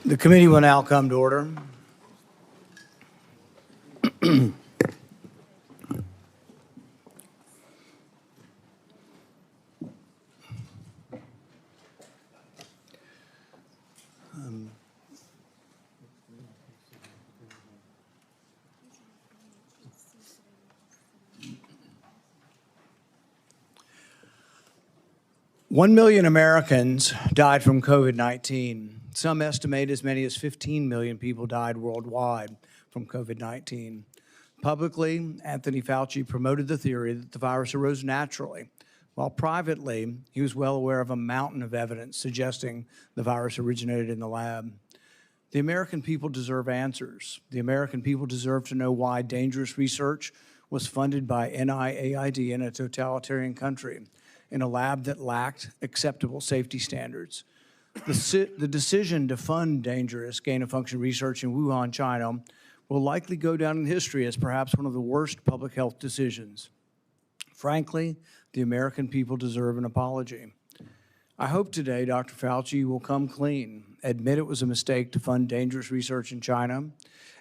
The committee will now come to order. 1 million Americans died from COVID-19. Some estimate as many as 15 million people died worldwide from COVID-19. Publicly, Anthony Fauci promoted the theory that the virus arose naturally, while privately, he was well aware of a mountain of evidence suggesting the virus originated in the lab. The American people deserve answers. The American people deserve to know why dangerous research was funded by NIAID in a totalitarian country, in a lab that lacked acceptable safety standards. The decision to fund dangerous gain-of-function research in Wuhan, China, will likely go down in history as perhaps one of the worst public health decisions. Frankly, the American people deserve an apology. I hope today Dr. Fauci will come clean, admit it was a mistake to fund dangerous research in China,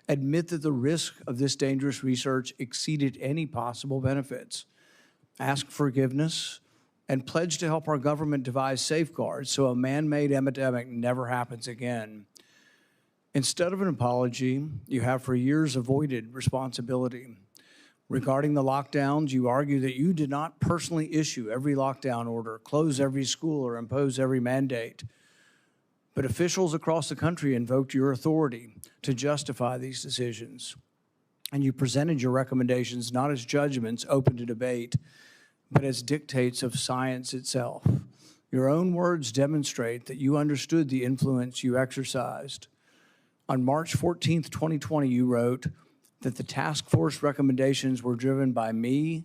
admit that the risk of this dangerous research exceeded any possible benefits, ask forgiveness, and pledge to help our government devise safeguards so a man-made epidemic never happens again. Instead of an apology, you have for years avoided responsibility. Regarding the lockdowns, you argue that you did not personally issue every lockdown order, close every school, or impose every mandate. But officials across the country invoked your authority to justify these decisions. And you presented your recommendations not as judgments open to debate, but as dictates of science itself. Your own words demonstrate that you understood the influence you exercised. On March 14th, 2020, you wrote that the task force recommendations were driven by me,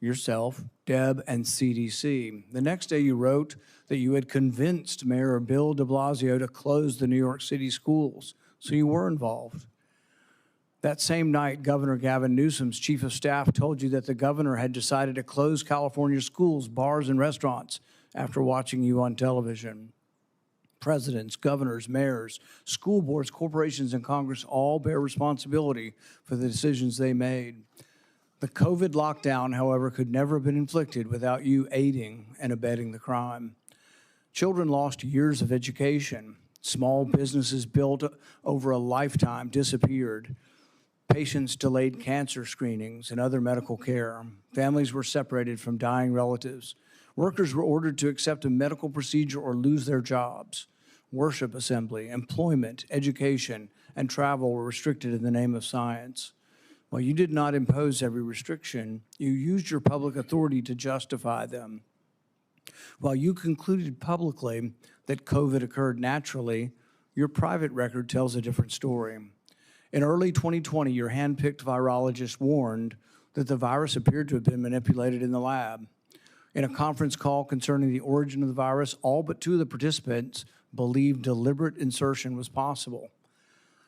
yourself, Deb, and CDC. The next day, you wrote that you had convinced Mayor Bill de Blasio to close the New York City schools, so you were involved. That same night, Governor Gavin Newsom's chief of staff told you that the governor had decided to close California schools, bars, and restaurants after watching you on television. Presidents, governors, mayors, school boards, corporations, and Congress all bear responsibility for the decisions they made. The COVID lockdown, however, could never have been inflicted without you aiding and abetting the crime. Children lost years of education. Small businesses built over a lifetime disappeared. Patients delayed cancer screenings and other medical care. Families were separated from dying relatives. Workers were ordered to accept a medical procedure or lose their jobs. Worship assembly, employment, education, and travel were restricted in the name of science. While you did not impose every restriction, you used your public authority to justify them. While you concluded publicly that COVID occurred naturally, your private record tells a different story. In early 2020, your hand-picked virologist warned that the virus appeared to have been manipulated in the lab. In a conference call concerning the origin of the virus, all but 2 of the participants believed deliberate insertion was possible.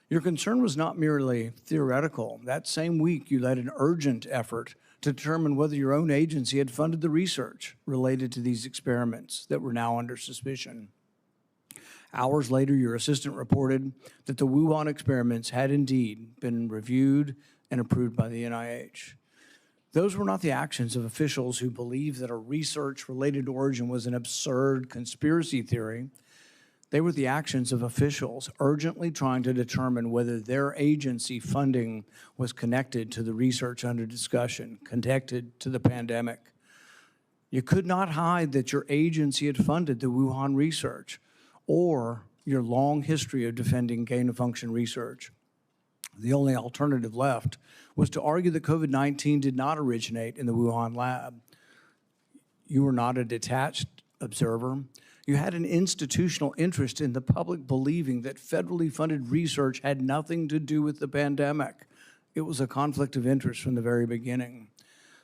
Your concern was not merely theoretical. That same week, you led an urgent effort to determine whether your own agency had funded the research related to these experiments that were now under suspicion. Hours later, your assistant reported that the Wuhan experiments had indeed been reviewed and approved by the NIH. Those were not the actions of officials who believed that a research-related origin was an absurd conspiracy theory. They were the actions of officials urgently trying to determine whether their agency funding was connected to the research under discussion, connected to the pandemic. You could not hide that your agency had funded the Wuhan research or your long history of defending gain-of-function research. The only alternative left was to argue that COVID-19 did not originate in the Wuhan lab. You were not a detached observer. You had an institutional interest in the public believing that federally funded research had nothing to do with the pandemic. It was a conflict of interest from the very beginning.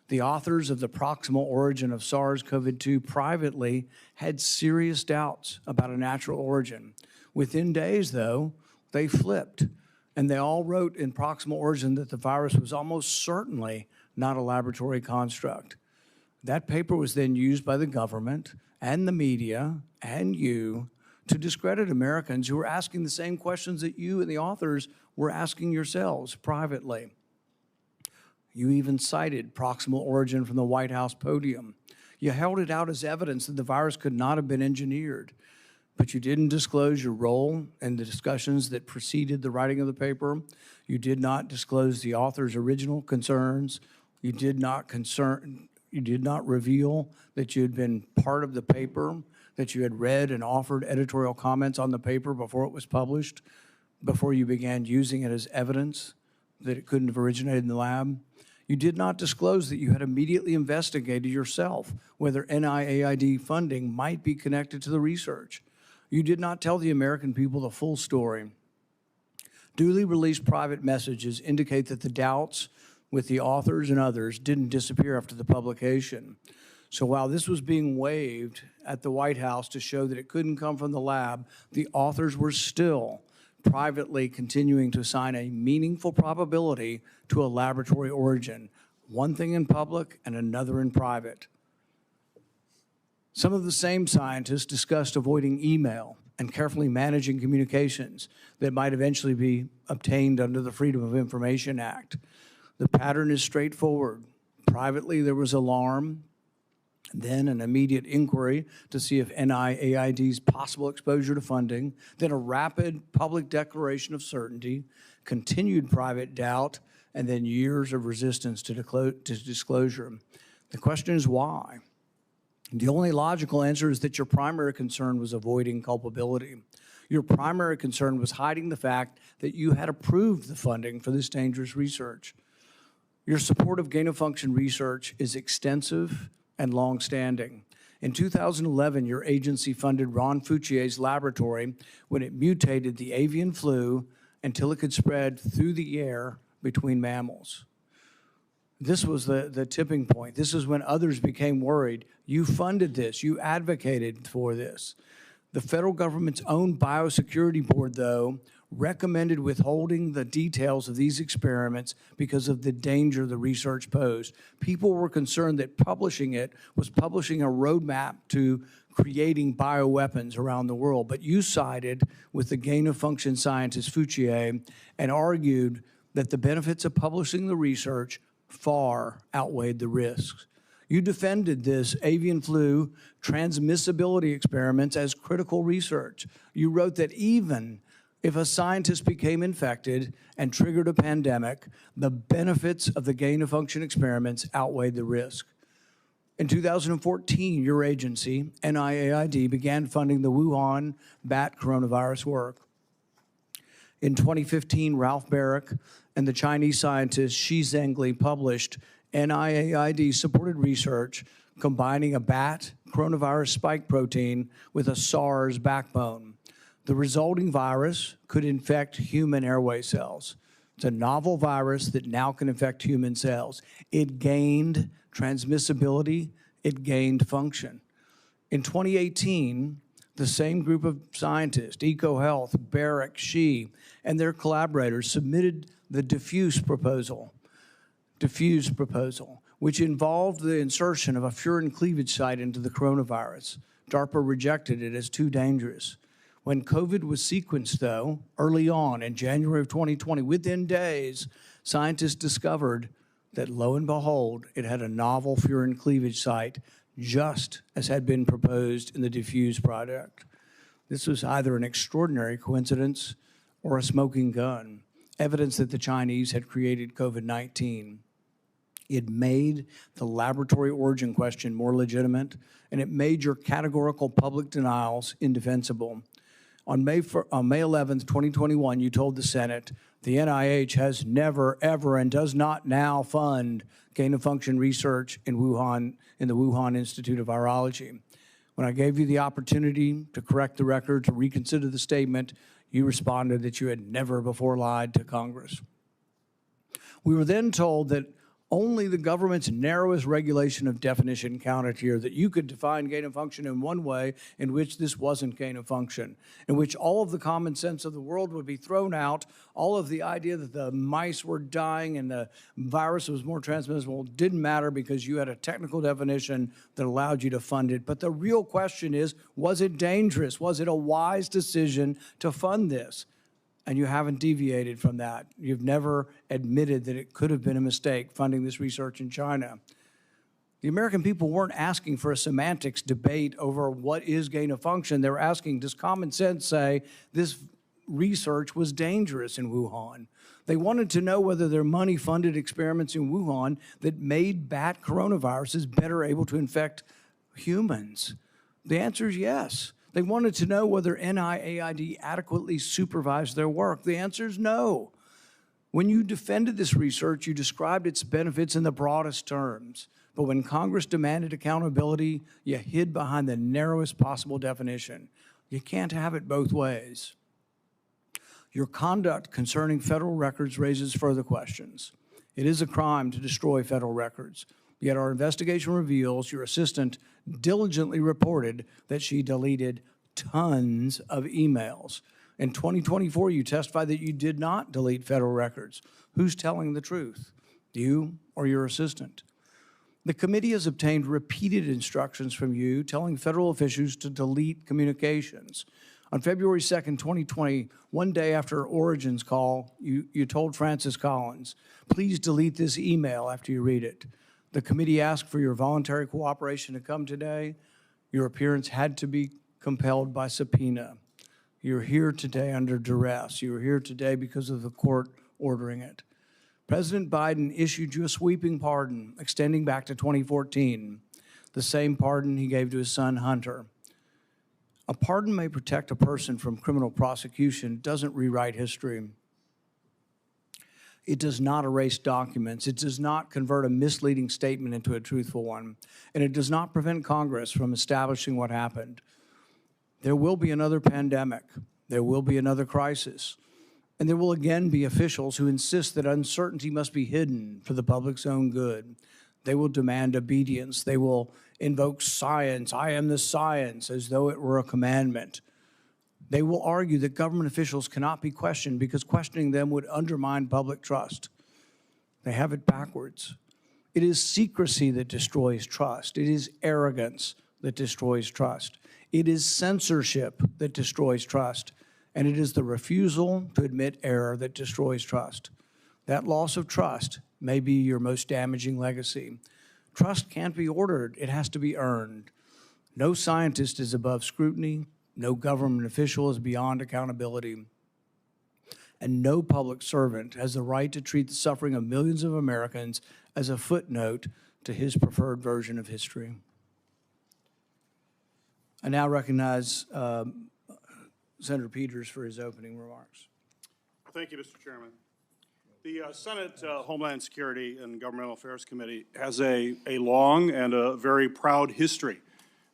The authors of the proximal origin of SARS-CoV-2 privately had serious doubts about a natural origin. Within days, though, they flipped, and they all wrote in proximal origin that the virus was almost certainly not a laboratory construct. That paper was then used by the government and the media and you to discredit Americans who were asking the same questions that you and the authors were asking yourselves privately. You even cited proximal origin from the White House podium. You held it out as evidence that the virus could not have been engineered, but you didn't disclose your role in the discussions that preceded the writing of the paper. You did not disclose the author's original concerns. You did not reveal that you had been part of the paper, that you had read and offered editorial comments on the paper before it was published, before you began using it as evidence that it couldn't have originated in the lab. You did not disclose that you had immediately investigated yourself whether NIAID funding might be connected to the research. You did not tell the American people the full story. Duly released private messages indicate that the doubts with the authors and others didn't disappear after the publication. So while this was being waived at the White House to show that it couldn't come from the lab, the authors were still privately continuing to assign a meaningful probability to a laboratory origin, one thing in public and another in private. Some of the same scientists discussed avoiding email and carefully managing communications that might eventually be obtained under the Freedom of Information Act. The pattern is straightforward. Privately, there was alarm, then an immediate inquiry to see if NIAID's possible exposure to funding, then a rapid public declaration of certainty, continued private doubt, and then years of resistance to disclosure. The question is why? The only logical answer is that your primary concern was avoiding culpability. Your primary concern was hiding the fact that you had approved the funding for this dangerous research. Your support of gain-of-function research is extensive and long-standing. In 2011, your agency funded Ron Fauci's laboratory when it mutated the avian flu until it could spread through the air between mammals. This was the tipping point. This is when others became worried. You funded this. You advocated for this. The federal government's own biosecurity board, though, recommended withholding the details of these experiments because of the danger the research posed. People were concerned that publishing it was publishing a roadmap to creating bioweapons around the world. But you sided with the gain-of-function scientist Fauci and argued that the benefits of publishing the research far outweighed the risks. You defended this avian flu transmissibility experiments as critical research. You wrote that even if a scientist became infected and triggered a pandemic, the benefits of the gain-of-function experiments outweighed the risk. In 2014, your agency, NIAID, began funding the Wuhan bat coronavirus work. In 2015, Ralph Barrick and the Chinese scientist Shi Zhengli published NIAID-supported research combining a bat coronavirus spike protein with a SARS backbone. The resulting virus could infect human airway cells. It's a novel virus that now can infect human cells. It gained transmissibility, it gained function. In 2018, the same group of scientists, EcoHealth, Barrick, Shi, and their collaborators submitted the diffuse proposal, which involved the insertion of a furin cleavage site into the coronavirus. DARPA rejected it as too dangerous. When COVID was sequenced, though, early on in January of 2020, within days, scientists discovered that, lo and behold, it had a novel furin cleavage site, just as had been proposed in the diffuse project. This was either an extraordinary coincidence or a smoking gun, evidence that the Chinese had created COVID-19. It made the laboratory origin question more legitimate, and it made your categorical public denials indefensible. On May 11th, 2021, you told the Senate, the NIH has never, ever, and does not now fund gain-of-function research in Wuhan, in the Wuhan Institute of Virology. When I gave you the opportunity to correct the record, to reconsider the statement, you responded that you had never before lied to Congress. We were then told that Only the government's narrowest regulation of definition counted here, that you could define gain of function in one way in which this wasn't gain of function, in which all of the common sense of the world would be thrown out, all of the idea that the mice were dying and the virus was more transmissible didn't matter because you had a technical definition that allowed you to fund it. But the real question is, was it dangerous? Was it a wise decision to fund this? And you haven't deviated from that. You've never admitted that it could have been a mistake funding this research in China. The American people weren't asking for a semantics debate over what is gain of function. They were asking, does common sense say this research was dangerous in Wuhan? They wanted to know whether their money-funded experiments in Wuhan that made bat coronaviruses better able to infect humans. The answer is yes. They wanted to know whether NIAID adequately supervised their work. The answer is no. When you defended this research, you described its benefits in the broadest terms. But when Congress demanded accountability, you hid behind the narrowest possible definition. You can't have it both ways. Your conduct concerning federal records raises further questions. It is a crime to destroy federal records. Yet our investigation reveals your assistant diligently reported that she deleted tons of emails. In 2024, you testified that you did not delete federal records. Who's telling the truth, you or your assistant? The committee has obtained repeated instructions from you telling federal officials to delete communications. On February 2nd, 2020, one day after Origin's call, you told Francis Collins, please delete this email after you read it. The committee asked for your voluntary cooperation to come today. Your appearance had to be compelled by subpoena. You're here today under duress. You're here today because of the court ordering it. President Biden issued you a sweeping pardon extending back to 2014, the same pardon he gave to his son Hunter. A pardon may protect a person from criminal prosecution, doesn't rewrite history. It does not erase documents. It does not convert a misleading statement into a truthful one. And it does not prevent Congress from establishing what happened. There will be another pandemic. There will be another crisis. And there will again be officials who insist that uncertainty must be hidden for the public's own good. They will demand obedience. They will invoke science. I am the science, as though it were a commandment. They will argue that government officials cannot be questioned because questioning them would undermine public trust. They have it backwards. It is secrecy that destroys trust. It is arrogance that destroys trust. It is censorship that destroys trust. And it is the refusal to admit error that destroys trust. That loss of trust may be your most damaging legacy. Trust can't be ordered. It has to be earned. No scientist is above scrutiny. No government official is beyond accountability. And no public servant has the right to treat the suffering of millions of Americans as a footnote to his preferred version of history. I now recognize Senator Peters for his opening remarks. Thank you, Mr. Chairman. The Senate Homeland Security and Governmental Affairs Committee has a long and a very proud history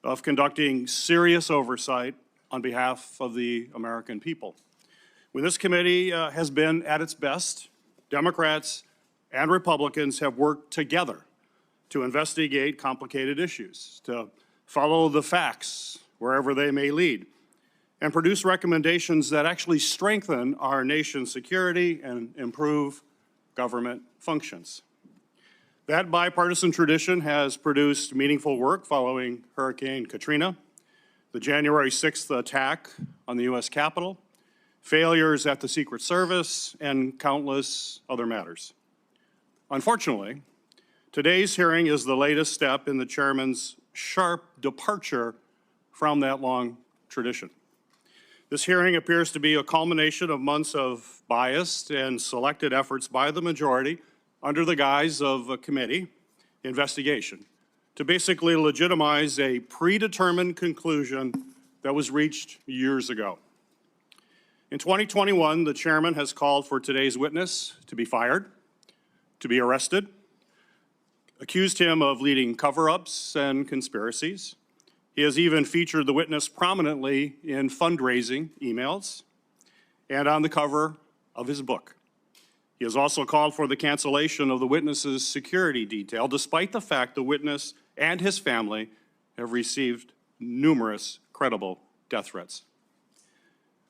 of conducting serious oversight on behalf of the American people. When this committee has been at its best, Democrats and Republicans have worked together to investigate complicated issues, to follow the facts wherever they may lead, and produce recommendations that actually strengthen our nation's security and improve government functions. That bipartisan tradition has produced meaningful work following Hurricane Katrina, the January 6th attack on the U.S. Capitol, failures at the Secret Service, and countless other matters. Unfortunately, today's hearing is the latest step in the chairman's sharp departure from that long tradition. This hearing appears to be a culmination of months of biased and selected efforts by the majority under the guise of a committee investigation to basically legitimize a predetermined conclusion that was reached years ago. In 2021, the chairman has called for today's witness to be fired, to be arrested, accused him of leading cover-ups and conspiracies. He has even featured the witness prominently in fundraising emails and on the cover of his book. He has also called for the cancellation of the witness's security detail, despite the fact the witness and his family have received numerous credible death threats.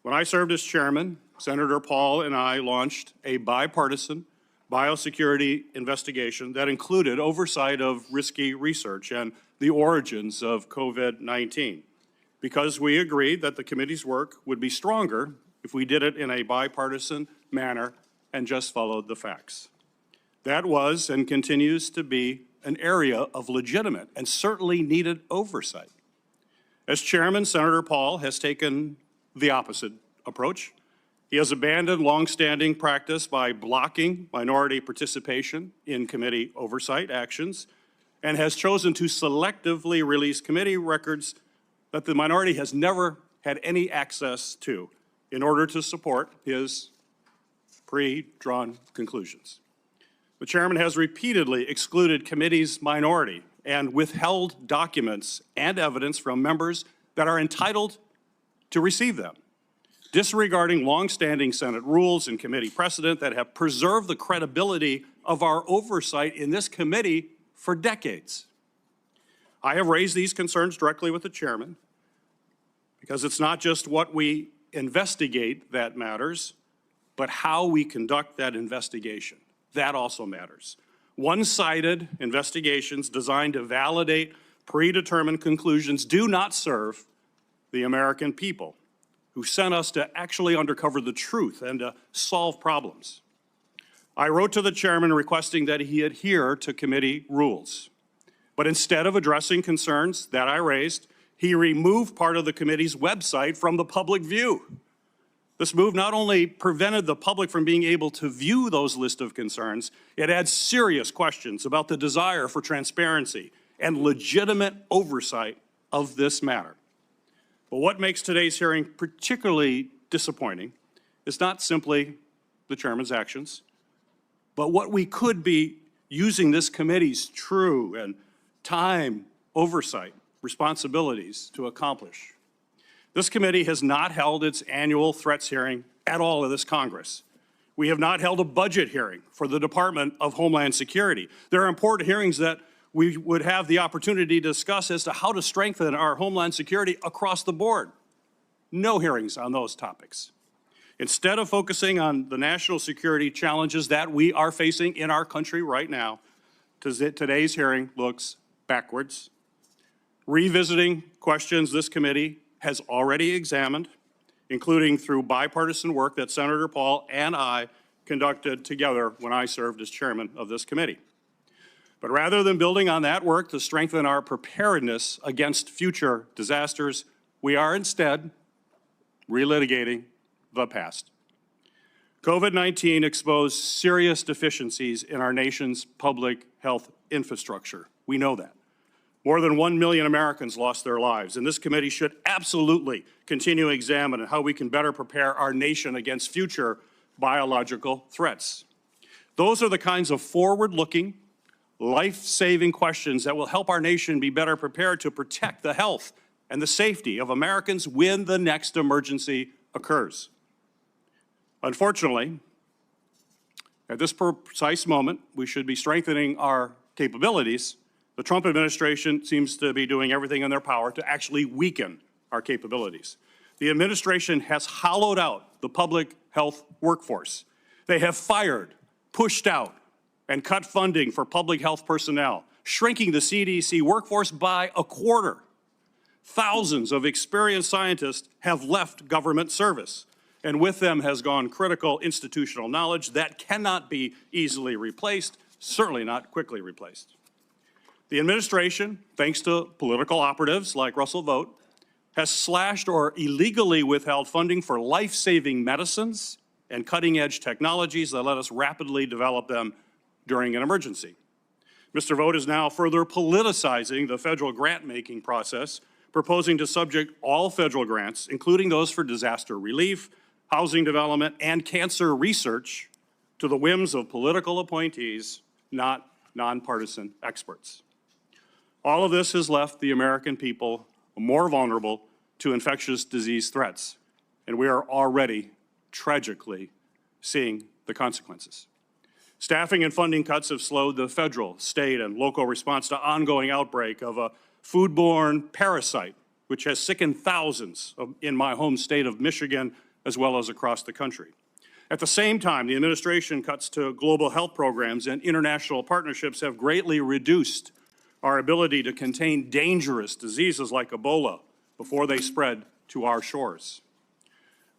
When I served as chairman, Senator Paul and I launched a bipartisan biosecurity investigation that included oversight of risky research and the origins of COVID-19, because we agreed that the committee's work would be stronger if we did it in a bipartisan manner and just followed the facts. That was and continues to be an area of legitimate and certainly needed oversight. As chairman, Senator Paul has taken the opposite approach. He has abandoned longstanding practice by blocking minority participation in committee oversight actions and has chosen to selectively release committee records that the minority has never had any access to in order to support his pre-drawn conclusions. The chairman has repeatedly excluded committee's minority and withheld documents and evidence from members that are entitled to receive them, disregarding longstanding Senate rules and committee precedent that have preserved the credibility of our oversight in this committee for decades. I have raised these concerns directly with the chairman because it's not just what we investigate that matters, but how we conduct that investigation. That also matters. One-sided investigations designed to validate predetermined conclusions do not serve the American people who sent us to actually uncover the truth and to solve problems. I wrote to the chairman requesting that he adhere to committee rules. But instead of addressing concerns that I raised, he removed part of the committee's website from the public view. This move not only prevented the public from being able to view those lists of concerns, it adds serious questions about the desire for transparency and legitimate oversight of this matter. But what makes today's hearing particularly disappointing is not simply the chairman's actions, but what we could be using this committee's true and time oversight responsibilities to accomplish. This committee has not held its annual threats hearing at all in this Congress. We have not held a budget hearing for the Department of Homeland Security. There are important hearings that we would have the opportunity to discuss as to how to strengthen our Homeland Security across the board. No hearings on those topics. Instead of focusing on the national security challenges that we are facing in our country right now, today's hearing looks backwards, revisiting questions this committee has already examined, including through bipartisan work that Senator Paul and I conducted together when I served as chairman of this committee. But rather than building on that work to strengthen our preparedness against future disasters, we are instead relitigating the past. COVID-19 exposed serious deficiencies in our nation's public health infrastructure. We know that. More than 1 million Americans lost their lives, and this committee should absolutely continue to examine how we can better prepare our nation against future biological threats. Those are the kinds of forward-looking, life-saving questions that will help our nation be better prepared to protect the health and the safety of Americans when the next emergency occurs. Unfortunately, at this precise moment, we should be strengthening our capabilities. The Trump administration seems to be doing everything in their power to actually weaken our capabilities. The administration has hollowed out the public health workforce. They have fired, pushed out, and cut funding for public health personnel, shrinking the CDC workforce by a quarter. Thousands of experienced scientists have left government service, and with them has gone critical institutional knowledge that cannot be easily replaced, certainly not quickly replaced. The administration, thanks to political operatives like Russell Vought, has slashed or illegally withheld funding for life-saving medicines and cutting-edge technologies that let us rapidly develop them during an emergency. Mr. Vought is now further politicizing the federal grant-making process, proposing to subject all federal grants, including those for disaster relief, housing development, and cancer research, to the whims of political appointees, not nonpartisan experts. All of this has left the American people more vulnerable to infectious disease threats, and we are already tragically seeing the consequences. Staffing and funding cuts have slowed the federal, state, and local response to ongoing outbreak of a foodborne parasite, which has sickened thousands in my home state of Michigan, as well as across the country. At the same time, the administration cuts to global health programs and international partnerships have greatly reduced our ability to contain dangerous diseases like Ebola before they spread to our shores.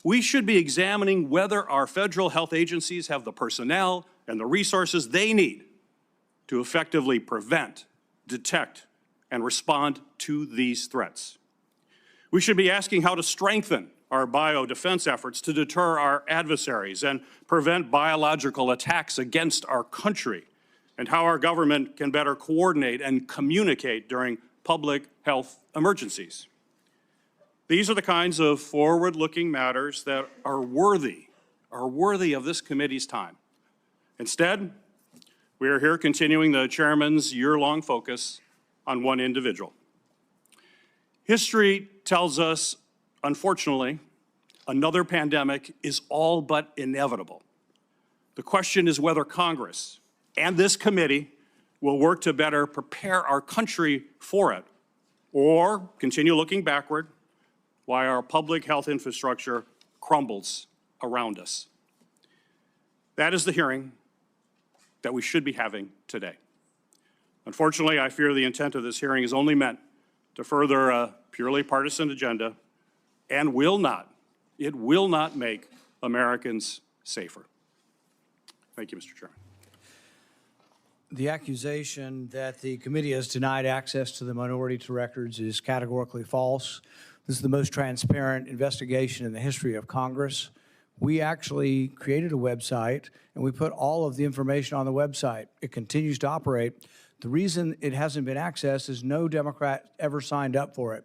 We should be examining whether our federal health agencies have the personnel and the resources they need to effectively prevent, detect, and respond to these threats. We should be asking how to strengthen our biodefense efforts to deter our adversaries and prevent biological attacks against our country, and how our government can better coordinate and communicate during public health emergencies. These are the kinds of forward-looking matters that are worthy of this committee's time. Instead, we are here continuing the chairman's year-long focus on one individual. History tells us, unfortunately, another pandemic is all but inevitable. The question is whether Congress and this committee will work to better prepare our country for it, or continue looking backward while our public health infrastructure crumbles around us. That is the hearing that we should be having today. Unfortunately, I fear the intent of this hearing is only meant to further a purely partisan agenda and it will not make Americans safer. Thank you, Mr. Chairman. The accusation that the committee has denied access to the minority to records is categorically false. This is the most transparent investigation in the history of Congress. We actually created a website, and we put all of the information on the website. It continues to operate. The reason it hasn't been accessed is no Democrat ever signed up for it.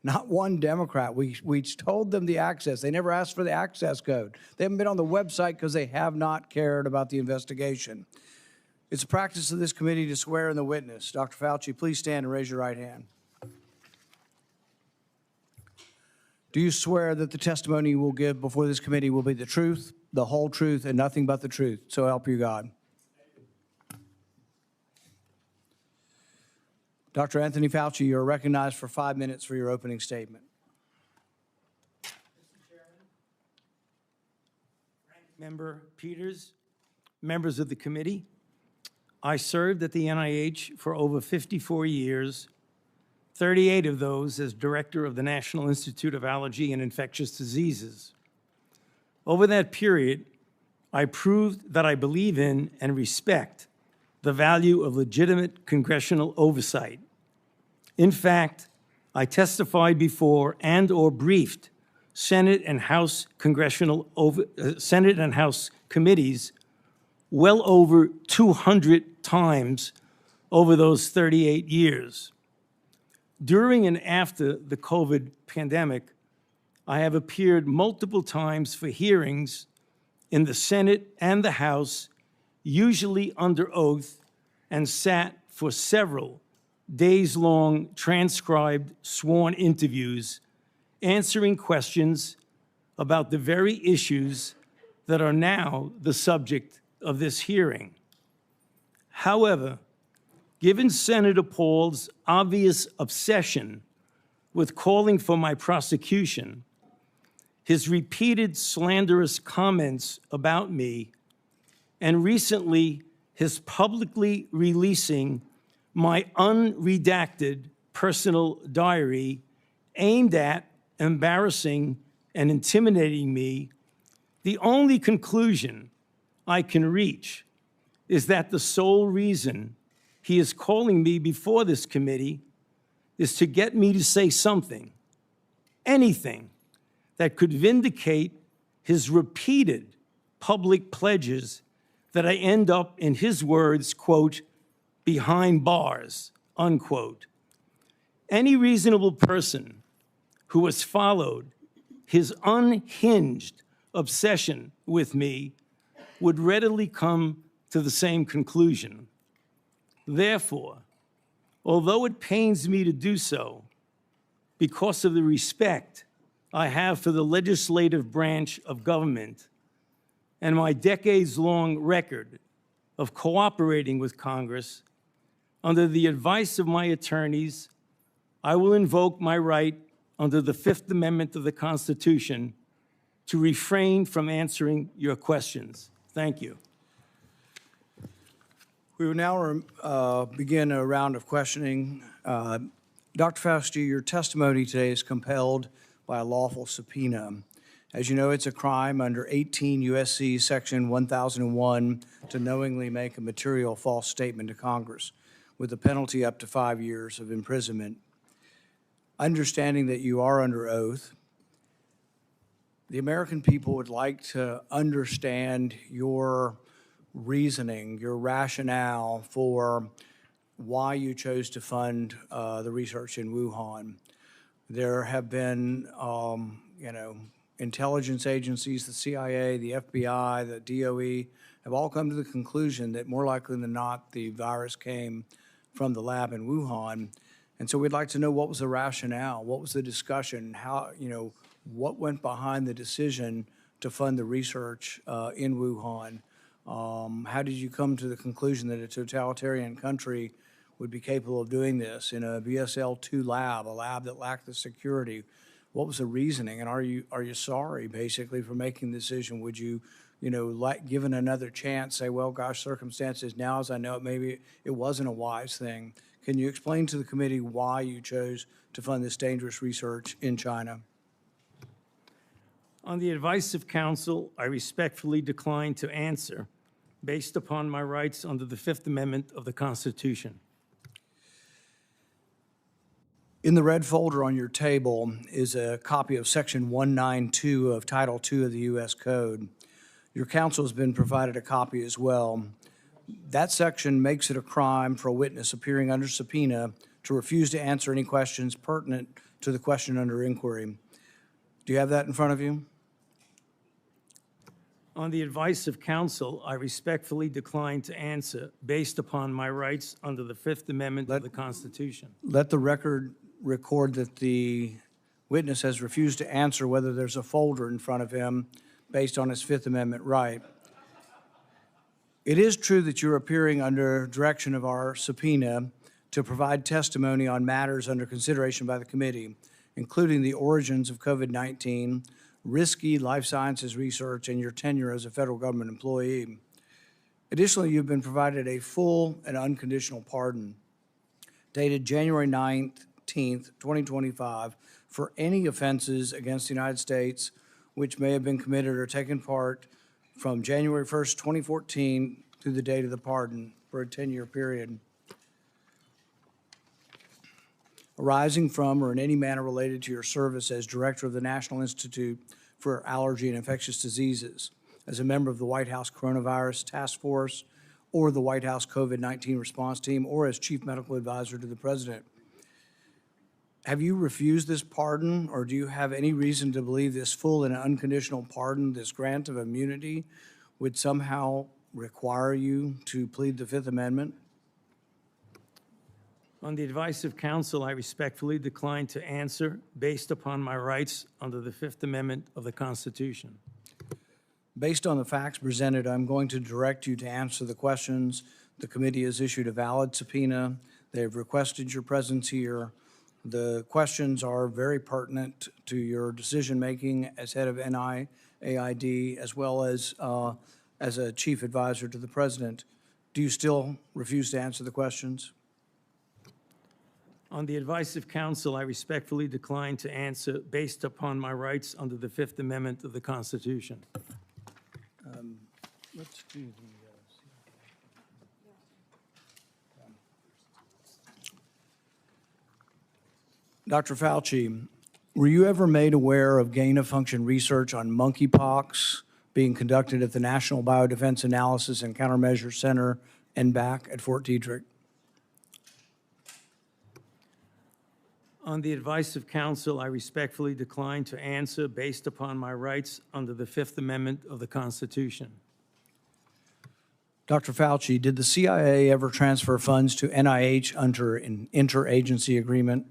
Not one Democrat. We told them the access. They never asked for the access code. They haven't been on the website because they have not cared about the investigation. It's a practice of this committee to swear in the witness. Dr. Fauci, please stand and raise your right hand. Do you swear that the testimony you will give before this committee will be the truth, the whole truth, and nothing but the truth? So help you God. Dr. Anthony Fauci, you are recognized for 5 minutes for your opening statement. Mr. Chairman, Ranking Member Peters, members of the committee, I served at the NIH for over 54 years, 38 of those as director of the National Institute of Allergy and Infectious Diseases. Over that period, I proved that I believe in and respect the value of legitimate congressional oversight. In fact, I testified before and/or briefed Senate and House Senate and House committees well over 200 times over those 38 years. During and after the COVID pandemic, I have appeared multiple times for hearings in the Senate and the House, usually under oath, and sat for several days-long transcribed sworn interviews, answering questions about the very issues that are now the subject of this hearing. However, given Senator Paul's obvious obsession with calling for my prosecution, his repeated slanderous comments about me, and recently his publicly releasing my unredacted personal diary aimed at embarrassing and intimidating me, the only conclusion I can reach is that the sole reason he is calling me before this committee is to get me to say something, anything, that could vindicate his repeated public pledges that I end up, in his words, quote, behind bars, unquote. Any reasonable person who has followed his unhinged obsession with me would readily come to the same conclusion. Therefore, although it pains me to do so, because of the respect I have for the legislative branch of government and my decades-long record of cooperating with Congress, under the advice of my attorneys, I will invoke my right under the Fifth Amendment of the Constitution to refrain from answering your questions. Thank you. We will now begin a round of questioning. Dr. Fauci, your testimony today is compelled by a lawful subpoena. As you know, it's a crime under 18 U.S.C. Section 1001 to knowingly make a material false statement to Congress, with a penalty up to 5 years of imprisonment. Understanding that you are under oath, the American people would like to understand your reasoning, your rationale for why you chose to fund the research in Wuhan. There have been, intelligence agencies, the CIA, the FBI, the DOE, have all come to the conclusion that more likely than not, the virus came from the lab in Wuhan. And so we'd like to know, what was the rationale? What was the discussion? How, what went behind the decision to fund the research in Wuhan? How did you come to the conclusion that a totalitarian country would be capable of doing this in a BSL-2 lab, a lab that lacked the security? What was the reasoning? And are you sorry, basically, for making the decision? Would you, given another chance, say, well, gosh, circumstances now, as I know it, maybe it wasn't a wise thing. Can you explain to the committee why you chose to fund this dangerous research in China? On the advice of counsel, I respectfully decline to answer based upon my rights under the Fifth Amendment of the Constitution. In the red folder on your table is a copy of Section 192 of Title II of the U.S. Code. Your counsel has been provided a copy as well. That section makes it a crime for a witness appearing under subpoena to refuse to answer any questions pertinent to the question under inquiry. Do you have that in front of you? On the advice of counsel, I respectfully decline to answer based upon my rights under the Fifth Amendment of the Constitution. Let the record record that the witness has refused to answer whether there's a folder in front of him based on his Fifth Amendment right. It is true that you're appearing under direction of our subpoena to provide testimony on matters under consideration by the committee, including the origins of COVID-19, risky life sciences research, and your tenure as a federal government employee. Additionally, you've been provided a full and unconditional pardon dated January 19th, 2025, for any offenses against the United States which may have been committed or taken part from January 1st, 2014 through the date of the pardon for a 10-year period, arising from or in any manner related to your service as director of the National Institute for Allergy and Infectious Diseases, as a member of the White House Coronavirus Task Force or the White House COVID-19 response team, or as chief medical advisor to the president. Have you refused this pardon, or do you have any reason to believe this full and unconditional pardon, this grant of immunity, would somehow require you to plead the Fifth Amendment? On the advice of counsel, I respectfully decline to answer based upon my rights under the Fifth Amendment of the Constitution. Based on the facts presented, I'm going to direct you to answer the questions. The committee has issued a valid subpoena. They have requested your presence here. The questions are very pertinent to your decision-making as head of NIAID, as well as a chief advisor to the president. Do you still refuse to answer the questions? On the advice of counsel, I respectfully decline to answer based upon my rights under the Fifth Amendment of the Constitution. Let's do the... Dr. Fauci, were you ever made aware of gain-of-function research on monkeypox being conducted at the National Biodefense Analysis and Countermeasure Center and back at Fort Detrick? On the advice of counsel, I respectfully decline to answer based upon my rights under the Fifth Amendment of the Constitution. Dr. Fauci, did the CIA ever transfer funds to NIH under an interagency agreement?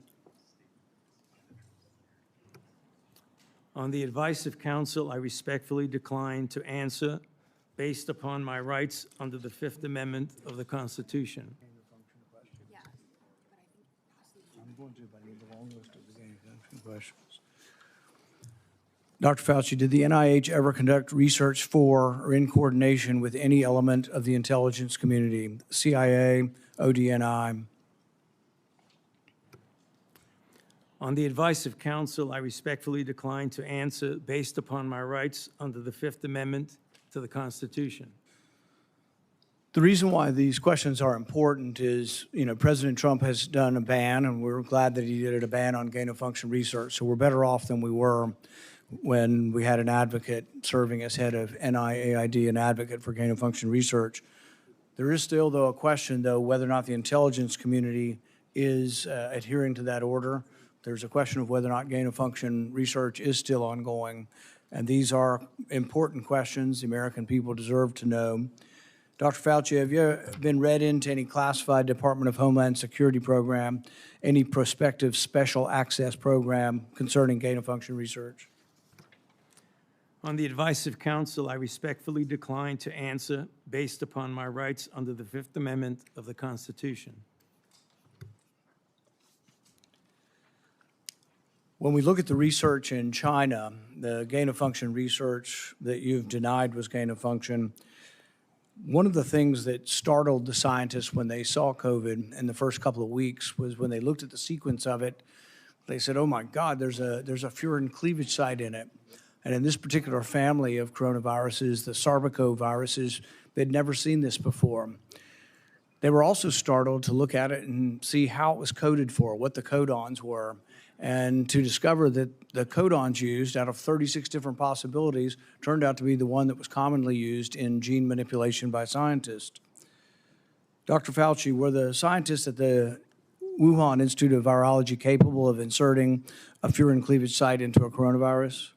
On the advice of counsel, I respectfully decline to answer based upon my rights under the Fifth Amendment of the Constitution. I'm going to, but I need the long list of the gain of function questions. Dr. Fauci, did the NIH ever conduct research for or in coordination with any element of the intelligence community, CIA, ODNI? On the advice of counsel, I respectfully decline to answer based upon my rights under the Fifth Amendment to the Constitution. The reason why these questions are important is, President Trump has done a ban, and we're glad that he did a ban on gain-of-function research. So we're better off than we were when we had an advocate serving as head of NIAID, an advocate for gain-of-function research. There is still, though, a question, though, whether or not the intelligence community is adhering to that order. There's a question of whether or not gain-of-function research is still ongoing. And these are important questions the American people deserve to know. Dr. Fauci, have you been read into any classified Department of Homeland Security program, any prospective special access program concerning gain-of-function research? On the advice of counsel, I respectfully decline to answer based upon my rights under the Fifth Amendment of the Constitution. When we look at the research in China, the gain-of-function research that you've denied was gain-of-function, one of the things that startled the scientists when they saw COVID in the first couple of weeks was when they looked at the sequence of it, they said, oh my God, there's a furin cleavage site in it. And in this particular family of coronaviruses, the sarbecoviruses, they'd never seen this before. They were also startled to look at it and see how it was coded for, what the codons were, and to discover that the codons used out of 36 different possibilities turned out to be the one that was commonly used in gene manipulation by scientists. Dr. Fauci, were the scientists at the Wuhan Institute of Virology capable of inserting a furin cleavage site into a coronavirus?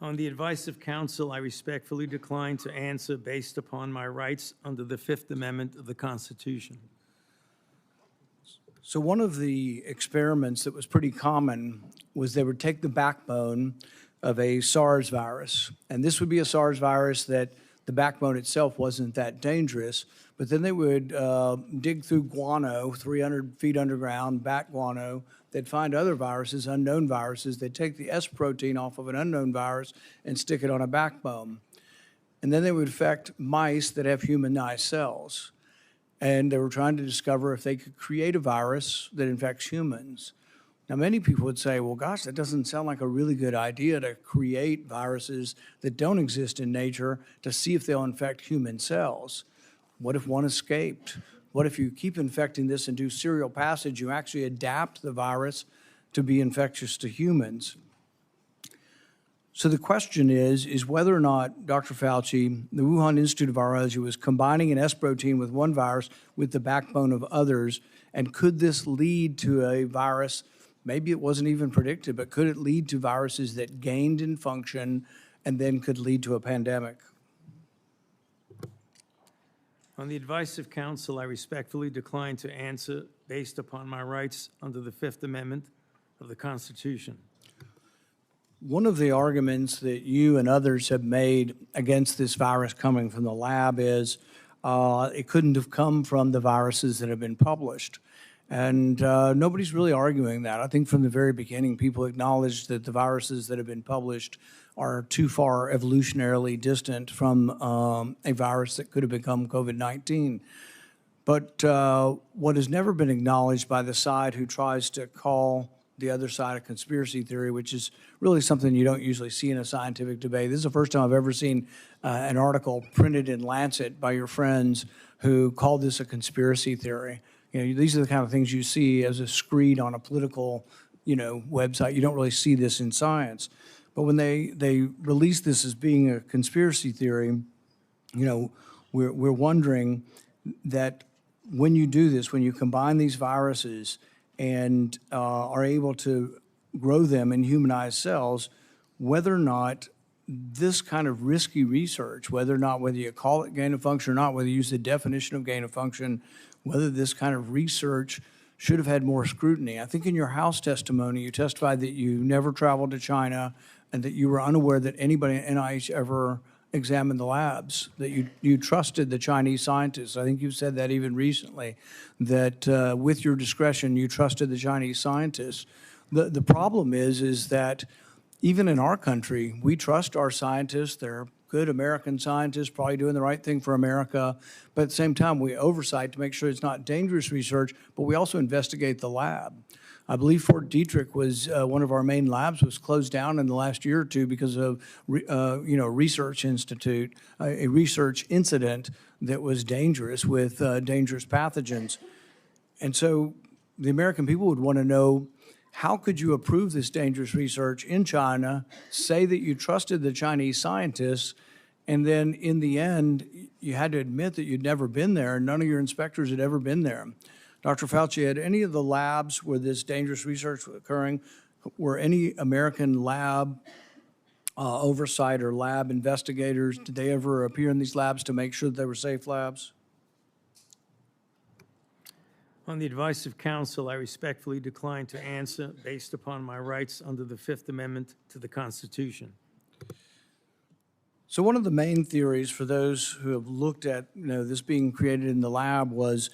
On the advice of counsel, I respectfully decline to answer based upon my rights under the Fifth Amendment of the Constitution. So one of the experiments that was pretty common was they would take the backbone of a SARS virus, and this would be a SARS virus that the backbone itself wasn't that dangerous, but then they would dig through guano, 300 feet underground, bat guano. They'd find other viruses, unknown viruses. They'd take the S protein off of an unknown virus and stick it on a backbone. And then they would infect mice that have humanized cells. And they were trying to discover if they could create a virus that infects humans. Now, many people would say, well, gosh, that doesn't sound like a really good idea to create viruses that don't exist in nature to see if they'll infect human cells. What if one escaped? What if you keep infecting this and do serial passage, you actually adapt the virus to be infectious to humans? So the question is whether or not, Dr. Fauci, the Wuhan Institute of Virology was combining an S protein with one virus with the backbone of others, and could this lead to a virus, maybe it wasn't even predicted, but could it lead to viruses that gained in function and then could lead to a pandemic? On the advice of counsel, I respectfully decline to answer based upon my rights under the Fifth Amendment of the Constitution. One of the arguments that you and others have made against this virus coming from the lab is it couldn't have come from the viruses that have been published. And nobody's really arguing that. I think from the very beginning, people acknowledged that the viruses that have been published are too far evolutionarily distant from a virus that could have become COVID-19. But what has never been acknowledged by the side who tries to call the other side of conspiracy theory, which is really something you don't usually see in a scientific debate. This is the first time I've ever seen an article printed in Lancet by your friends who called this a conspiracy theory. These are the kind of things you see as a screed on a political, website. You don't really see this in science. But when they release this as being a conspiracy theory, we're wondering that when you do this, when you combine these viruses and are able to grow them in humanized cells, whether or not this kind of risky research, whether you call it gain of function or not, whether you use the definition of gain of function, whether this kind of research should have had more scrutiny. I think in your House testimony, you testified that you never traveled to China and that you were unaware that anybody at NIH ever examine the labs, that you trusted the Chinese scientists. I think you've said that even recently, that with your discretion, you trusted the Chinese scientists. The problem is that even in our country, we trust our scientists. They're good American scientists, probably doing the right thing for America. But at the same time, we oversight to make sure it's not dangerous research, but we also investigate the lab. I believe Fort Detrick was one of our main labs was closed down in the last year or two because of research institute, a research incident that was dangerous with dangerous pathogens. And so the American people would want to know, how could you approve this dangerous research in China, say that you trusted the Chinese scientists, and then in the end, you had to admit that you'd never been there, and none of your inspectors had ever been there. Dr. Fauci, had any of the labs where this dangerous research was occurring, were any American lab oversight or lab investigators, did they ever appear in these labs to make sure that they were safe labs? On the advice of counsel, I respectfully decline to answer based upon my rights under the Fifth Amendment to the Constitution. So one of the main theories for those who have looked at this being created in the lab was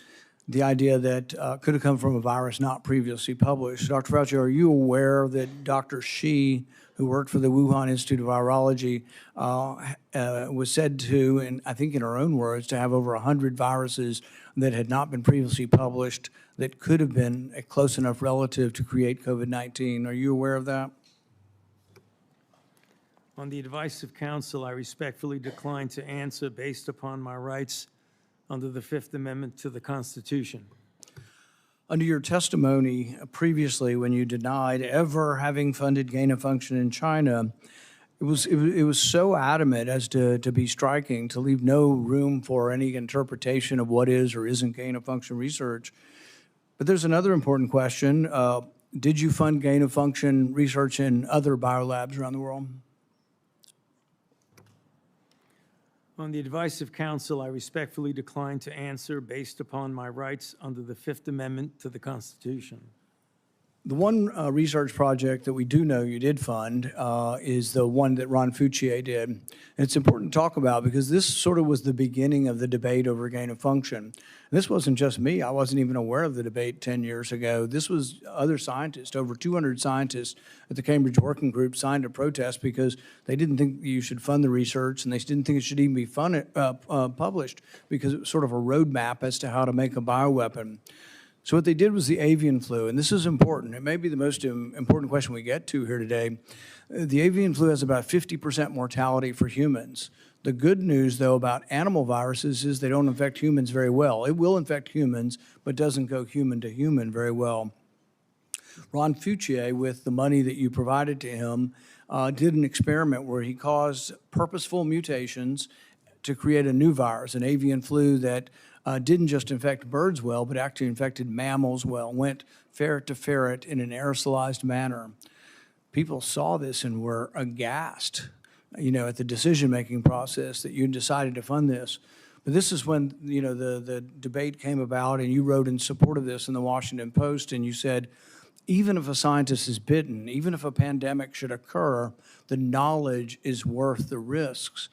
the idea that could have come from a virus not previously published. Dr. Fauci, are you aware that Dr. Shi, who worked for the Wuhan Institute of Virology, was said to, and I think in her own words, to have over 100 viruses that had not been previously published that could have been a close enough relative to create COVID-19? Are you aware of that? On the advice of counsel, I respectfully decline to answer based upon my rights under the Fifth Amendment to the Constitution. Under your testimony previously, when you denied ever having funded gain of function in China, it was so adamant as to be striking, to leave no room for any interpretation of what is or isn't gain of function research. But there's another important question. Did you fund gain of function research in other biolabs around the world? On the advice of counsel, I respectfully decline to answer based upon my rights under the Fifth Amendment to the Constitution. The one research project that we do know you did fund is the one that Ron Fauci did. And it's important to talk about because this sort of was the beginning of the debate over gain of function. And this wasn't just me. I wasn't even aware of the debate 10 years ago. This was other scientists. Over 200 scientists at the Cambridge Working Group signed a protest because they didn't think you should fund the research, and they didn't think it should even be published because it was sort of a roadmap as to how to make a bioweapon. So what they did was the avian flu, and this is important. It may be the most important question we get to here today. The avian flu has about 50% mortality for humans. The good news, though, about animal viruses is they don't infect humans very well. It will infect humans, but doesn't go human to human very well. Ron Fauci, with the money that you provided to him, did an experiment where he caused purposeful mutations to create a new virus, an avian flu that didn't just infect birds well, but actually infected mammals well, went ferret to ferret in an aerosolized manner. People saw this and were aghast, at the decision-making process that you decided to fund this. But this is when, the debate came about, and you wrote in support of this in the Washington Post, and you said, even if a scientist is bitten, even if a pandemic should occur, the knowledge is worth the risks.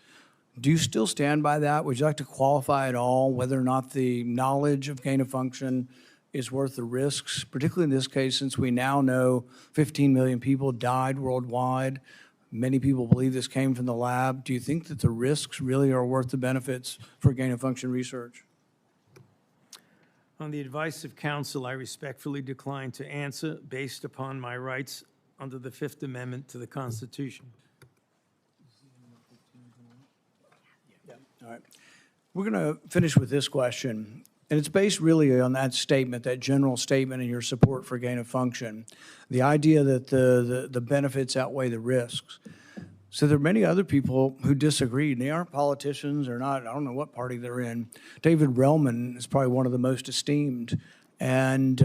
Do you still stand by that? Would you like to qualify at all whether or not the knowledge of gain of function is worth the risks, particularly in this case, since we now know 15 million people died worldwide? Many people believe this came from the lab. Do you think that the risks really are worth the benefits for gain of function research? On the advice of counsel, I respectfully decline to answer based upon my rights under the Fifth Amendment to the Constitution. All right. We're going to finish with this question, and it's based really on that statement, that general statement in your support for gain of function, the idea that the benefits outweigh the risks. So there are many other people who disagree, and they aren't politicians or not, I don't know what party they're in. David Relman is probably one of the most esteemed, and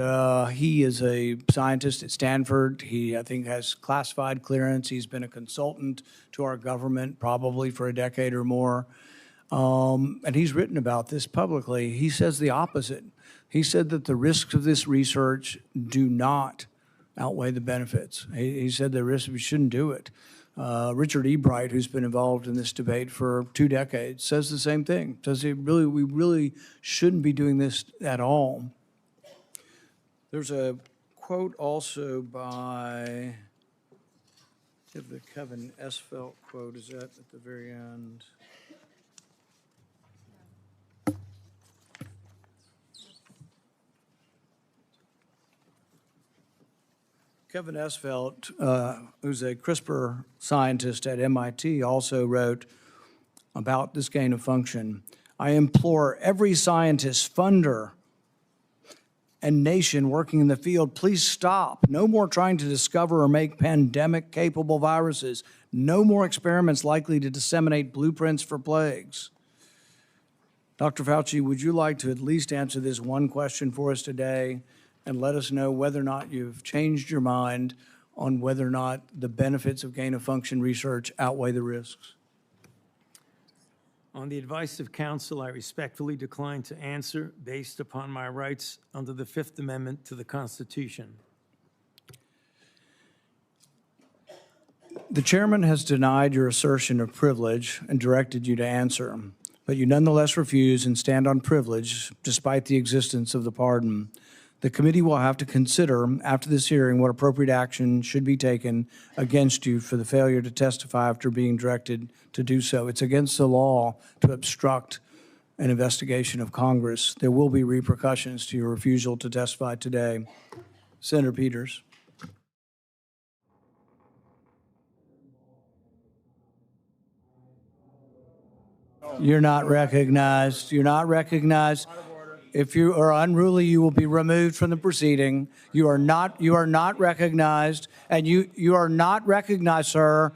he is a scientist at Stanford. He, I think, has classified clearance. He's been a consultant to our government probably for a decade or more. And he's written about this publicly. He says the opposite. He said that the risks of this research do not outweigh the benefits. He said the risks, we shouldn't do it. Richard E. Bright, who's been involved in this debate for 2 decades, says the same thing. Says we really shouldn't be doing this at all. There's a quote also by, if the Kevin Esfelt quote is that at the very end. Kevin Esfelt, who's a CRISPR scientist at MIT, also wrote about this gain of function. I implore every scientist, funder, and nation working in the field, please stop. No more trying to discover or make pandemic-capable viruses. No more experiments likely to disseminate blueprints for plagues. Dr. Fauci, would you like to at least answer this one question for us today and let us know whether or not you've changed your mind on whether or not the benefits of gain-of-function research outweigh the risks? On the advice of counsel, I respectfully decline to answer based upon my rights under the Fifth Amendment to the Constitution. The chairman has denied your assertion of privilege and directed you to answer, but you nonetheless refuse and stand on privilege despite the existence of the pardon. The committee will have to consider after this hearing what appropriate action should be taken against you for the failure to testify after being directed to do so. It's against the law to obstruct an investigation of Congress. There will be repercussions to your refusal to testify today. Senator Peters. You're not recognized. You're not recognized. If you are unruly, you will be removed from the proceeding. You are not recognized, and you are not recognized, sir.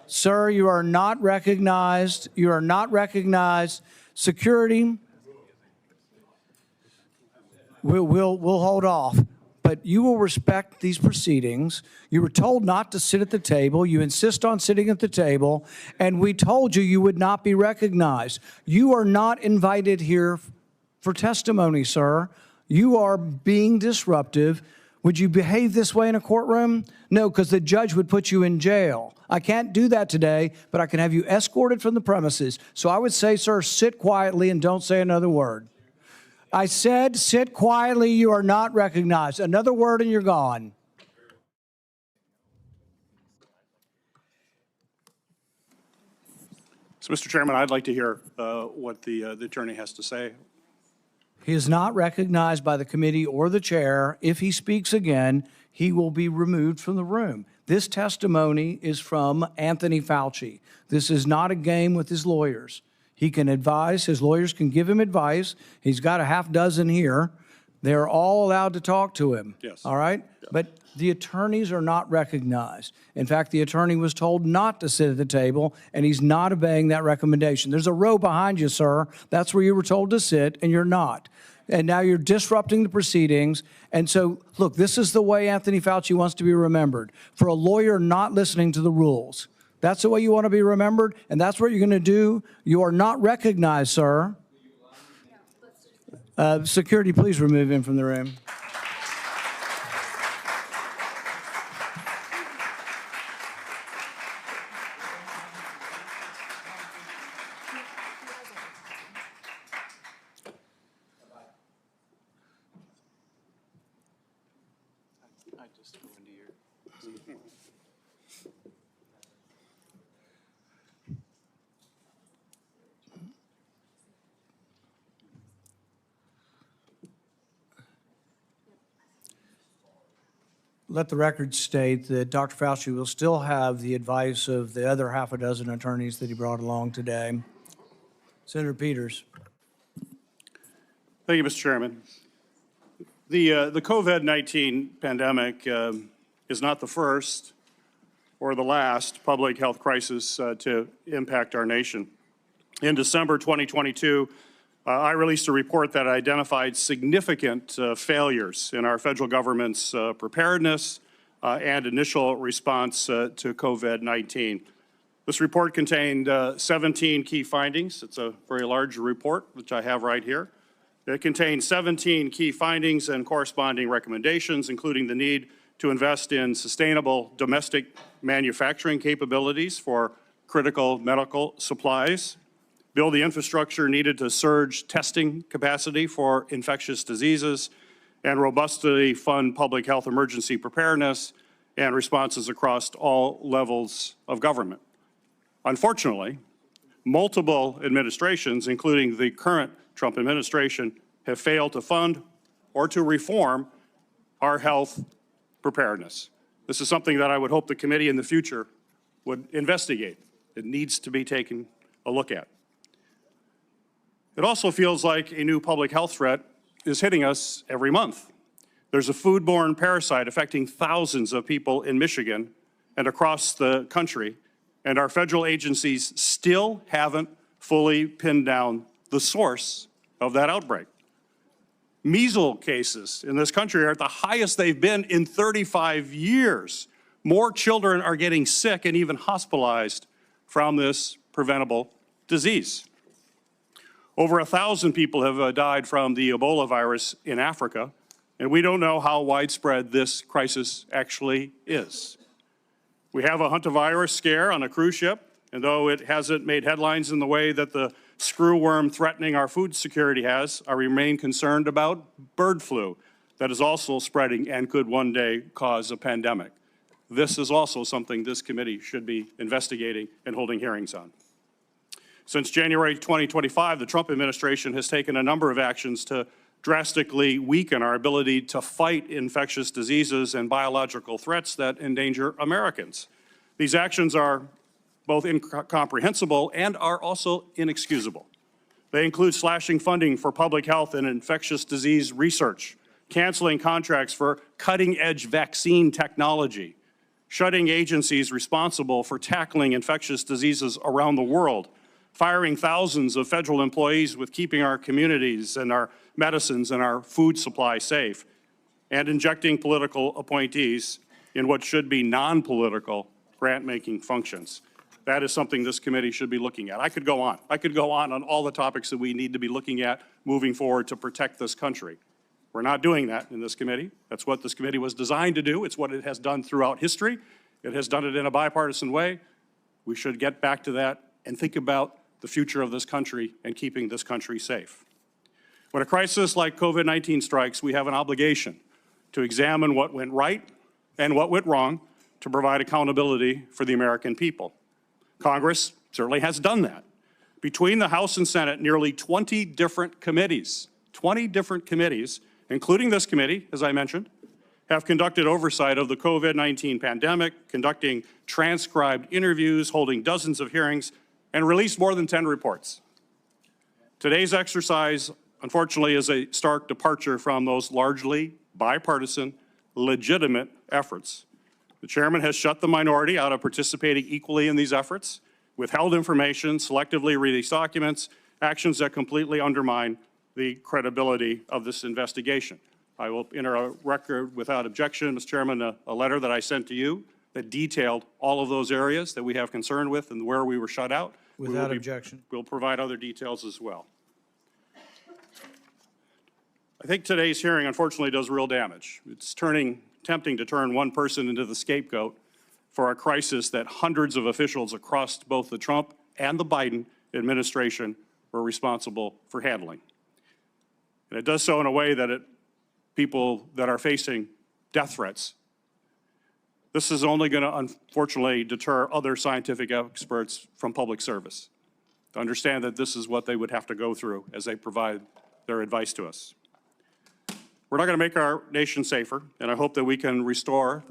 Sir, you are not recognized. You are not recognized. Security, we'll hold off, but you will respect these proceedings. You were told not to sit at the table. You insist on sitting at the table, and we told you you would not be recognized. You are not invited here for testimony, sir. You are being disruptive. Would you behave this way in a courtroom? No, because the judge would put you in jail. I can't do that today, but I can have you escorted from the premises. So I would say, sir, sit quietly and don't say another word. I said, sit quietly. You are not recognized. Another word and you're gone. So, Mr. Chairman, I'd like to hear what the attorney has to say. He is not recognized by the committee or the chair. If he speaks again, he will be removed from the room. This testimony is from Anthony Fauci. This is not a game with his lawyers. He can advise, his lawyers can give him advice. He's got a half dozen here. They're all allowed to talk to him. Yes. All right? Yeah. But the attorneys are not recognized. In fact, the attorney was told not to sit at the table, and he's not obeying that recommendation. There's a row behind you, sir. That's where you were told to sit, and you're not. And now you're disrupting the proceedings. And so, look, this is the way Anthony Fauci wants to be remembered, for a lawyer not listening to the rules. That's the way you want to be remembered, and that's what you're going to do. You are not recognized, sir. Security, please remove him from the room. Let the record state that Dr. Fauci will still have the advice of the other half a dozen attorneys that he brought along today. Senator Peters. Thank you, Mr. Chairman. The COVID-19 pandemic is not the first or the last public health crisis to impact our nation. In December 2022, I released a report that identified significant failures in our federal government's preparedness and initial response to COVID-19. This report contained 17 key findings. It's a very large report, which I have right here. It contains 17 key findings and corresponding recommendations, including the need to invest in sustainable domestic manufacturing capabilities for critical medical supplies, build the infrastructure needed to surge testing capacity for infectious diseases, and robustly fund public health emergency preparedness and responses across all levels of government. Unfortunately, multiple administrations, including the current Trump administration, have failed to fund or to reform our health preparedness. This is something that I would hope the committee in the future would investigate. It needs to be taken a look at. It also feels like a new public health threat is hitting us every month. There's a foodborne parasite affecting thousands of people in Michigan and across the country, and our federal agencies still haven't fully pinned down the source of that outbreak. Measles cases in this country are at the highest they've been in 35 years. More children are getting sick and even hospitalized from this preventable disease. Over 1,000 people have died from the Ebola virus in Africa, and we don't know how widespread this crisis actually is. We have a hantavirus scare on a cruise ship, and though it hasn't made headlines in the way that the screwworm threatening our food security has, I remain concerned about bird flu that is also spreading and could one day cause a pandemic. This is also something this committee should be investigating and holding hearings on. Since January 2025, the Trump administration has taken a number of actions to drastically weaken our ability to fight infectious diseases and biological threats that endanger Americans. These actions are both incomprehensible and are also inexcusable. They include slashing funding for public health and infectious disease research, canceling contracts for cutting-edge vaccine technology, shutting agencies responsible for tackling infectious diseases around the world, firing thousands of federal employees with keeping our communities and our medicines and our food supply safe, and injecting political appointees in what should be non-political grant-making functions. That is something this committee should be looking at. I could go on. I could go on all the topics that we need to be looking at moving forward to protect this country. We're not doing that in this committee. That's what this committee was designed to do. It's what it has done throughout history. It has done it in a bipartisan way. We should get back to that and think about the future of this country and keeping this country safe. When a crisis like COVID-19 strikes, we have an obligation to examine what went right and what went wrong to provide accountability for the American people. Congress certainly has done that. Between the House and Senate, nearly 20 different committees, including this committee, as I mentioned, have conducted oversight of the COVID-19 pandemic, conducting transcribed interviews, holding dozens of hearings, and released more than 10 reports. Today's exercise, unfortunately, is a stark departure from those largely bipartisan, legitimate efforts. The chairman has shut the minority out of participating equally in these efforts, withheld information, selectively released documents, actions that completely undermine the credibility of this investigation. I will enter a record without objection, Mr. Chairman, a letter that I sent to you that detailed all of those areas that we have concern with and where we were shut out. Without objection. We'll provide other details as well. I think today's hearing, unfortunately, does real damage. It's tempting to turn one person into the scapegoat for a crisis that hundreds of officials across both the Trump and the Biden administration were responsible for handling. And it does so in a way that people that are facing death threats. This is only going to, unfortunately, deter other scientific experts from public service to understand that this is what they would have to go through as they provide their advice to us. We're not going to make our nation safer, and I hope that we can restore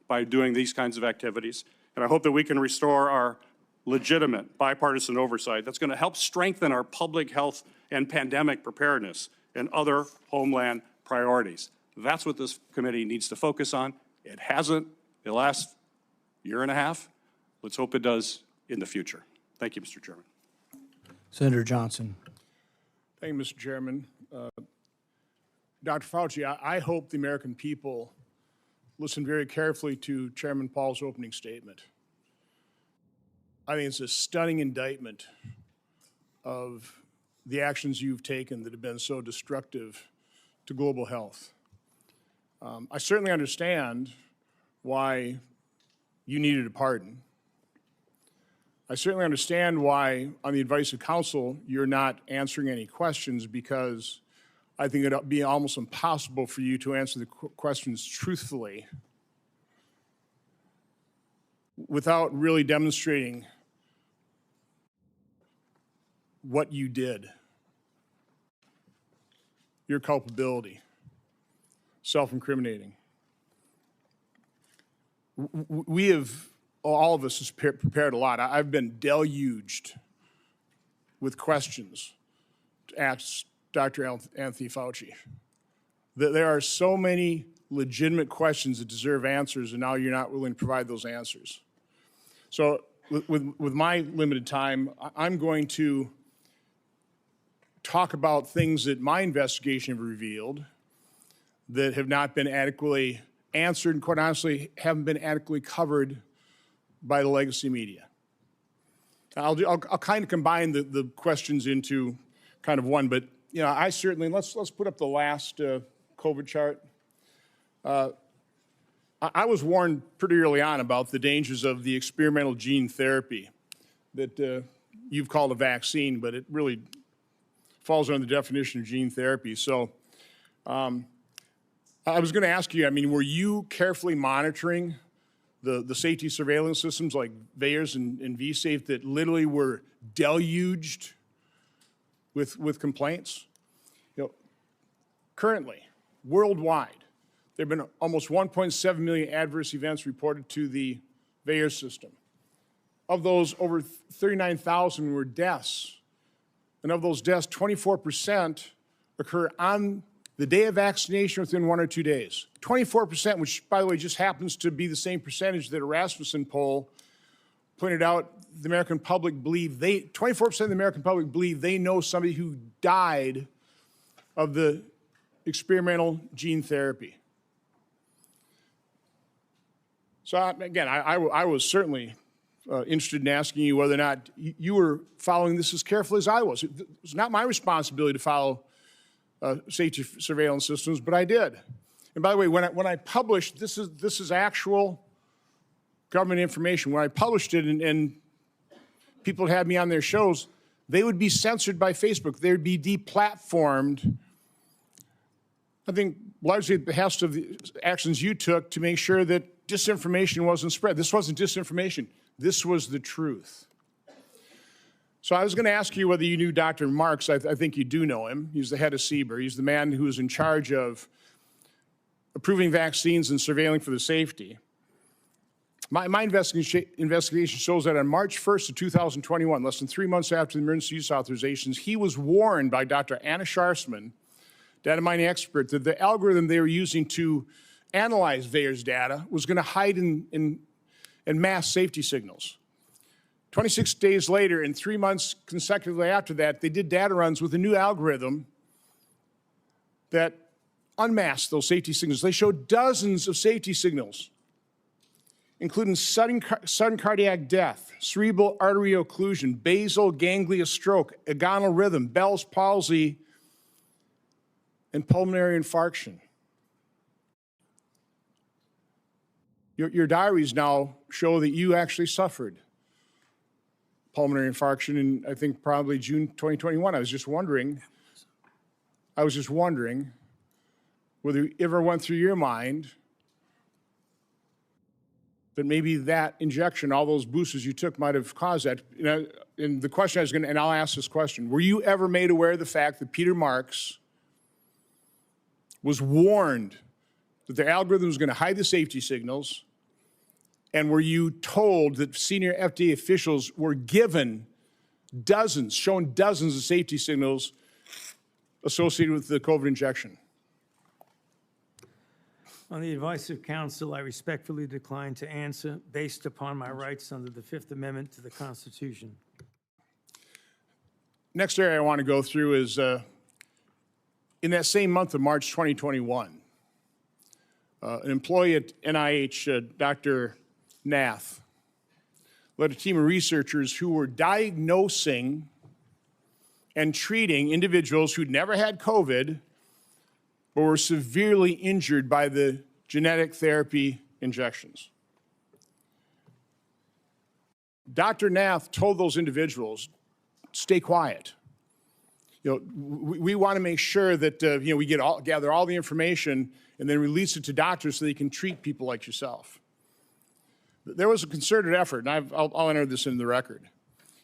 by doing these kinds of activities, and I hope that we can restore our legitimate bipartisan oversight that's going to help strengthen our public health and pandemic preparedness and other homeland priorities. That's what this committee needs to focus on. It hasn't the last year and a half. Let's hope it does in the future. Thank you, Mr. Chairman. Senator Johnson. Thank you, Mr. Chairman. Dr. Fauci, I hope the American people listen very carefully to Chairman Paul's opening statement. I think it's a stunning indictment of the actions you've taken that have been so destructive to global health. I certainly understand why you needed a pardon. I certainly understand why, on the advice of counsel, you're not answering any questions, because I think it'd be almost impossible for you to answer the questions truthfully without really demonstrating what you did, your culpability, self-incriminating. We have, all of us has prepared a lot. I've been deluged with questions to ask Dr. Anthony Fauci. There are so many legitimate questions that deserve answers, and now you're not willing to provide those answers. So with my limited time, I'm going to talk about things that my investigation have revealed that have not been adequately answered and, quite honestly, haven't been adequately covered by the legacy media. I'll kind of combine the questions into kind of one, but you know, I certainly, let's put up the last COVID chart. I was warned pretty early on about the dangers of the experimental gene therapy that you've called a vaccine, but it really falls under the definition of gene therapy. So I was going to ask you, I mean, were you carefully monitoring the safety surveillance systems like VAERS and vSafe that literally were deluged with complaints? You know, currently, worldwide, there have been almost 1.7 million adverse events reported to the VAERS system. Of those, over 39,000 were deaths. And of those deaths, 24% occur on the day of vaccination within 1 or 2 days. 24%, which, by the way, just happens to be the same percentage that a Rasmussen poll pointed out the American public believe 24% of the American public believe they know somebody who died of the experimental gene therapy. So again, I was certainly interested in asking you whether or not you were following this as carefully as I was. It was not my responsibility to follow safety surveillance systems, but I did. And by the way, when I published, this is actual government information. When I published it and people had me on their shows, they would be censored by Facebook. They would be deplatformed. I think largely at the behest of the actions you took to make sure that disinformation wasn't spread. This wasn't disinformation. This was the truth. So I was going to ask you whether you knew Dr. Marks. I think you do know him. He's the head of CBER. He's the man who is in charge of approving vaccines and surveilling for the safety. My investigation shows that on March 1st of 2021, less than 3 months after the emergency use authorizations, he was warned by Dr. Anna Scharsman, data mining expert, that the algorithm they were using to analyze VAERS data was going to hide in mass safety signals. 26 days later, and 3 months consecutively after that, they did data runs with a new algorithm that unmasked those safety signals. They showed dozens of safety signals, including sudden cardiac death, cerebral artery occlusion, basal ganglia stroke, agonal rhythm, Bell's palsy, and pulmonary infarction. Your diaries now show that you actually suffered pulmonary infarction in, I think, probably June 2021. I was just wondering whether it ever went through your mind that maybe that injection, all those boosters you took, might have caused that. You know, and the question I was going to, and I'll ask this question, were you ever made aware of the fact that Peter Marks was warned that the algorithm was going to hide the safety signals? And were you told that senior FDA officials were given shown dozens of safety signals associated with the COVID injection? On the advice of counsel, I respectfully decline to answer based upon my rights under the Fifth Amendment to the Constitution. Next area I want to go through is in that same month of March 2021, an employee at NIH, Dr. Nath, led a team of researchers who were diagnosing and treating individuals who'd never had COVID but were severely injured by the genetic therapy injections. Dr. Nath told those individuals, stay quiet. We want to make sure that we gather all the information and then release it to doctors so they can treat people like yourself. There was a concerted effort, and I'll enter this in the record.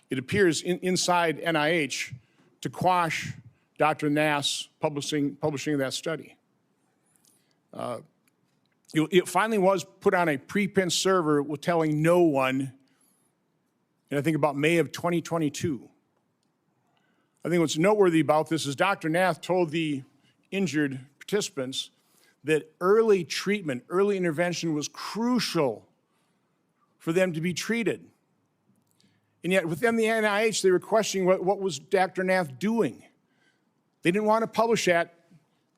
It appears inside NIH to quash Dr. Nath's publishing of that study. It finally was put on a preprint server with telling no one, and I think about May of 2022. I think what's noteworthy about this is Dr. Nath told the injured participants that early treatment, early intervention was crucial for them to be treated. And yet within the NIH, they were questioning what was Dr. Nath doing. They didn't want to publish that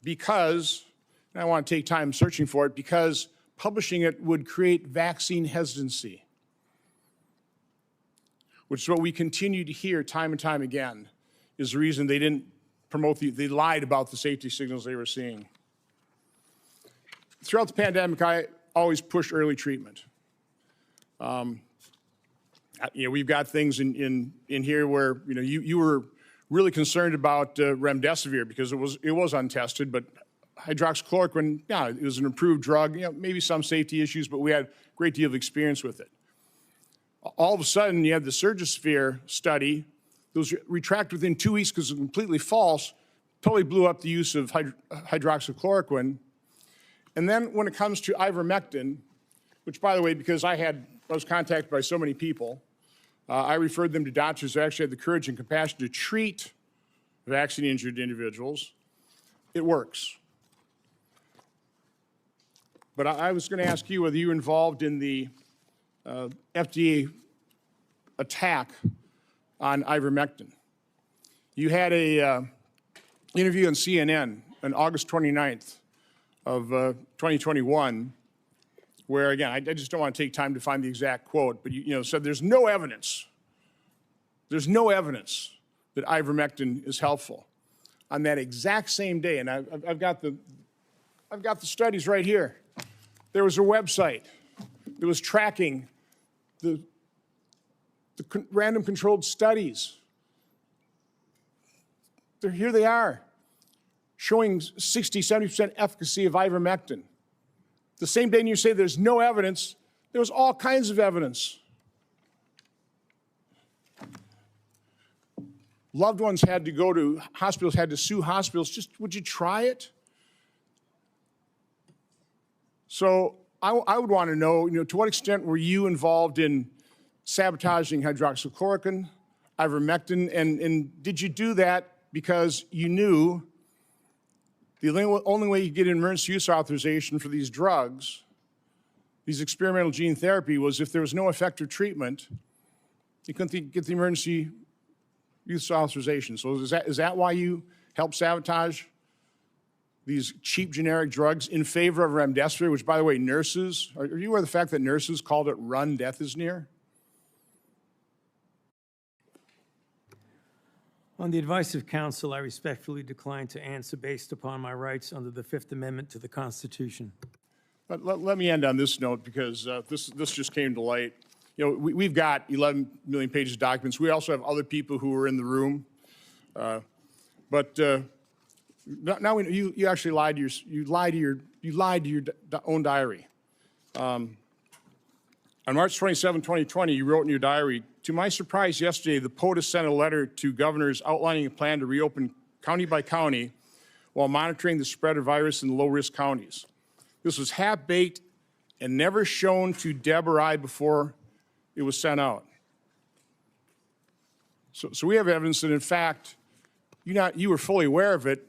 because, and I want to take time searching for it, because publishing it would create vaccine hesitancy, which is what we continue to hear time and time again, is the reason they didn't promote they lied about the safety signals they were seeing. Throughout the pandemic, I always pushed early treatment. We've got things in here where you were really concerned about remdesivir because it was untested, but hydroxychloroquine, yeah, it was an approved drug. Maybe some safety issues, but we had a great deal of experience with it. All of a sudden, you had the Surgisphere study. It was retracted within 2 weeks because it was completely false. Totally blew up the use of hydroxychloroquine. And then when it comes to ivermectin, which, by the way, because I was contacted by so many people, I referred them to doctors who actually had the courage and compassion to treat vaccine-injured individuals. It works. But I was going to ask you whether you were involved in the FDA attack on ivermectin. You had a interview on CNN on August 29th of 2021, where, again, I just don't want to take time to find the exact quote, but you said there's no evidence that ivermectin is helpful. On that exact same day, and I've got the studies right here. There was a website that was tracking the random controlled studies. Here they are, showing 60, 70% efficacy of ivermectin. The same day you say there's no evidence, there was all kinds of evidence. Loved ones had to go to hospitals, had to sue hospitals. Just, would you try it? So I would want to know, to what extent were you involved in sabotaging hydroxychloroquine, ivermectin, and did you do that because you knew the only way you get an emergency use authorization for these drugs, these experimental gene therapy, was if there was no effective treatment, you couldn't get the emergency use authorization. So is that why you helped sabotage these cheap generic drugs in favor of remdesivir, which, by the way, nurses, are you aware of the fact that nurses called it run, death is near? On the advice of counsel, I respectfully decline to answer based upon my rights under the Fifth Amendment to the Constitution. But let me end on this note, because this just came to light. We've got 11 million pages of documents. We also have other people who were in the room. Now we know you actually lied to your own diary. On March 27, 2020, you wrote in your diary, "To my surprise yesterday, the POTUS sent a letter to governors outlining a plan to reopen county by county while monitoring the spread of virus in low-risk counties. This was half-baked and never shown to Deb or I before it was sent out." So we have evidence that, in fact, you were fully aware of it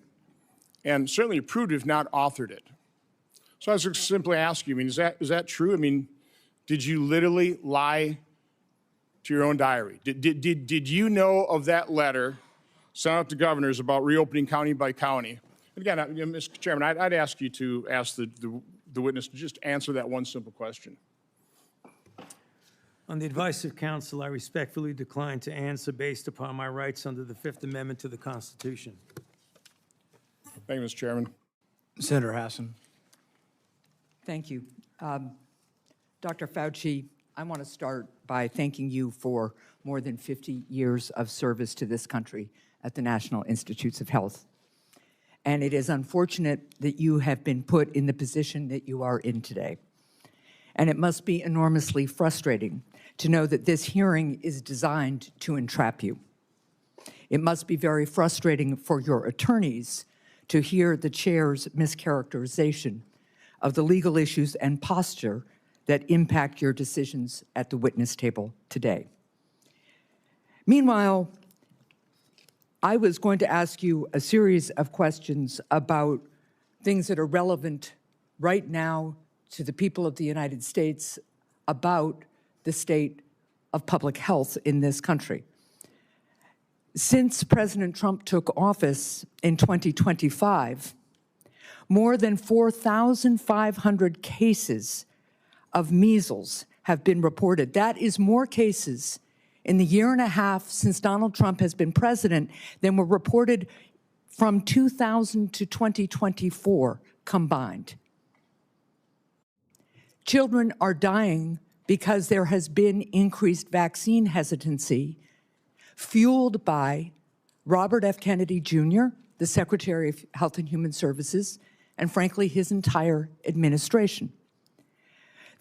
and certainly approved, if not authored it. So I was just simply asking you, is that true? Did you literally lie to your own diary? Did you know of that letter sent out to governors about reopening county by county? And again, Mr. Chairman, I'd ask you to ask the witness to just answer that one simple question. On the advice of counsel, I respectfully decline to answer based upon my rights under the Fifth Amendment to the Constitution. Thank you, Mr. Chairman. Senator Hassan. Thank you. Dr. Fauci, I want to start by thanking you for more than 50 years of service to this country at the National Institutes of Health. And it is unfortunate that you have been put in the position that you are in today. And it must be enormously frustrating to know that this hearing is designed to entrap you. It must be very frustrating for your attorneys to hear the chair's mischaracterization of the legal issues and posture that impact your decisions at the witness table today. Meanwhile, I was going to ask you a series of questions about things that are relevant right now to the people of the United States about the state of public health in this country. Since President Trump took office in 2025, more than 4,500 cases of measles have been reported. That is more cases in the year and a half since Donald Trump has been president than were reported from 2000 to 2024 combined. Children are dying because there has been increased vaccine hesitancy, fueled by Robert F. Kennedy Jr., the Secretary of Health and Human Services, and frankly, his entire administration.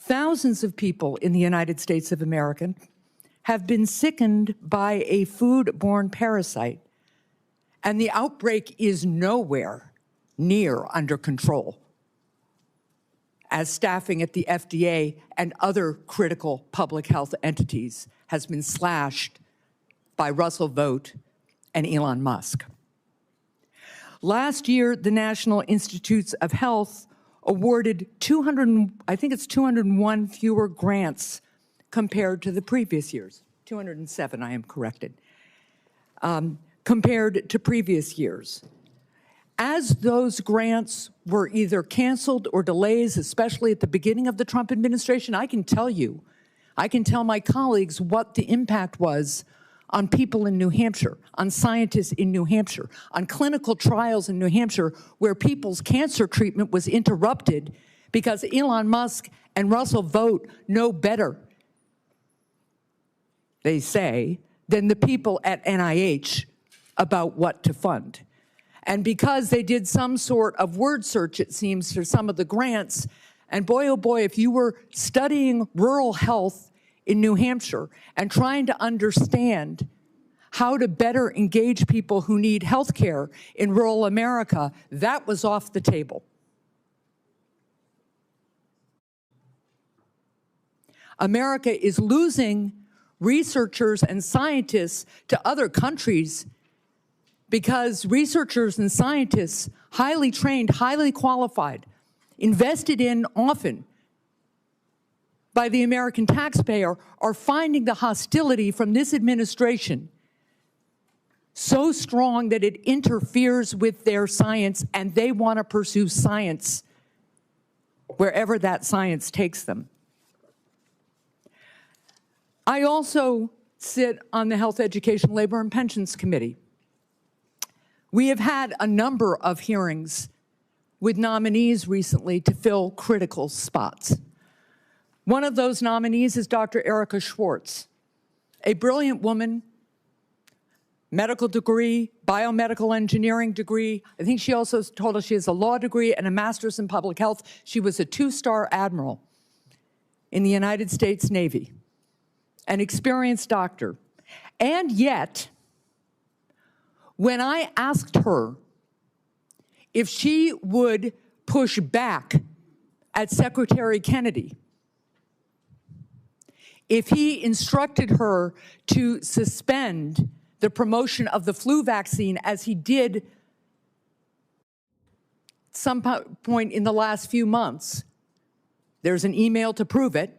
Thousands of people in the United States of America have been sickened by a foodborne parasite, and the outbreak is nowhere near under control, as staffing at the FDA and other critical public health entities has been slashed by Russell Vought and Elon Musk. Last year, the National Institutes of Health awarded 201 fewer grants compared to the previous years. 207, I am corrected, compared to previous years. As those grants were either canceled or delays, especially at the beginning of the Trump administration, I can tell my colleagues what the impact was on people in New Hampshire, on scientists in New Hampshire, on clinical trials in New Hampshire where people's cancer treatment was interrupted because Elon Musk and Russell Vought know better, they say, than the people at NIH about what to fund. And because they did some sort of word search, it seems, for some of the grants, and boy, oh boy, if you were studying rural health in New Hampshire and trying to understand how to better engage people who need health care in rural America, that was off the table. America is losing researchers and scientists to other countries because researchers and scientists, highly trained, highly qualified, invested in often by the American taxpayer, are finding the hostility from this administration so strong that it interferes with their science, and they want to pursue science wherever that science takes them. I also sit on the Health, Education, Labor, and Pensions Committee. We have had a number of hearings with nominees recently to fill critical spots. One of those nominees is Dr. Erica Schwartz, a brilliant woman, medical degree, biomedical engineering degree. I think she also told us she has a law degree and a master's in public health. She was a 2-star admiral in the United States Navy, an experienced doctor. And yet, when I asked her if she would push back at Secretary Kennedy, if he instructed her to suspend the promotion of the flu vaccine as he did at some point in the last few months, there's an email to prove it,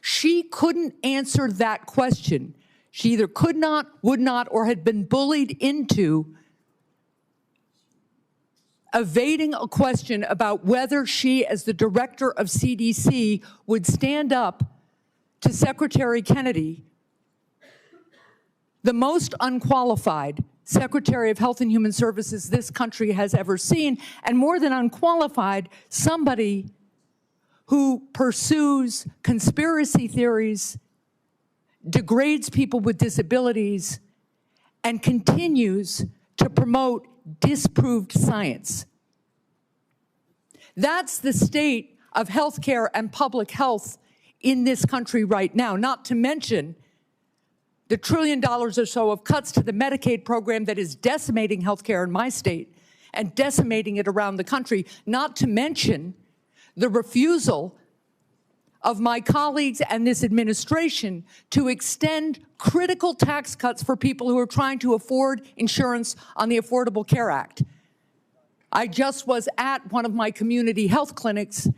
she couldn't answer that question. She either could not, would not, or had been bullied into evading a question about whether she, as the director of CDC, would stand up to Secretary Kennedy, the most unqualified Secretary of Health and Human Services this country has ever seen, and more than unqualified, somebody who pursues conspiracy theories, degrades people with disabilities, and continues to promote disproved science. That's the state of healthcare and public health in this country right now, not to mention the $1 trillion or so of cuts to the Medicaid program that is decimating healthcare in my state and decimating it around the country, not to mention the refusal of my colleagues and this administration to extend critical tax cuts for people who are trying to afford insurance on the Affordable Care Act. I just was at one of my community health clinics,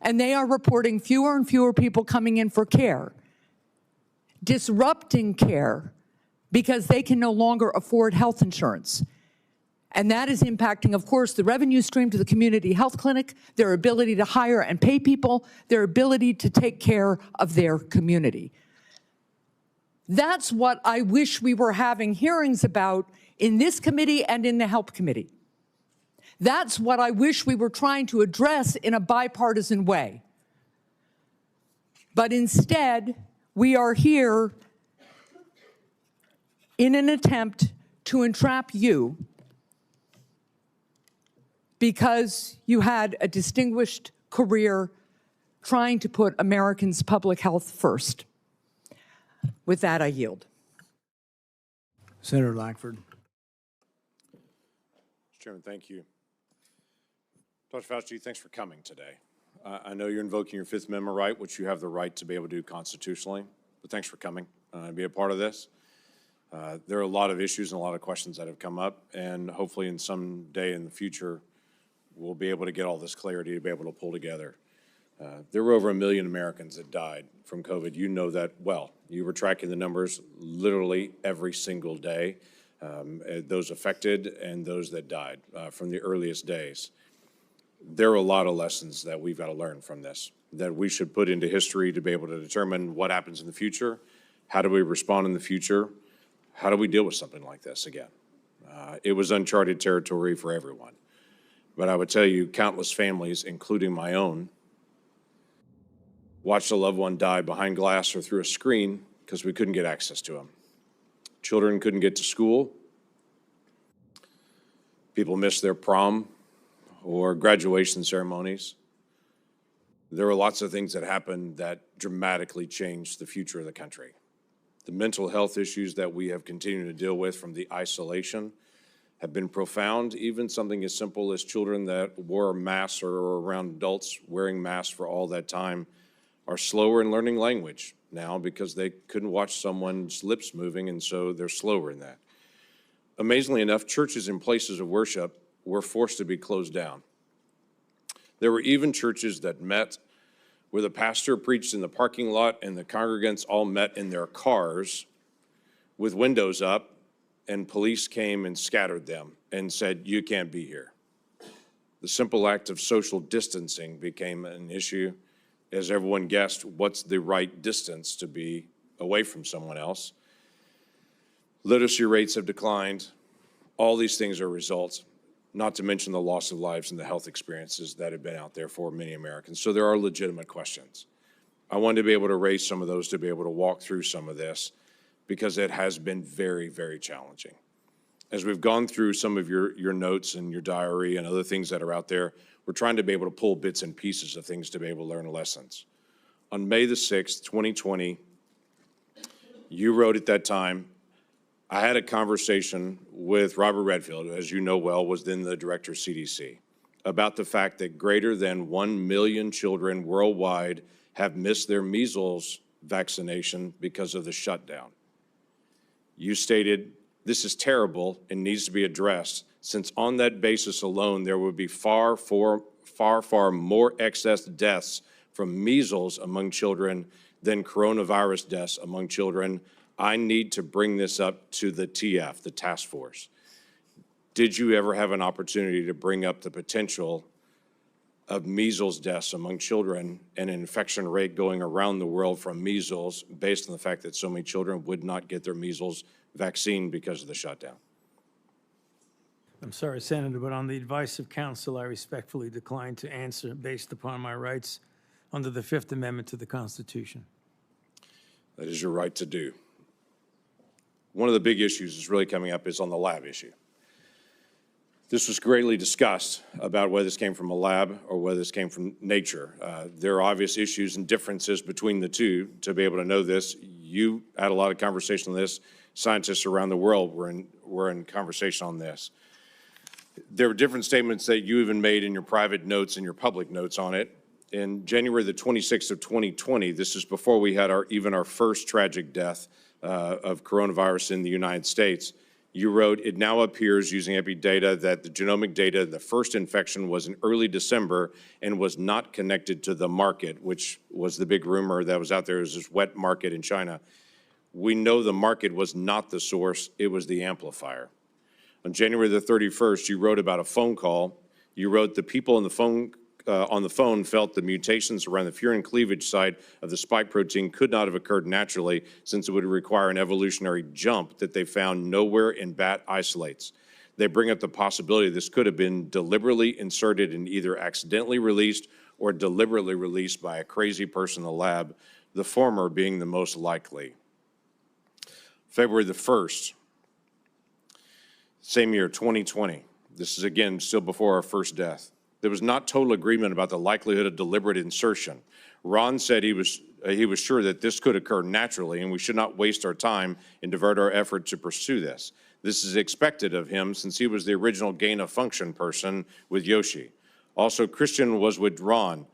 and they are reporting fewer and fewer people coming in for care, disrupting care because they can no longer afford health insurance. And that is impacting, of course, the revenue stream to the community health clinic, their ability to hire and pay people, their ability to take care of their community. That's what I wish we were having hearings about in this committee and in the Health Committee. That's what I wish we were trying to address in a bipartisan way. But instead, we are here in an attempt to entrap you because you had a distinguished career trying to put Americans' public health first. With that, I yield. Senator Lankford. Mr. Chairman, thank you. Dr. Fauci, thanks for coming today. I know you're invoking your Fifth Amendment right, which you have the right to be able to do constitutionally, but thanks for coming and be a part of this. There are a lot of issues and a lot of questions that have come up, and hopefully in some day in the future, we'll be able to get all this clarity to be able to pull together. There were over 1 million Americans that died from COVID. You know that well. You were tracking the numbers literally every single day, those affected and those that died from the earliest days. There are a lot of lessons that we've got to learn from this, that we should put into history to be able to determine what happens in the future, how do we respond in the future, how do we deal with something like this again. It was uncharted territory for everyone. But I would tell you, countless families, including my own, watched a loved one die behind glass or through a screen because we couldn't get access to them. Children couldn't get to school. People missed their prom or graduation ceremonies. There were lots of things that happened that dramatically changed the future of the country. The mental health issues that we have continued to deal with from the isolation have been profound. Even something as simple as children that wore masks or around adults wearing masks for all that time are slower in learning language now because they couldn't watch someone's lips moving, and so they're slower in that. Amazingly enough, churches and places of worship were forced to be closed down. There were even churches that met where the pastor preached in the parking lot and the congregants all met in their cars with windows up, and police came and scattered them and said, "You can't be here." The simple act of social distancing became an issue, as everyone guessed what's the right distance to be away from someone else. Literacy rates have declined. All these things are results, not to mention the loss of lives and the health experiences that have been out there for many Americans. So there are legitimate questions. I wanted to be able to raise some of those, to be able to walk through some of this, because it has been very, very challenging. As we've gone through some of your notes and your diary and other things that are out there, we're trying to be able to pull bits and pieces of things to be able to learn lessons. On May the 6th, 2020, you wrote at that time, I had a conversation with Robert Redfield, who, as you know well, was then the director of CDC, about the fact that greater than 1 million children worldwide have missed their measles vaccination because of the shutdown. You stated, this is terrible and needs to be addressed, since on that basis alone, there would be far more excess deaths from measles among children than coronavirus deaths among children. I need to bring this up to the TF, the task force. Did you ever have an opportunity to bring up the potential of measles deaths among children and an infection rate going around the world from measles based on the fact that so many children would not get their measles vaccine because of the shutdown? I'm sorry, Senator, but on the advice of counsel, I respectfully decline to answer based upon my rights under the Fifth Amendment to the Constitution. That is your right to do. One of the big issues that's really coming up is on the lab issue. This was greatly discussed about whether this came from a lab or whether this came from nature. There are obvious issues and differences between the two to be able to know this. You had a lot of conversation on this. Scientists around the world were in conversation on this. There were different statements that you even made in your private notes and your public notes on it. In January the 26th of 2020, this is before we had our first tragic death of coronavirus in the United States, you wrote, "It now appears using epi data that the genomic data, the first infection was in early December and was not connected to the market," which was the big rumor that was out there, is this wet market in China. We know the market was not the source, it was the amplifier. On January the 31st, you wrote about a phone call. You wrote, "The people on the phone felt the mutations around the furin cleavage site of the spike protein could not have occurred naturally, since it would require an evolutionary jump that they found nowhere in bat isolates. They bring up the possibility this could have been deliberately inserted and either accidentally released or deliberately released by a crazy person in the lab, the former being the most likely." February the 1st, same year, 2020. This is, again, still before our first death. There was not total agreement about the likelihood of deliberate insertion. Ron said he was sure that this could occur naturally, and we should not waste our time and divert our effort to pursue this. This is expected of him since he was the original gain-of-function person with Yoshi. Also, Christian was with Ron.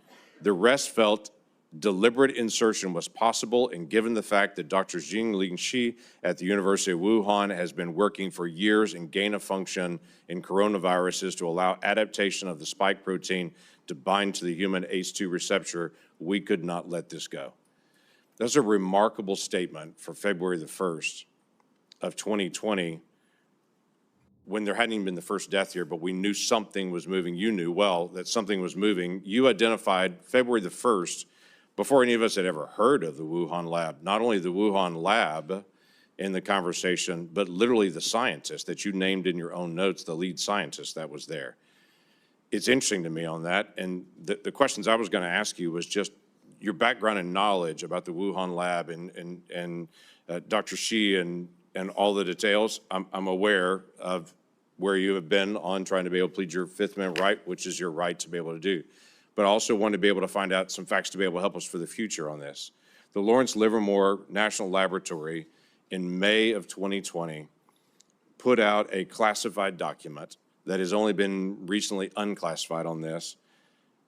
The rest felt deliberate insertion was possible, and given the fact that Dr. Jingling Shi at the University of Wuhan has been working for years in gain-of-function in coronaviruses to allow adaptation of the spike protein to bind to the human ACE2 receptor, we could not let this go. That's a remarkable statement for February the 1st of 2020, when there hadn't even been the first death here, but we knew something was moving. You knew well that something was moving. You identified February the 1st, before any of us had ever heard of the Wuhan lab, not only the Wuhan lab in the conversation, but literally the scientist that you named in your own notes, the lead scientist that was there. It's interesting to me on that, and the questions I was going to ask you was just your background and knowledge about the Wuhan lab and Dr. Shi and all the details. I'm aware of where you have been on trying to be able to plead your Fifth Amendment right, which is your right to be able to do. But I also wanted to be able to find out some facts to be able to help us for the future on this. The Lawrence Livermore National Laboratory in May of 2020 put out a classified document that has only been recently unclassified on this,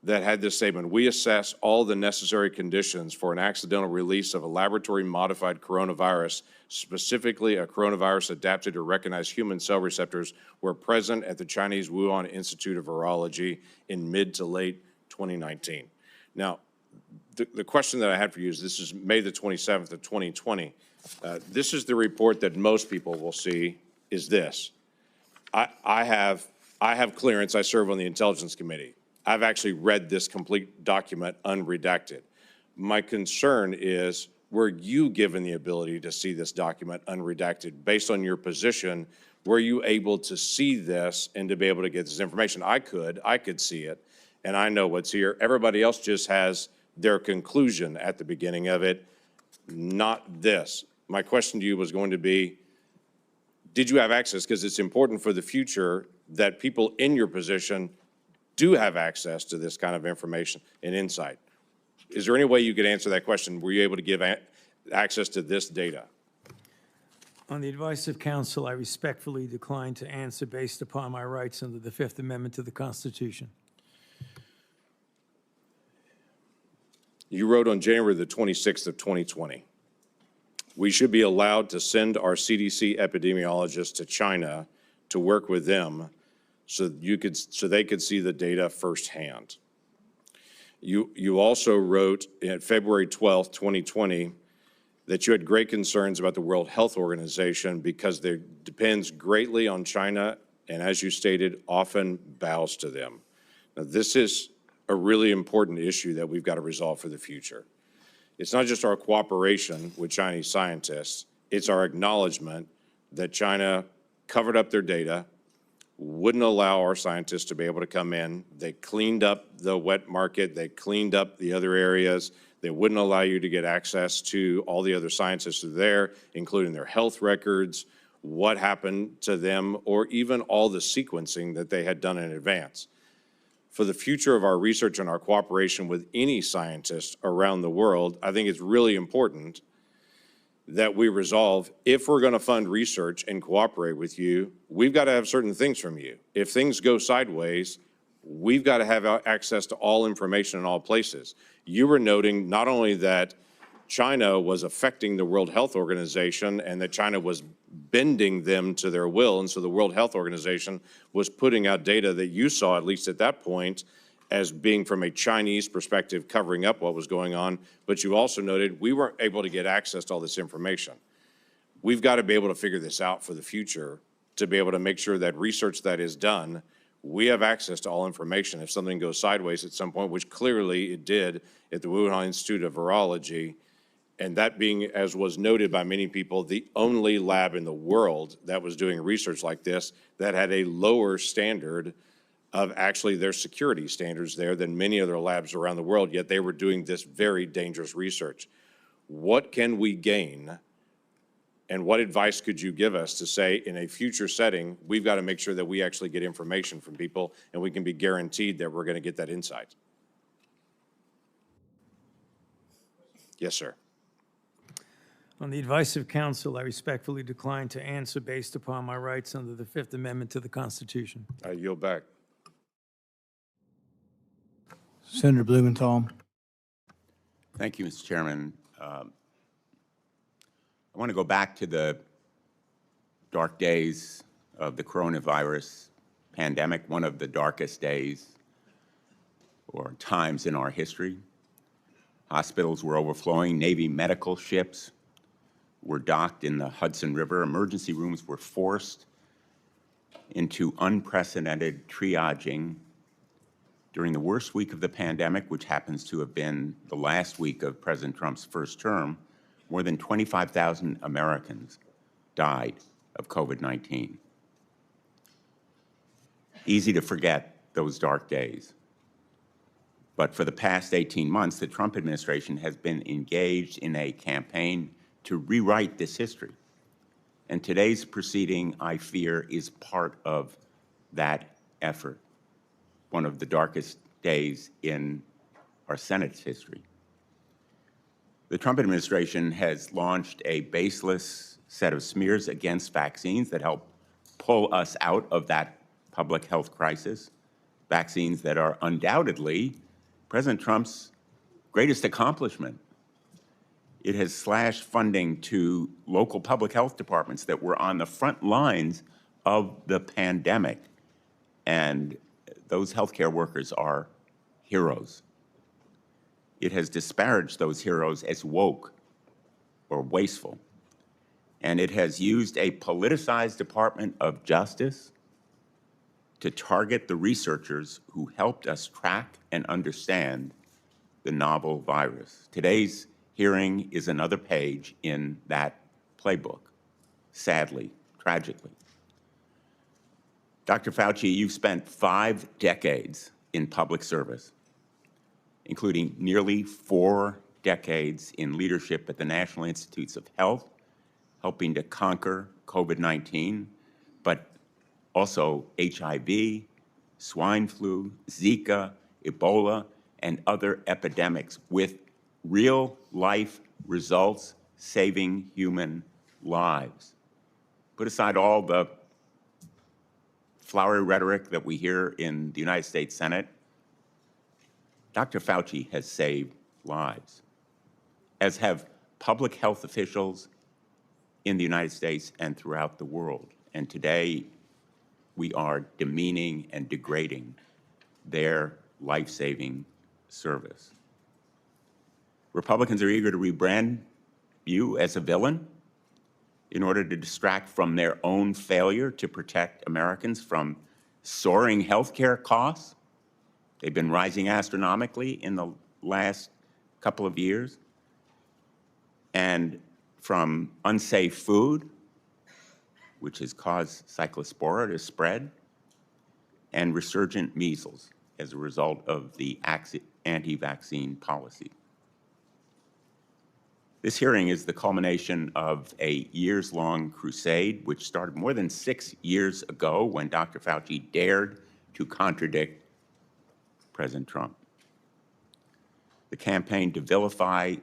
that had this statement: "We assess all the necessary conditions for an accidental release of a laboratory-modified coronavirus, specifically a coronavirus adapted to recognize human cell receptors, were present at the Chinese Wuhan Institute of Virology in mid to late 2019. Now, the question that I had for you is, this is May the 27th of 2020. This is the report that most people will see, is this. I have clearance. I serve on the Intelligence Committee. I've actually read this complete document unredacted. My concern is, were you given the ability to see this document unredacted? Based on your position, were you able to see this and to be able to get this information? I could see it, and I know what's here. Everybody else just has their conclusion at the beginning of it, not this. My question to you was going to be, did you have access? Because it's important for the future that people in your position do have access to this kind of information and insight. Is there any way you could answer that question? Were you able to give access to this data? On the advice of counsel, I respectfully decline to answer based upon my rights under the Fifth Amendment to the Constitution. You wrote on January the 26th of 2020, "We should be allowed to send our CDC epidemiologists to China to work with them so they could see the data firsthand." You also wrote on February 12th, 2020, that you had great concerns about the World Health Organization because it depends greatly on China and, as you stated, often bows to them. Now, this is a really important issue that we've got to resolve for the future. It's not just our cooperation with Chinese scientists, it's our acknowledgement that China covered up their data, wouldn't allow our scientists to be able to come in. They cleaned up the wet market. They cleaned up the other areas. They wouldn't allow you to get access to all the other scientists who are there, including their health records, what happened to them, or even all the sequencing that they had done in advance. For the future of our research and our cooperation with any scientist around the world, I think it's really important that we resolve, if we're going to fund research and cooperate with you, we've got to have certain things from you. If things go sideways, we've got to have access to all information in all places. You were noting not only that China was affecting the World Health Organization and that China was bending them to their will, and so the World Health Organization was putting out data that you saw, at least at that point, as being from a Chinese perspective, covering up what was going on, but you also noted we weren't able to get access to all this information. We've got to be able to figure this out for the future to be able to make sure that research that is done, we have access to all information. If something goes sideways at some point, which clearly it did at the Wuhan Institute of Virology, and that being, as was noted by many people, the only lab in the world that was doing research like this that had a lower standard of actually their security standards there than many other labs around the world, yet they were doing this very dangerous research. What can we gain, and what advice could you give us to say in a future setting, we've got to make sure that we actually get information from people and we can be guaranteed that we're going to get that insight? Yes, sir. On the advice of counsel, I respectfully decline to answer based upon my rights under the Fifth Amendment to the Constitution. I yield back. Senator Blumenthal. Thank you, Mr. Chairman. I want to go back to the dark days of the coronavirus pandemic, one of the darkest days or times in our history. Hospitals were overflowing. Navy medical ships were docked in the Hudson River. Emergency rooms were forced into unprecedented triaging during the worst week of the pandemic, which happens to have been the last week of President Trump's first term. More than 25,000 Americans died of COVID-19. Easy to forget those dark days. But for the past 18 months, the Trump administration has been engaged in a campaign to rewrite this history. And today's proceeding, I fear, is part of that effort, one of the darkest days in our Senate's history. The Trump administration has launched a baseless set of smears against vaccines that help pull us out of that public health crisis, vaccines that are undoubtedly President Trump's greatest accomplishment. It has slashed funding to local public health departments that were on the front lines of the pandemic. And those healthcare workers are heroes. It has disparaged those heroes as woke or wasteful. And it has used a politicized Department of Justice to target the researchers who helped us track and understand the novel virus. Today's hearing is another page in that playbook, sadly, tragically. Dr. Fauci, you've spent 5 decades in public service, including nearly 4 decades in leadership at the National Institutes of Health, helping to conquer COVID-19, but also HIV, swine flu, Zika, Ebola, and other epidemics with real-life results saving human lives. Put aside all the flowery rhetoric that we hear in the United States Senate. Dr. Fauci has saved lives, as have public health officials in the United States and throughout the world. And today, we are demeaning and degrading their life-saving service. Republicans are eager to rebrand you as a villain in order to distract from their own failure to protect Americans from soaring healthcare costs. They've been rising astronomically in the last couple of years, and from unsafe food, which has caused cyclospora to spread, and resurgent measles as a result of the anti-vaccine policy. This hearing is the culmination of a years-long crusade which started more than 6 years ago when Dr. Fauci dared to contradict President Trump. The campaign to vilify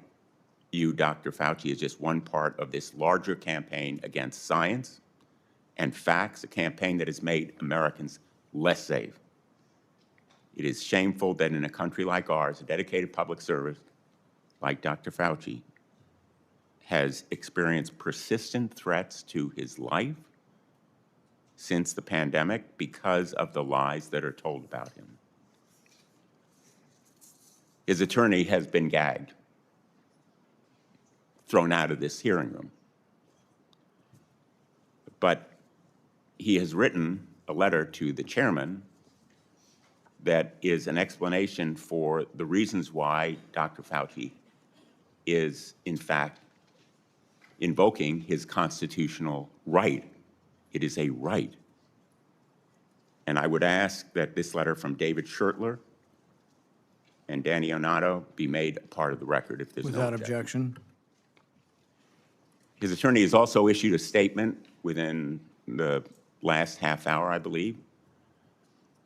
you, Dr. Fauci, is just one part of this larger campaign against science and facts, a campaign that has made Americans less safe. It is shameful that in a country like ours, a dedicated public service like Dr. Fauci has experienced persistent threats to his life since the pandemic because of the lies that are told about him. His attorney has been gagged, thrown out of this hearing room. But he has written a letter to the chairman that is an explanation for the reasons why Dr. Fauci is, in fact, invoking his constitutional right. It is a right. And I would ask that this letter from David Schertler and Danny Onato be made a part of the record if there's no Without objection. objection. His attorney has also issued a statement within the last half hour, I believe,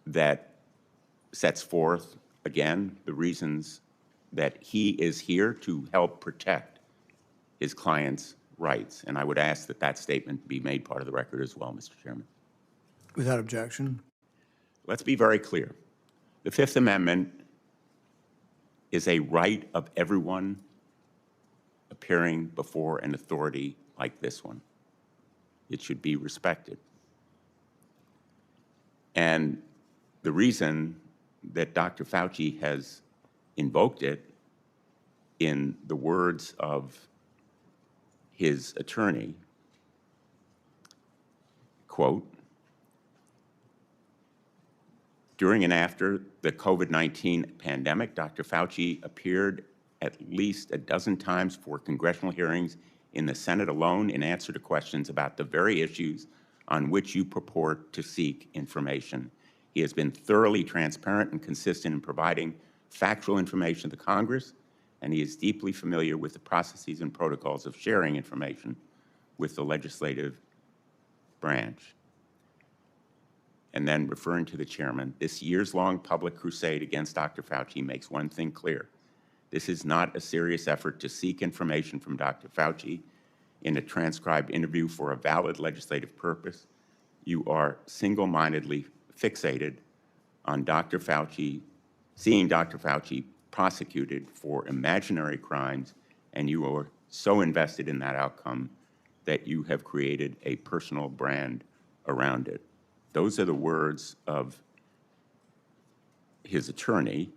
that sets forth, again, the reasons that he is here to help protect his client's rights. And I would ask that that statement be made part of the record as well, Mr. Chairman. Without objection. Let's be very clear. The Fifth Amendment is a right of everyone appearing before an authority like this one. It should be respected. And the reason that Dr. Fauci has invoked it, in the words of his attorney, quote, during and after the COVID-19 pandemic, Dr. Fauci appeared at least a dozen times for congressional hearings in the Senate alone in answer to questions about the very issues on which you purport to seek information. He has been thoroughly transparent and consistent in providing factual information to Congress, and he is deeply familiar with the processes and protocols of sharing information with the legislative branch. And then referring to the chairman, this years-long public crusade against Dr. Fauci makes one thing clear. This is not a serious effort to seek information from Dr. Fauci in a transcribed interview for a valid legislative purpose. You are single-mindedly fixated on Dr. Fauci, seeing Dr. Fauci prosecuted for imaginary crimes, and you are so invested in that outcome that you have created a personal brand around it. Those are the words of his attorney,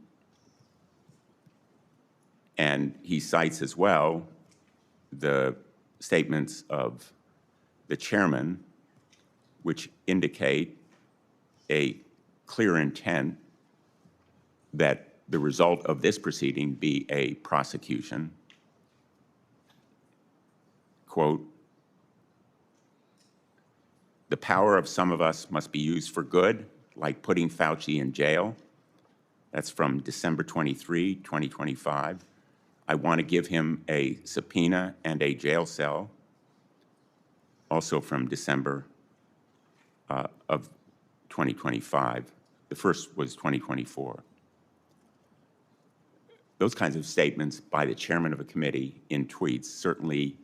and he cites as well the statements of the chairman, which indicate a clear intent that the result of this proceeding be a prosecution. Quote, the power of some of us must be used for good, like putting Fauci in jail. That's from December 23, 2025. I want to give him a subpoena and a jail cell, also from December of 2025. The first was 2024. Those kinds of statements by the chairman of a committee in tweets certainly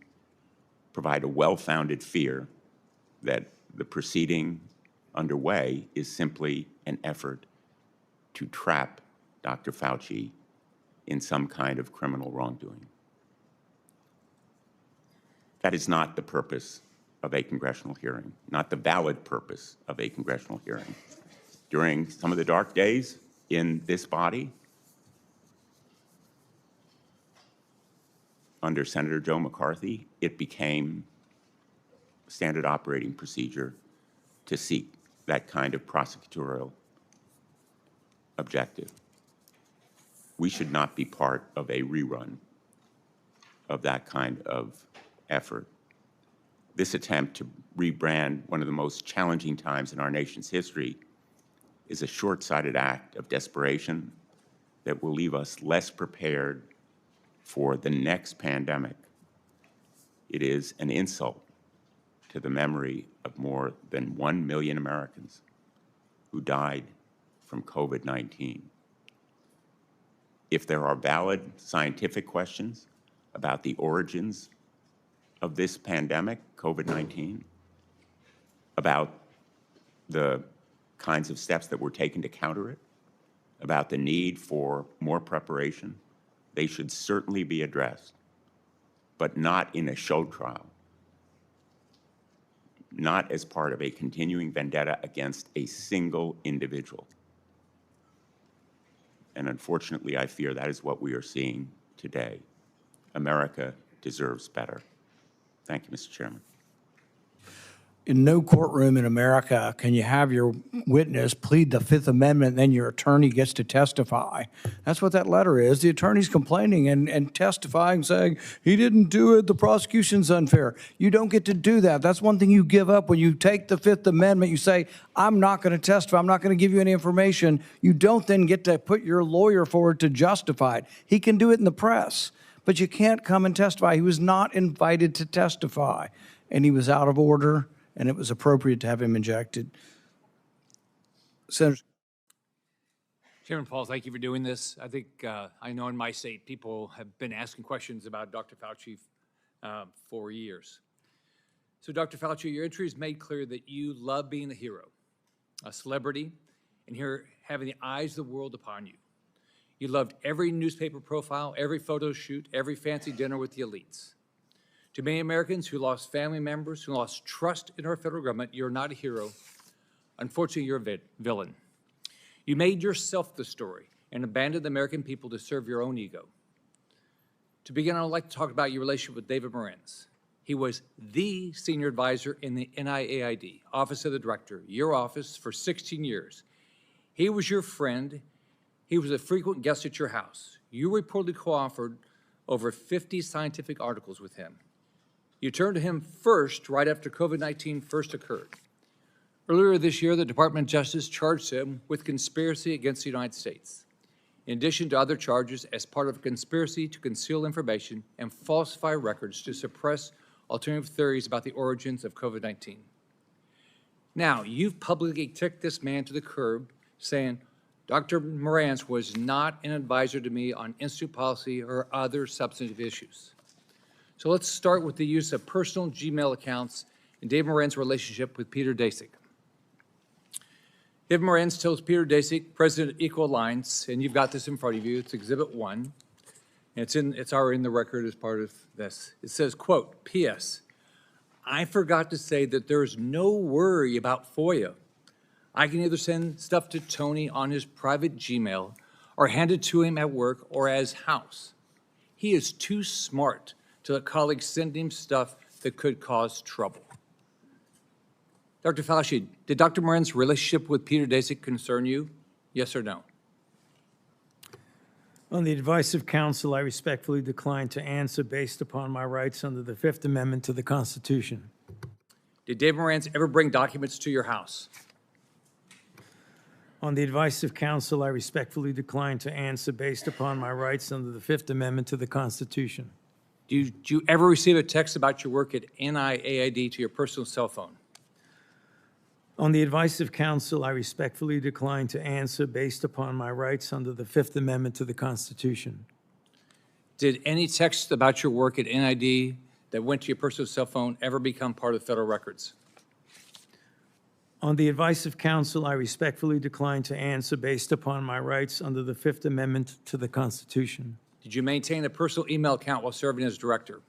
provide a well-founded fear that the proceeding underway is simply an effort to trap Dr. Fauci in some kind of criminal wrongdoing. That is not the purpose of a congressional hearing, not the valid purpose of a congressional hearing. During some of the dark days in this body, under Senator Joe McCarthy, it became standard operating procedure to seek that kind of prosecutorial objective. We should not be part of a rerun of that kind of effort. This attempt to rebrand one of the most challenging times in our nation's history is a short-sighted act of desperation that will leave us less prepared for the next pandemic. It is an insult to the memory of more than 1 million Americans who died from COVID-19. If there are valid scientific questions about the origins of this pandemic, COVID-19, about the kinds of steps that were taken to counter it, about the need for more preparation, they should certainly be addressed, but not in a show trial, not as part of a continuing vendetta against a single individual. And unfortunately, I fear that is what we are seeing today. America deserves better. Thank you, Mr. Chairman. In no courtroom in America can you have your witness plead the Fifth Amendment, and then your attorney gets to testify. That's what that letter is. The attorney's complaining and testifying, saying, he didn't do it, the prosecution's unfair. You don't get to do that. That's one thing you give up when you take the Fifth Amendment. You say, I'm not going to testify. I'm not going to give you any information. You don't then get to put your lawyer forward to justify it. He can do it in the press, but you can't come and testify. He was not invited to testify, and he was out of order, and it was appropriate to have him ejected. Senator. Chairman Paul, thank you for doing this. I think, I know in my state, people have been asking questions about Dr. Fauci for years. So Dr. Fauci, your entry has made clear that you love being a hero, a celebrity, and here having the eyes of the world upon you. You loved every newspaper profile, every photo shoot, every fancy dinner with the elites. To many Americans who lost family members, who lost trust in our federal government, you're not a hero. Unfortunately, you're a villain. You made yourself the story and abandoned the American people to serve your own ego. To begin, I would like to talk about your relationship with David Morenz. He was the senior advisor in the NIAID, Office of the Director, your office, for 16 years. He was your friend. He was a frequent guest at your house. You reportedly co-authored over 50 scientific articles with him. You turned to him first right after COVID-19 first occurred. Earlier this year, the Department of Justice charged him with conspiracy against the United States, in addition to other charges as part of a conspiracy to conceal information and falsify records to suppress alternative theories about the origins of COVID-19. Now, you've publicly kicked this man to the curb, saying, Dr. Morenz was not an advisor to me on institute policy or other substantive issues. So let's start with the use of personal Gmail accounts and David Morenz's relationship with Peter Daszak. David Morenz tells Peter Daszak, president of Equal Alliance, and you've got this in front of you, it's Exhibit 1, and it's already in the record as part of this. It says, quote, P.S. I forgot to say that there's no worry about FOIA. I can either send stuff to Tony on his private Gmail or hand it to him at work or as house. He is too smart to let colleagues send him stuff that could cause trouble. Dr. Fauci, did Dr. Morenz's relationship with Peter Daszak concern you? Yes or no? On the advice of counsel, I respectfully decline to answer based upon my rights under the Fifth Amendment to the Constitution. Did David Morenz ever bring documents to your house? On the advice of counsel, I respectfully decline to answer based upon my rights under the Fifth Amendment to the Constitution. Did you ever receive a text about your work at NIAID to your personal cell phone? On the advice of counsel, I respectfully decline to answer based upon my rights under the Fifth Amendment to the Constitution. Did any text about your work at NIAID that went to your personal cell phone ever become part of federal records? On the advice of counsel, I respectfully decline to answer based upon my rights under the Fifth Amendment to the Constitution. Did you maintain a personal email account while serving as director?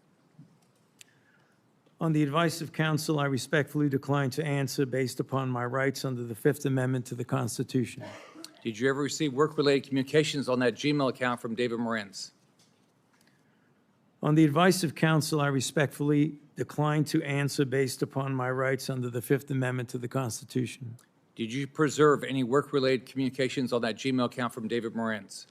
On the advice of counsel, I respectfully decline to answer based upon my rights under the Fifth Amendment to the Constitution. Did you ever receive work-related communications on that Gmail account from David Morenz? On the advice of counsel, I respectfully decline to answer based upon my rights under the Fifth Amendment to the Constitution. Did you preserve any work-related communications on that Gmail account from David Morenz?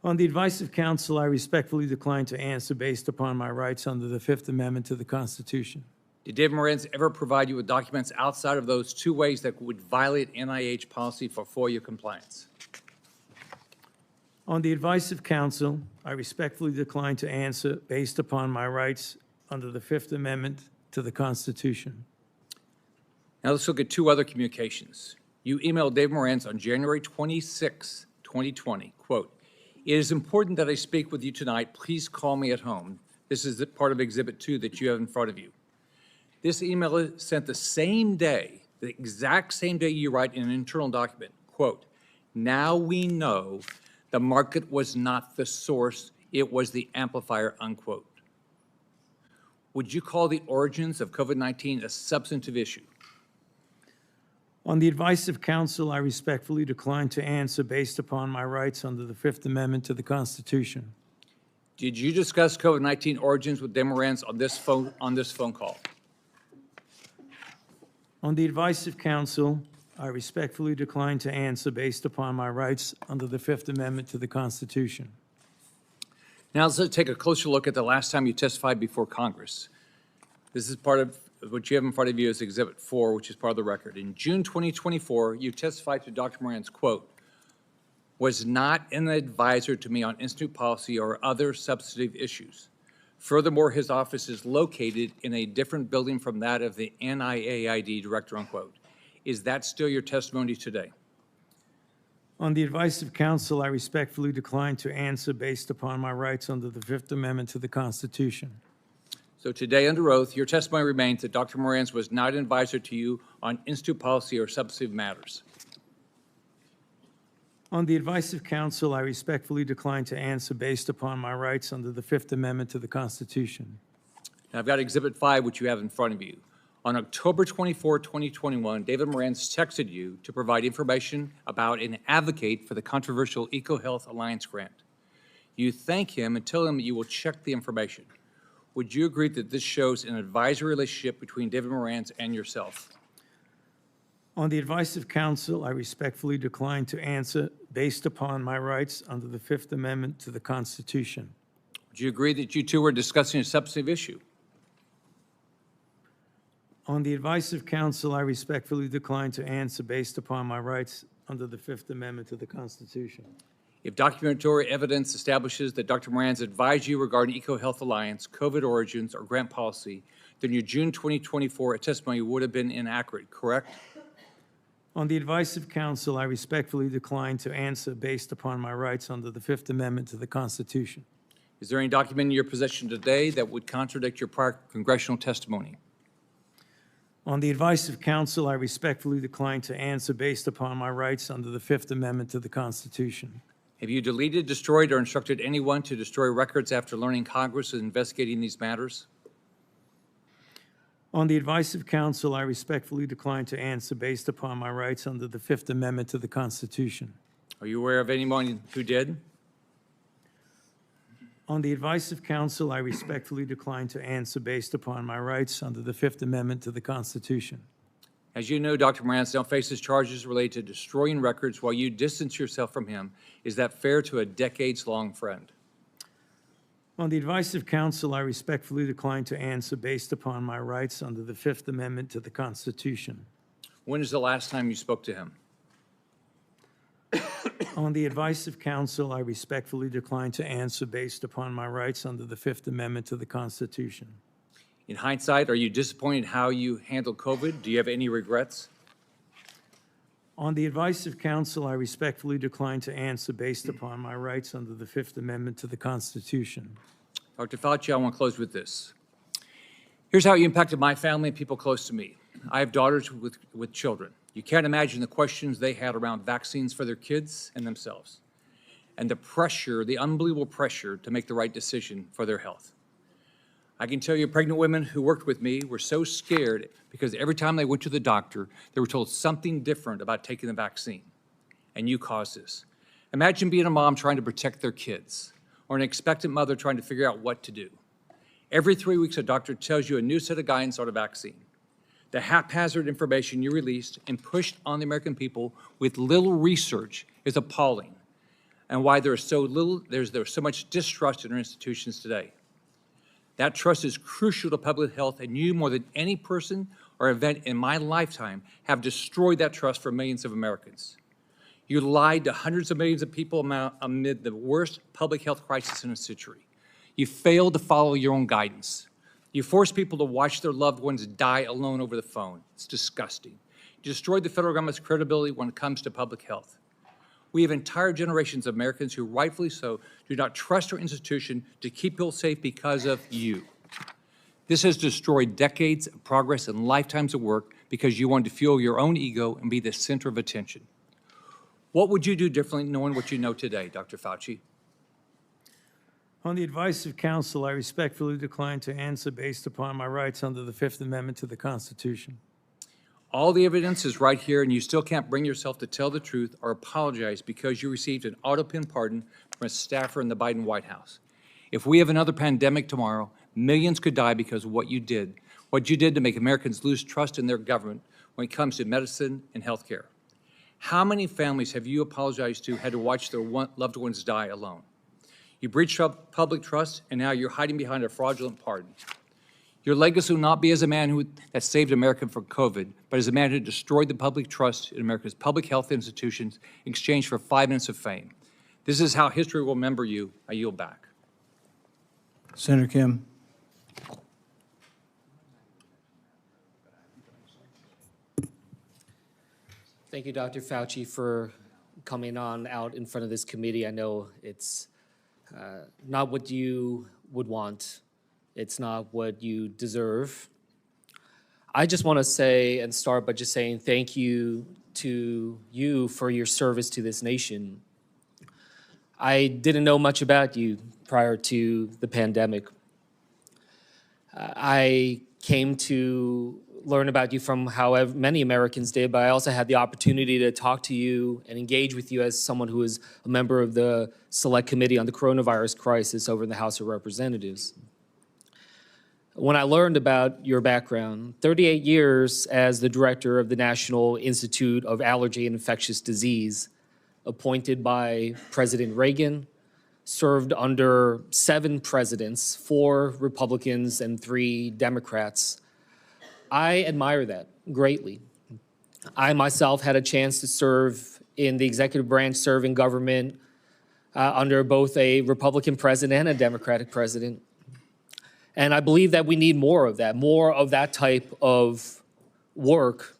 On the advice of counsel, I respectfully decline to answer based upon my rights under the Fifth Amendment to the Constitution. Did David Moranz ever provide you with documents outside of those two ways that would violate NIH policy for FOIA compliance? On the advice of counsel, I respectfully decline to answer based upon my rights under the Fifth Amendment to the Constitution. Now let's look at two other communications. You emailed David Moranz on January 26, 2020, quote, "It is important that I speak with you tonight. Please call me at home." This is part of Exhibit 2 that you have in front of you. This email is sent the same day, the exact same day you write in an internal document, quote, "Now we know the market was not the source, it was the amplifier," unquote. Would you call the origins of COVID-19 a substantive issue? On the advice of counsel, I respectfully decline to answer based upon my rights under the Fifth Amendment to the Constitution. Did you discuss COVID-19 origins with David Moranz on this phone call? On the advice of counsel, I respectfully decline to answer based upon my rights under the Fifth Amendment to the Constitution. Now let's take a closer look at the last time you testified before Congress. This is part of what you have in front of you is Exhibit 4, which is part of the record. In June 2024, you testified to Dr. Moranz, quote, "Was not an advisor to me on institute policy or other substantive issues. Furthermore, his office is located in a different building from that of the NIAID director," unquote. Is that still your testimony today? On the advice of counsel, I respectfully decline to answer based upon my rights under the Fifth Amendment to the Constitution. So today, under oath, your testimony remains that Dr. Moranz was not an advisor to you on institute policy or substantive matters. On the advice of counsel, I respectfully decline to answer based upon my rights under the Fifth Amendment to the Constitution. Now, I've got Exhibit 5, which you have in front of you. On October 24, 2021, David Moranz texted you to provide information about and advocate for the controversial EcoHealth Alliance grant. You thank him and tell him that you will check the information. Would you agree that this shows an advisory relationship between David Moranz and yourself? On the advice of counsel, I respectfully decline to answer based upon my rights under the Fifth Amendment to the Constitution. Would you agree that you two were discussing a substantive issue? On the advice of counsel, I respectfully decline to answer based upon my rights under the Fifth Amendment to the Constitution. If documentary evidence establishes that Dr. Moranz advised you regarding EcoHealth Alliance, COVID origins, or grant policy, then your June 2024 testimony would have been inaccurate, correct? On the advice of counsel, I respectfully decline to answer based upon my rights under the Fifth Amendment to the Constitution. Is there any document in your possession today that would contradict your prior congressional testimony? On the advice of counsel, I respectfully decline to answer based upon my rights under the Fifth Amendment to the Constitution. Have you deleted, destroyed, or instructed anyone to destroy records after learning Congress is investigating these matters? On the advice of counsel, I respectfully decline to answer based upon my rights under the Fifth Amendment to the Constitution. Are you aware of anyone who did? On the advice of counsel, I respectfully decline to answer based upon my rights under the Fifth Amendment to the Constitution. As you know, Dr. Moranz now faces charges related to destroying records while you distance yourself from him. Is that fair to a decades-long friend? On the advice of counsel, I respectfully decline to answer based upon my rights under the Fifth Amendment to the Constitution. When is the last time you spoke to him? On the advice of counsel, I respectfully decline to answer based upon my rights under the Fifth Amendment to the Constitution. In hindsight, are you disappointed how you handled COVID? Do you have any regrets? On the advice of counsel, I respectfully decline to answer based upon my rights under the Fifth Amendment to the Constitution. Dr. Fauci, I want to close with this. Here's how you impacted my family and people close to me. I have daughters with children. You can't imagine the questions they had around vaccines for their kids and themselves, and the pressure, the unbelievable pressure to make the right decision for their health. I can tell you pregnant women who worked with me were so scared because every time they went to the doctor, they were told something different about taking the vaccine, and you caused this. Imagine being a mom trying to protect their kids, or an expectant mother trying to figure out what to do. Every 3 weeks, a doctor tells you a new set of guidance on a vaccine. The haphazard information you released and pushed on the American people with little research is appalling, and why there's so much distrust in our institutions today. That trust is crucial to public health, and you, more than any person or event in my lifetime, have destroyed that trust for millions of Americans. You lied to hundreds of millions of people amid the worst public health crisis in a century. You failed to follow your own guidance. You forced people to watch their loved ones die alone over the phone. It's disgusting. You destroyed the federal government's credibility when it comes to public health. We have entire generations of Americans who, rightfully so, do not trust our institution to keep people safe because of you. This has destroyed decades of progress and lifetimes of work because you wanted to fuel your own ego and be the center of attention. What would you do differently knowing what you know today, Dr. Fauci? On the advice of counsel, I respectfully decline to answer based upon my rights under the Fifth Amendment to the Constitution. All the evidence is right here, and you still can't bring yourself to tell the truth or apologize because you received an auto-pen pardon from a staffer in the Biden White House. If we have another pandemic tomorrow, millions could die because of what you did to make Americans lose trust in their government when it comes to medicine and health care. How many families have you apologized to had to watch their loved ones die alone? You breached public trust, and now you're hiding behind a fraudulent pardon. Your legacy will not be as a man that saved America from COVID, but as a man who destroyed the public trust in America's public health institutions in exchange for 5 minutes of fame. This is how history will remember you. I yield back. Senator Kim. Thank you, Dr. Fauci, for coming on out in front of this committee. I know it's not what you would want. It's not what you deserve. I just want to say and start by just saying thank you to you for your service to this nation. I didn't know much about you prior to the pandemic. I came to learn about you from however many Americans did, but I also had the opportunity to talk to you and engage with you as someone who is a member of the Select Committee on the Coronavirus Crisis over in the House of Representatives. When I learned about your background, 38 years as the director of the National Institute of Allergy and Infectious Disease, appointed by President Reagan, served under 7 presidents, 4 Republicans and 3 Democrats. I admire that greatly. I myself had a chance to serve in the executive branch, serve in government under both a Republican president and a Democratic president. And I believe that we need more of that type of work,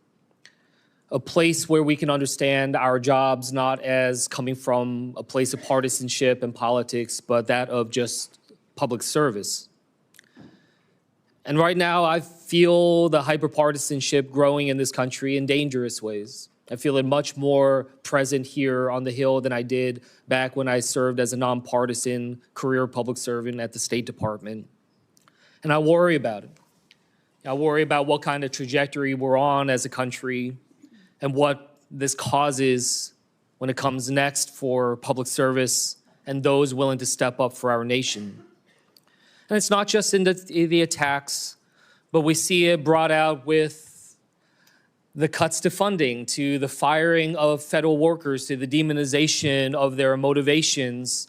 a place where we can understand our jobs not as coming from a place of partisanship and politics, but that of just public service. And right now, I feel the hyperpartisanship growing in this country in dangerous ways. I feel it much more present here on the Hill than I did back when I served as a nonpartisan career public servant at the State Department. And I worry about it. I worry about what kind of trajectory we're on as a country and what this causes when it comes next for public service and those willing to step up for our nation. And it's not just in the attacks, but we see it brought out with the cuts to funding, to the firing of federal workers, to the demonization of their motivations,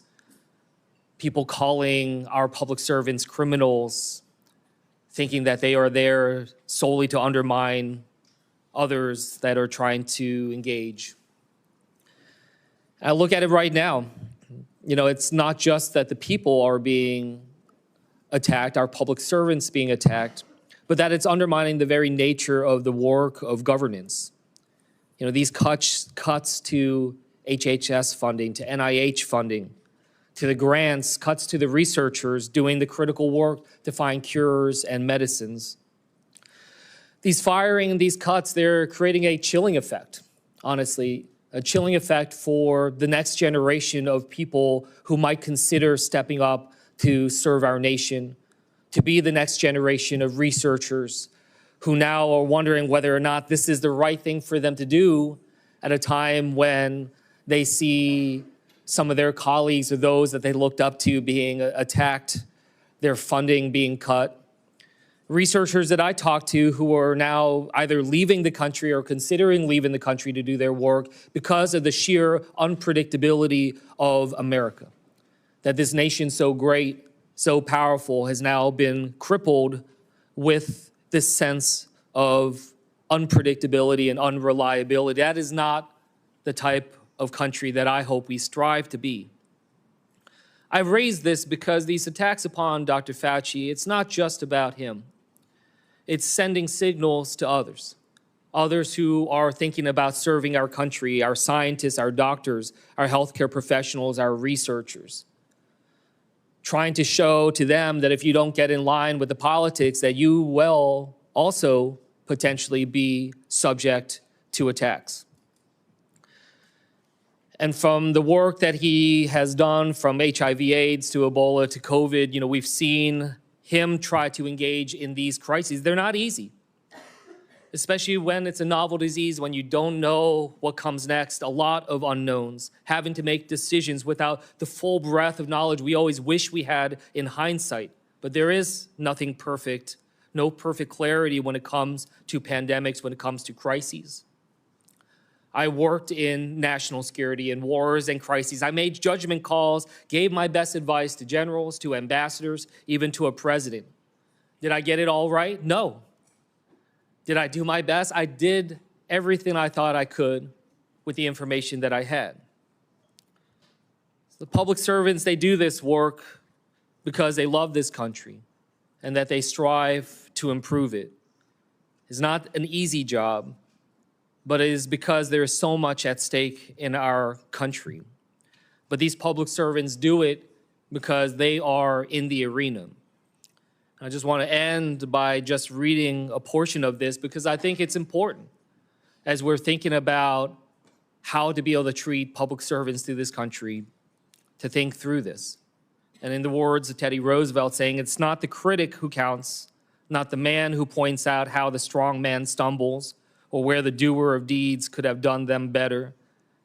people calling our public servants criminals, thinking that they are there solely to undermine others that are trying to engage. I look at it right now. You know, it's not just that the people are being attacked, our public servants being attacked, but that it's undermining the very nature of the work of governance. You know, these cuts to HHS funding, to NIH funding, to the grants, cuts to the researchers doing the critical work to find cures and medicines. These firing and these cuts, they're creating a chilling effect, honestly, a chilling effect for the next generation of people who might consider stepping up to serve our nation, to be the next generation of researchers who now are wondering whether or not this is the right thing for them to do at a time when they see some of their colleagues or those that they looked up to being attacked, their funding being cut. Researchers that I talk to who are now either leaving the country or considering leaving the country to do their work because of the sheer unpredictability of America. That this nation so great so powerful has now been crippled with this sense of unpredictability and unreliability. That is not the type of country that I hope we strive to be. I've raised this because these attacks upon Dr. Fauci, it's not just about him. It's sending signals to others who are thinking about serving our country, our scientists, our doctors, our healthcare professionals, our researchers, trying to show to them that if you don't get in line with the politics, that you will also potentially be subject to attacks. And from the work that he has done, from HIV/AIDS to Ebola to COVID, we've seen him try to engage in these crises. They're not easy, especially when it's a novel disease, when you don't know what comes next, a lot of unknowns, having to make decisions without the full breadth of knowledge we always wish we had in hindsight. But there is nothing perfect, no perfect clarity when it comes to pandemics, when it comes to crises. I worked in national security and wars and crises. I made judgment calls, gave my best advice to generals, to ambassadors, even to a president. Did I get it all right? No. Did I do my best? I did everything I thought I could with the information that I had. The public servants, they do this work because they love this country and that they strive to improve it. It's not an easy job, but it is because there is so much at stake in our country. But these public servants do it because they are in the arena. I just want to end by just reading a portion of this because I think it's important as we're thinking about how to be able to treat public servants through this country, to think through this. And in the words of Teddy Roosevelt saying, it's not the critic who counts, not the man who points out how the strong man stumbles or where the doer of deeds could have done them better.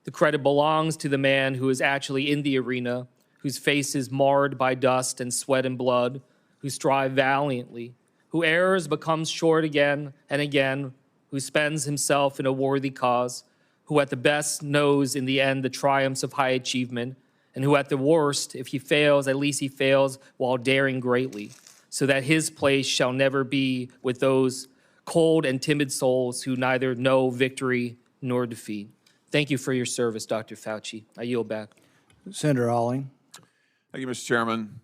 The credit belongs to the man who is actually in the arena, whose face is marred by dust and sweat and blood, who strive valiantly, who errs but comes short again and again, who spends himself in a worthy cause, who at the best knows in the end the triumphs of high achievement, and who at the worst, if he fails, at least he fails while daring greatly, so that his place shall never be with those cold and timid souls who neither know victory nor defeat. Thank you for your service, Dr. Fauci. I yield back. Senator Alling. Thank you, Mr. Chairman.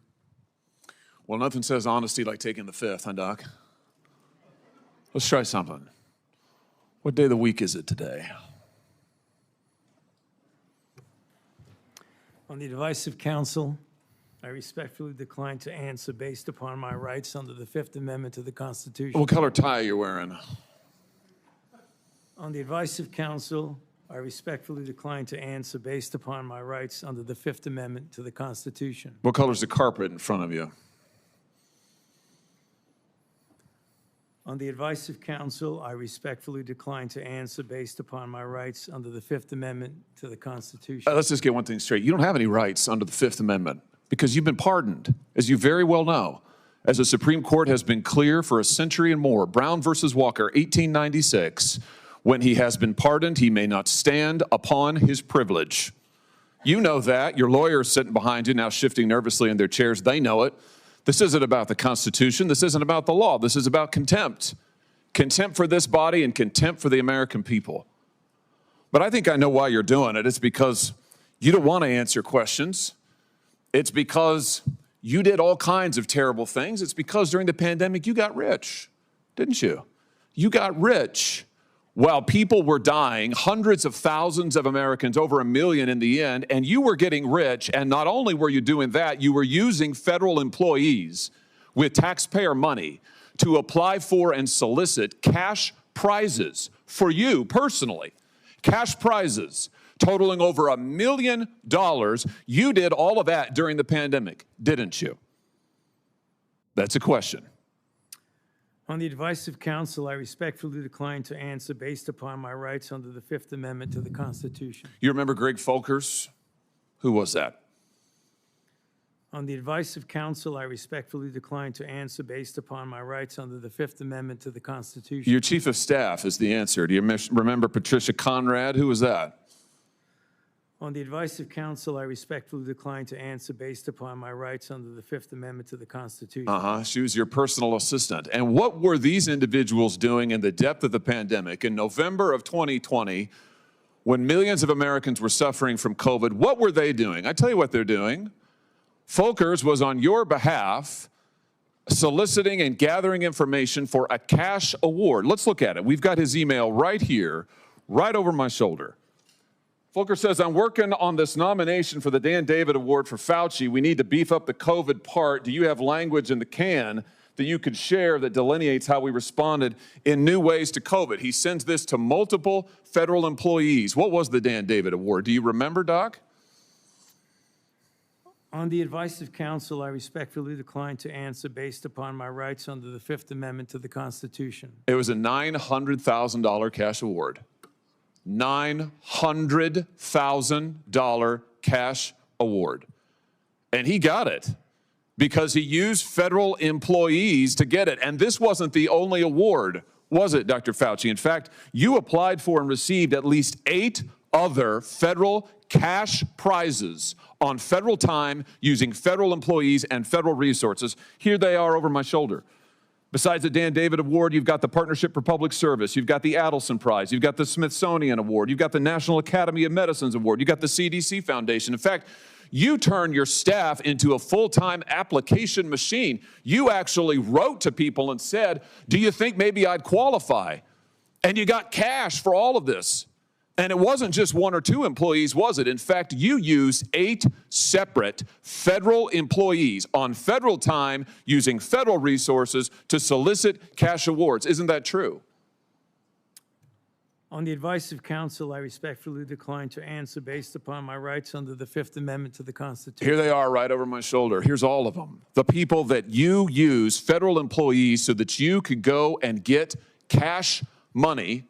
Well, nothing says honesty like taking the fifth, huh, Doc? Let's try something. What day of the week is it today? On the advice of counsel, I respectfully decline to answer based upon my rights under the Fifth Amendment to the Constitution. What color tie are you wearing? On the advice of counsel, I respectfully decline to answer based upon my rights under the Fifth Amendment to the Constitution. What color's the carpet in front of you? On the advice of counsel, I respectfully decline to answer based upon my rights under the Fifth Amendment to the Constitution. Let's just get one thing straight. You don't have any rights under the Fifth Amendment because you've been pardoned, as you very well know. As the Supreme Court has been clear for a century and more, Brown versus Walker, 1896, when he has been pardoned, he may not stand upon his privilege. You know that. Your lawyers sitting behind you now shifting nervously in their chairs, they know it. This isn't about the Constitution. This isn't about the law. This is about contempt. Contempt for this body and contempt for the American people. But I think I know why you're doing it. It's because you don't want to answer questions. It's because you did all kinds of terrible things. It's because during the pandemic you got rich, didn't you? You got rich while people were dying, hundreds of thousands of Americans, over 1 million in the end, and you were getting rich, and not only were you doing that, you were using federal employees with taxpayer money to apply for and solicit cash prizes for you personally, cash prizes totaling over $1 million. You did all of that during the pandemic, didn't you? That's a question. On the advice of counsel, I respectfully decline to answer based upon my rights under the Fifth Amendment to the Constitution. You remember Greg Folkers? Who was that? On the advice of counsel, I respectfully decline to answer based upon my rights under the Fifth Amendment to the Constitution. Your chief of staff is the answer. Do you remember Patricia Conrad? Who was that? On the advice of counsel, I respectfully decline to answer based upon my rights under the Fifth Amendment to the Constitution. She was your personal assistant. And what were these individuals doing in the depth of the pandemic in November of 2020 when millions of Americans were suffering from COVID? What were they doing? I tell you what they're doing. Folkers was on your behalf soliciting and gathering information for a cash award. Let's look at it. We've got his email right here, right over my shoulder. Volker says, I'm working on this nomination for the Dan David Award for Fauci. We need to beef up the COVID part. Do you have language in the can that you could share that delineates how we responded in new ways to COVID? He sends this to multiple federal employees. What was the Dan David Award? Do you remember, Doc? On the advice of counsel, I respectfully decline to answer based upon my rights under the Fifth Amendment to the Constitution. It was a $900,000 cash award. $900,000 cash award. And he got it because he used federal employees to get it. And this wasn't the only award, was it, Dr. Fauci? In fact, you applied for and received at least 8 other federal cash prizes on federal time using federal employees and federal resources. Here they are over my shoulder. Besides the Dan David Award, you've got the Partnership for Public Service, you've got the Adelson Prize, you've got the Smithsonian Award, you've got the National Academy of Medicine's Award, you've got the CDC Foundation. In fact, you turned your staff into a full-time application machine. You actually wrote to people and said, do you think maybe I'd qualify? And you got cash for all of this. And it wasn't just 1 or 2 employees, was it? In fact, you used 8 separate federal employees on federal time using federal resources to solicit cash awards. Isn't that true? On the advice of counsel, I respectfully decline to answer based upon my rights under the Fifth Amendment to the Constitution. Here they are right over my shoulder. Here's all of them. The people that you use, federal employees, so that you could go and get cash money.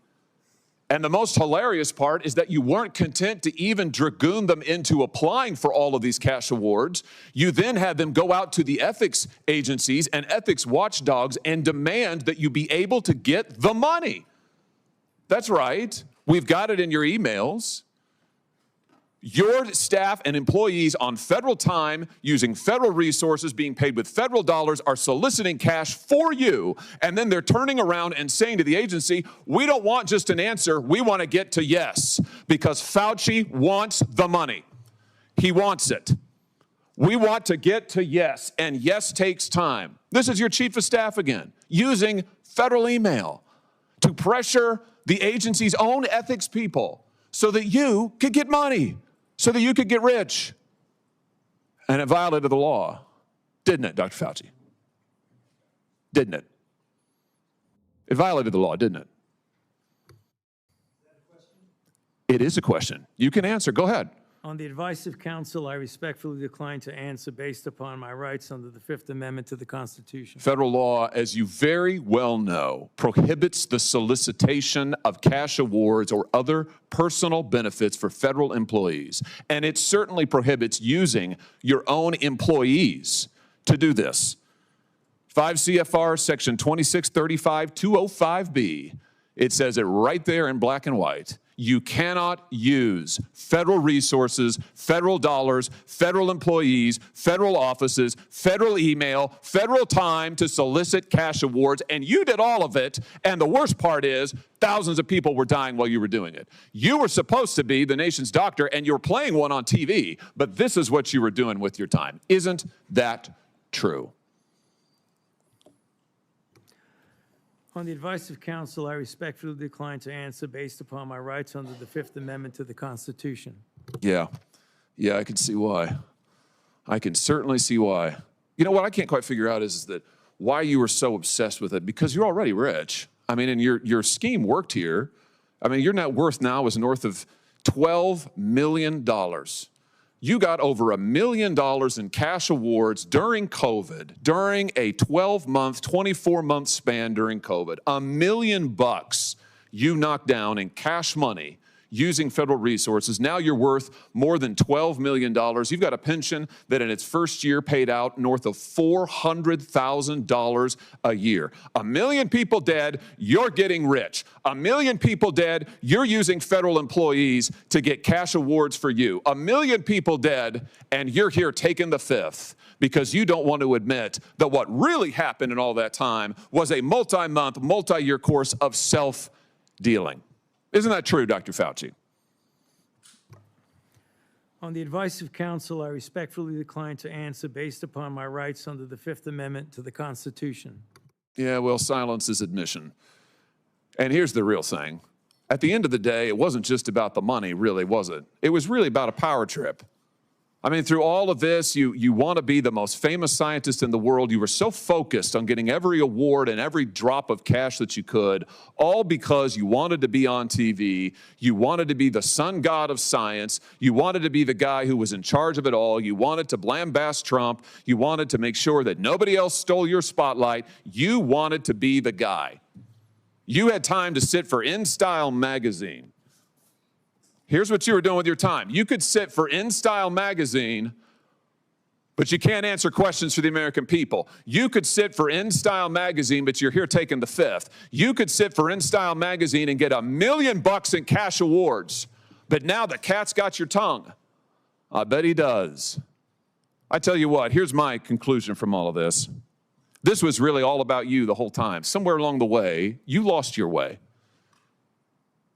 And the most hilarious part is that you weren't content to even dragoon them into applying for all of these cash awards. You then had them go out to the ethics agencies and ethics watchdogs and demand that you be able to get the money. That's right. We've got it in your emails. Your staff and employees on federal time, using federal resources, being paid with federal dollars, are soliciting cash for you, and then they're turning around and saying to the agency, we don't want just an answer, we want to get to yes, because Fauci wants the money. He wants it. We want to get to yes, and yes takes time. This is your chief of staff again, using federal email to pressure the agency's own ethics people so that you could get money, so that you could get rich. And it violated the law, didn't it, Dr. Fauci? Didn't it? It violated the law, didn't it? It is a question. You can answer. Go ahead. On the advice of counsel, I respectfully decline to answer based upon my rights under the Fifth Amendment to the Constitution. Federal law, as you very well know, prohibits the solicitation of cash awards or other personal benefits for federal employees. And it certainly prohibits using your own employees to do this. 5 CFR section 2635-205B, it says it right there in black and white. You cannot use federal resources, federal dollars, federal employees, federal offices, federal email, federal time to solicit cash awards, and you did all of it, and the worst part is thousands of people were dying while you were doing it. You were supposed to be the nation's doctor, and you're playing one on TV, but this is what you were doing with your time. Isn't that true? On the advice of counsel, I respectfully decline to answer based upon my rights under the Fifth Amendment to the Constitution. Yeah, I can see why. I can certainly see why. You know what I can't quite figure out is that why you were so obsessed with it, because you're already rich. I mean, and your scheme worked here. I mean, your net worth now is north of $12 million. You got over $1 million in cash awards during COVID, during a 12-month, 24-month span during COVID. $1 million you knocked down in cash money using federal resources. Now you're worth more than $12 million. You've got a pension that in its first year paid out north of $400,000 a year. 1 million people dead, you're getting rich. 1 million people dead, you're using federal employees to get cash awards for you. 1 million people dead, and you're here taking the fifth because you don't want to admit that what really happened in all that time was a multi-month, multi-year course of self-dealing. Isn't that true, Dr. Fauci? On the advice of counsel, I respectfully decline to answer based upon my rights under the Fifth Amendment to the Constitution. Yeah, well, silence is admission. And here's the real thing. At the end of the day, it wasn't just about the money, really, was it? It was really about a power trip. I mean, through all of this, you want to be the most famous scientist in the world. You were so focused on getting every award and every drop of cash that you could, all because you wanted to be on TV. You wanted to be the sun god of science. You wanted to be the guy who was in charge of it all. You wanted to lambast Trump. You wanted to make sure that nobody else stole your spotlight. You wanted to be the guy. You had time to sit for InStyle magazine. Here's what you were doing with your time. You could sit for InStyle magazine, but you can't answer questions for the American people. You could sit for InStyle magazine, but you're here taking the fifth. You could sit for InStyle magazine and get $1 million in cash awards, but now the cat's got your tongue. I bet he does. I tell you what, here's my conclusion from all of this. This was really all about you the whole time. Somewhere along the way, you lost your way.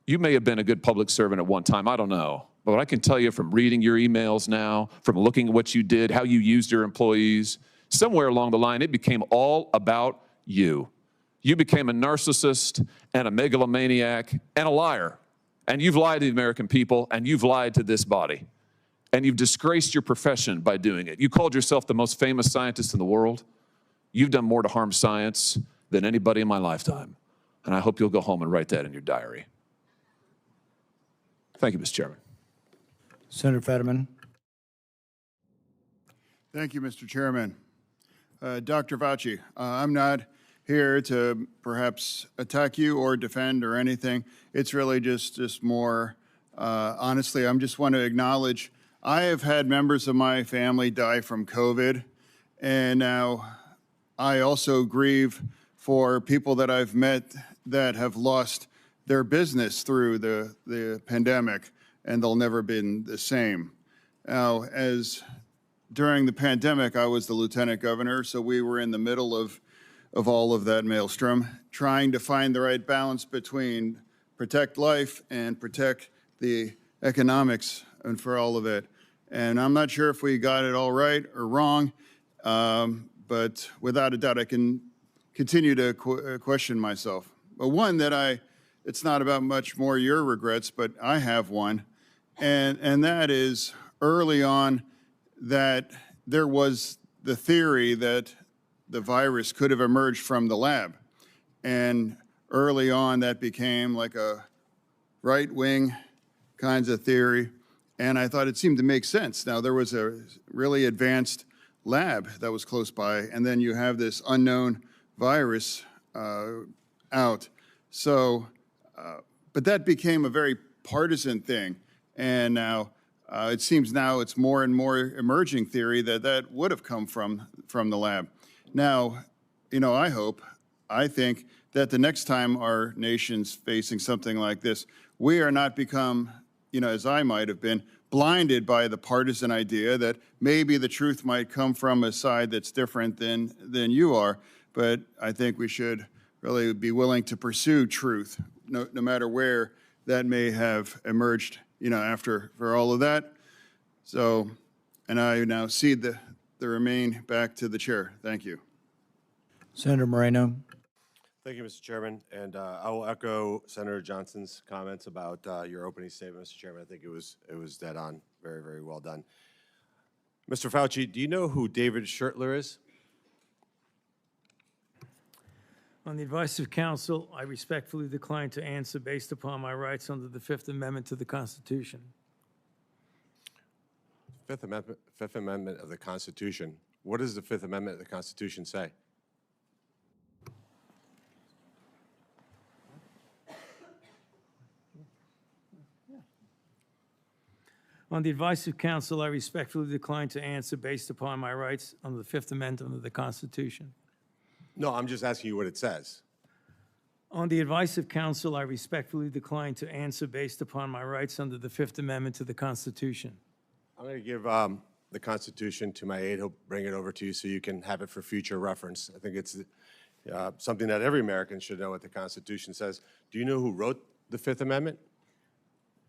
You may have been a good public servant at one time, I don't know. But what I can tell you from reading your emails now, from looking at what you did, how you used your employees, somewhere along the line, it became all about you. You became a narcissist and a megalomaniac and a liar. And you've lied to the American people, and you've lied to this body. And you've disgraced your profession by doing it. You called yourself the most famous scientist in the world. You've done more to harm science than anybody in my lifetime. And I hope you'll go home and write that in your diary. Thank you, Mr. Chairman. Senator Fetterman. Thank you, Mr. Chairman. Dr. Fauci, I'm not here to perhaps attack you or defend or anything. It's really just more, honestly, I just want to acknowledge I have had members of my family die from COVID, and now I also grieve for people that I've met that have lost their business through the pandemic, and they'll never been the same. Now, as during the pandemic, I was the lieutenant governor, so we were in the middle of all of that maelstrom, trying to find the right balance between protect life and protect the economics and for all of it. And I'm not sure if we got it all right or wrong, but without a doubt, I can continue to question myself. But one that it's not about much more your regrets, but I have one, and that is early on that there was the theory that the virus could have emerged from the lab. And early on that became like a right-wing kinds of theory, and I thought it seemed to make sense. Now there was a really advanced lab that was close by, and then you have this unknown virus out. So, but that became a very partisan thing, and now it seems now it's more and more emerging theory that would have come from the lab. Now, you know, I think that the next time our nation's facing something like this, we are not become, you know, as I might have been, blinded by the partisan idea that maybe the truth might come from a side that's different than you are. But I think we should really be willing to pursue truth, no matter where that may have emerged, you know, for all of that. So, and I now cede the remain back to the chair. Thank you. Senator Moreno. Thank you, Mr. Chairman. And I will echo Senator Johnson's comments about your opening statement, Mr. Chairman. I think it was dead on. Very, very well done. Mr. Fauci, do you know who David Schertler is? On the advice of counsel, I respectfully decline to answer based upon my rights under the Fifth Amendment to the Constitution. Fifth Amendment of the Constitution. What does the Fifth Amendment of the Constitution say? On the advice of counsel, I respectfully decline to answer based upon my rights under the Fifth Amendment of the Constitution. No, I'm just asking you what it says. On the advice of counsel, I respectfully decline to answer based upon my rights under the Fifth Amendment to the Constitution. I'm going to give the Constitution to my aide. He'll bring it over to you so you can have it for future reference. I think it's something that every American should know what the Constitution says. Do you know who wrote the Fifth Amendment?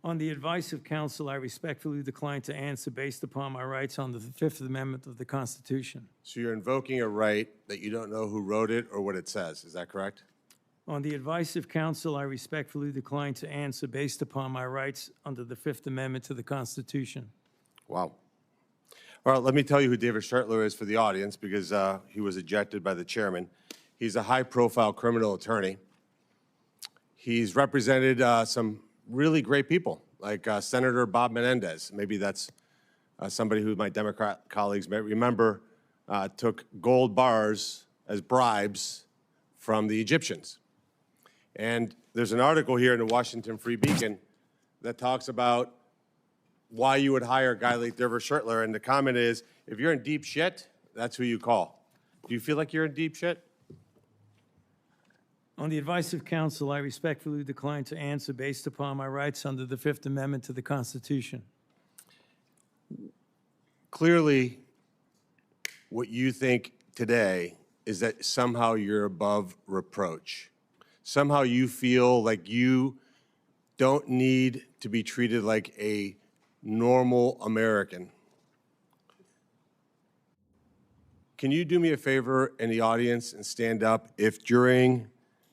On the advice of counsel, I respectfully decline to answer based upon my rights under the Fifth Amendment of the Constitution. So you're invoking a right that you don't know who wrote it or what it says. Is that correct? On the advice of counsel, I respectfully decline to answer based upon my rights under the Fifth Amendment to the Constitution. Wow. All right, let me tell you who David Schertler is for the audience because he was ejected by the chairman. He's a high-profile criminal attorney. He's represented some really great people, like Senator Bob Menendez. Maybe that's somebody who my Democrat colleagues may remember took gold bars as bribes from the Egyptians. And there's an article here in the Washington Free Beacon that talks about why you would hire a guy like David Schertler. And the comment is, if you're in deep shit, that's who you call. Do you feel like you're in deep shit? On the advice of counsel, I respectfully decline to answer based upon my rights under the Fifth Amendment to the Constitution. Clearly, what you think today is that somehow you're above reproach. Somehow you feel like you don't need to be treated like a normal American. Can you do me a favor in the audience and stand up if during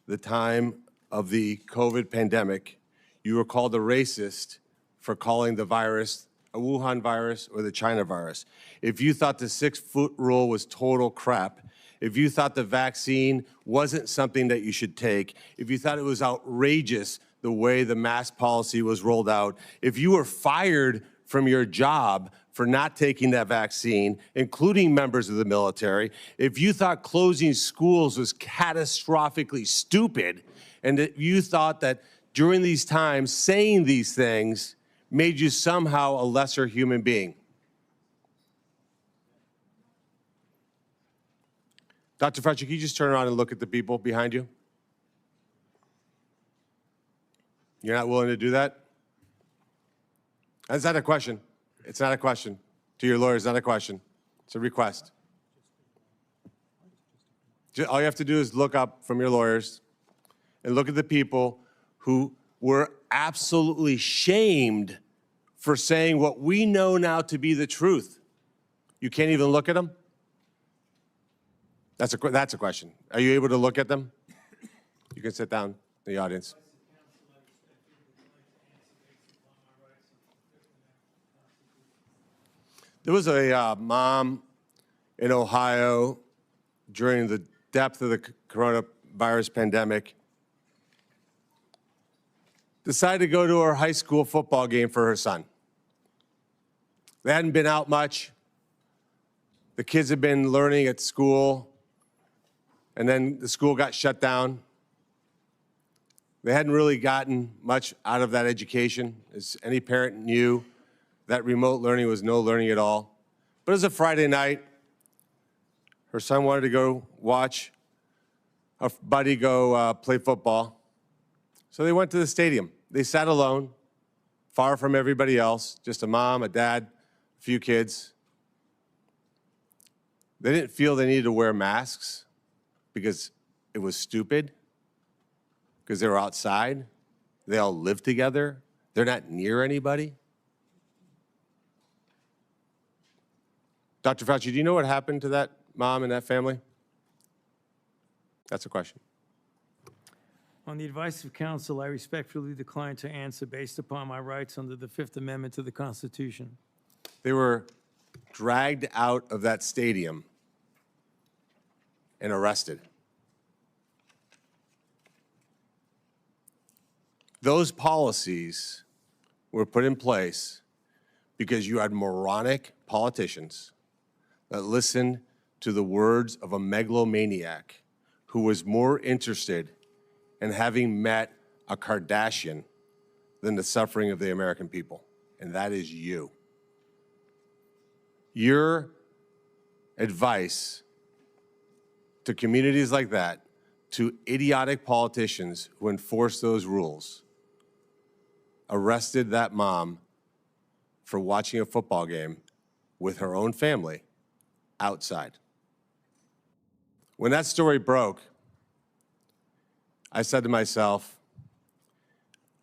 the time of the COVID pandemic, you were called a racist for calling the virus a Wuhan virus or the China virus? If you thought the 6-foot rule was total crap, if you thought the vaccine wasn't something that you should take, if you thought it was outrageous the way the mask policy was rolled out, if you were fired from your job for not taking that vaccine, including members of the military, if you thought closing schools was catastrophically stupid, and that you thought that during these times saying these things made you somehow a lesser human being. Dr. Fauci, can you just turn around and look at the people behind you? You're not willing to do that? That's not a question. It's not a question. To your lawyers, not a question. It's a request. All you have to do is look up from your lawyers and look at the people who were absolutely shamed for saying what we know now to be the truth. You can't even look at them? That's a question. Are you able to look at them? You can sit down in the audience. There was a mom in Ohio during the depth of the coronavirus pandemic, decided to go to her high school football game for her son. They hadn't been out much. The kids had been learning at school, and then the school got shut down. They hadn't really gotten much out of that education. As any parent knew, that remote learning was no learning at all. But it was a Friday night. Her son wanted to go watch a buddy go play football. So they went to the stadium. They sat alone, far from everybody else, just a mom, a dad, a few kids. They didn't feel they needed to wear masks because it was stupid, because they were outside. They all live together. They're not near anybody. Dr. Fauci, do you know what happened to that mom and that family? That's a question. On the advice of counsel, I respectfully decline to answer based upon my rights under the Fifth Amendment to the Constitution. They were dragged out of that stadium and arrested. Those policies were put in place because you had moronic politicians that listened to the words of a megalomaniac who was more interested in having met a Kardashian than the suffering of the American people, and that is you. your advice to communities like that, to idiotic politicians who enforce those rules, arrested that mom for watching a football game with her own family outside. When that story broke, I said to myself,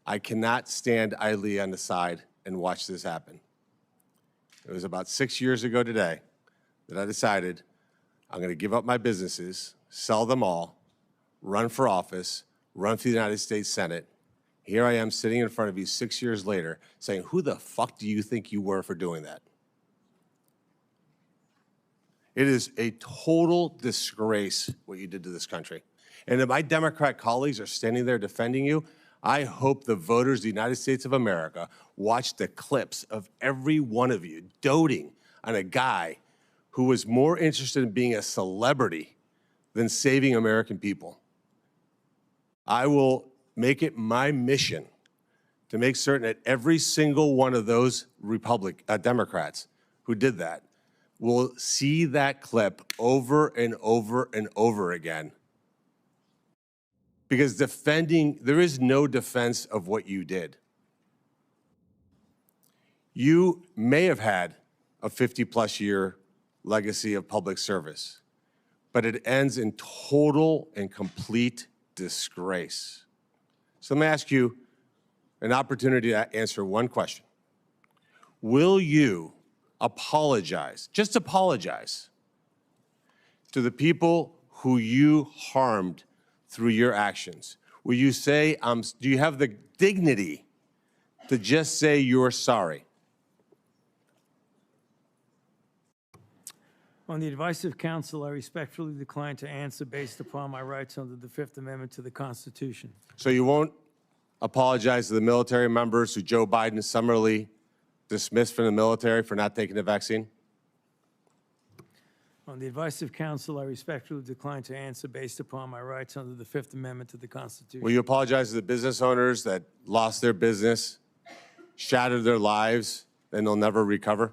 I cannot stand idly on the side and watch this happen. It was about 6 years ago today that I decided I'm going to give up my businesses, sell them all, run for office, run for the United States Senate. Here I am sitting in front of you 6 years later saying, who the fuck do you think you were for doing that? It is a total disgrace what you did to this country. And if my Democrat colleagues are standing there defending you, I hope the voters of the United States of America watch the clips of every one of you doting on a guy who was more interested in being a celebrity than saving American people. I will make it my mission to make certain that every single one of those Democrats who did that will see that clip over and over and over again. Because there is no defense of what you did. You may have had a 50-plus year legacy of public service, but it ends in total and complete disgrace. So let me ask you an opportunity to answer one question. Will you apologize, just apologize, to the people who you harmed through your actions? Will you say, do you have the dignity to just say you're sorry? On the advice of counsel, I respectfully decline to answer based upon my rights under the Fifth Amendment to the Constitution. So you won't apologize to the military members who Joe Biden summarily dismissed from the military for not taking the vaccine? On the advice of counsel, I respectfully decline to answer based upon my rights under the Fifth Amendment to the Constitution. Will you apologize to the business owners that lost their business, shattered their lives, and they'll never recover?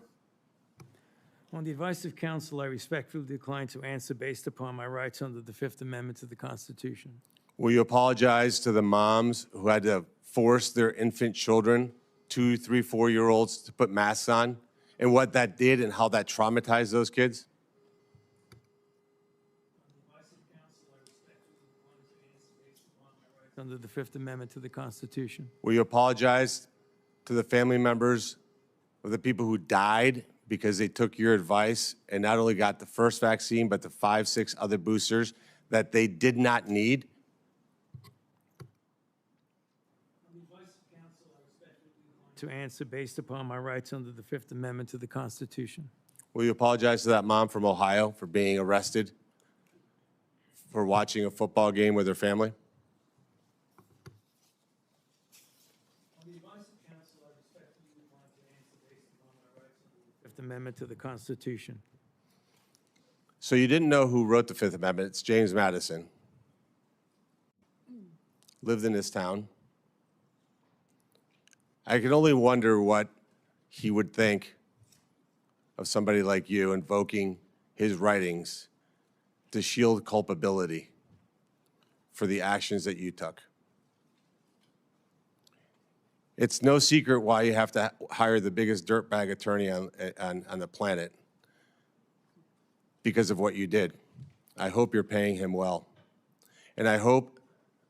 On the advice of counsel, I respectfully decline to answer based upon my rights under the Fifth Amendment to the Constitution. Will you apologize to the moms who had to force their infant children, 2, 3, 4-year-olds, to put masks on, and what that did and how that traumatized those kids? Under the Fifth Amendment to the Constitution. Will you apologize to the family members of the people who died because they took your advice and not only got the first vaccine, but the 5, 6 other boosters that they did not need? To answer based upon my rights under the Fifth Amendment to the Constitution. Will you apologize to that mom from Ohio for being arrested for watching a football game with her family? On the advice of counsel, I respectfully decline to answer based upon my rights under the Fifth Amendment to the Constitution. So you didn't know who wrote the Fifth Amendment. It's James Madison. Lived in this town. I can only wonder what he would think of somebody like you invoking his writings to shield culpability for the actions that you took. It's no secret why you have to hire the biggest dirtbag attorney on the planet, because of what you did. I hope you're paying him well. And I hope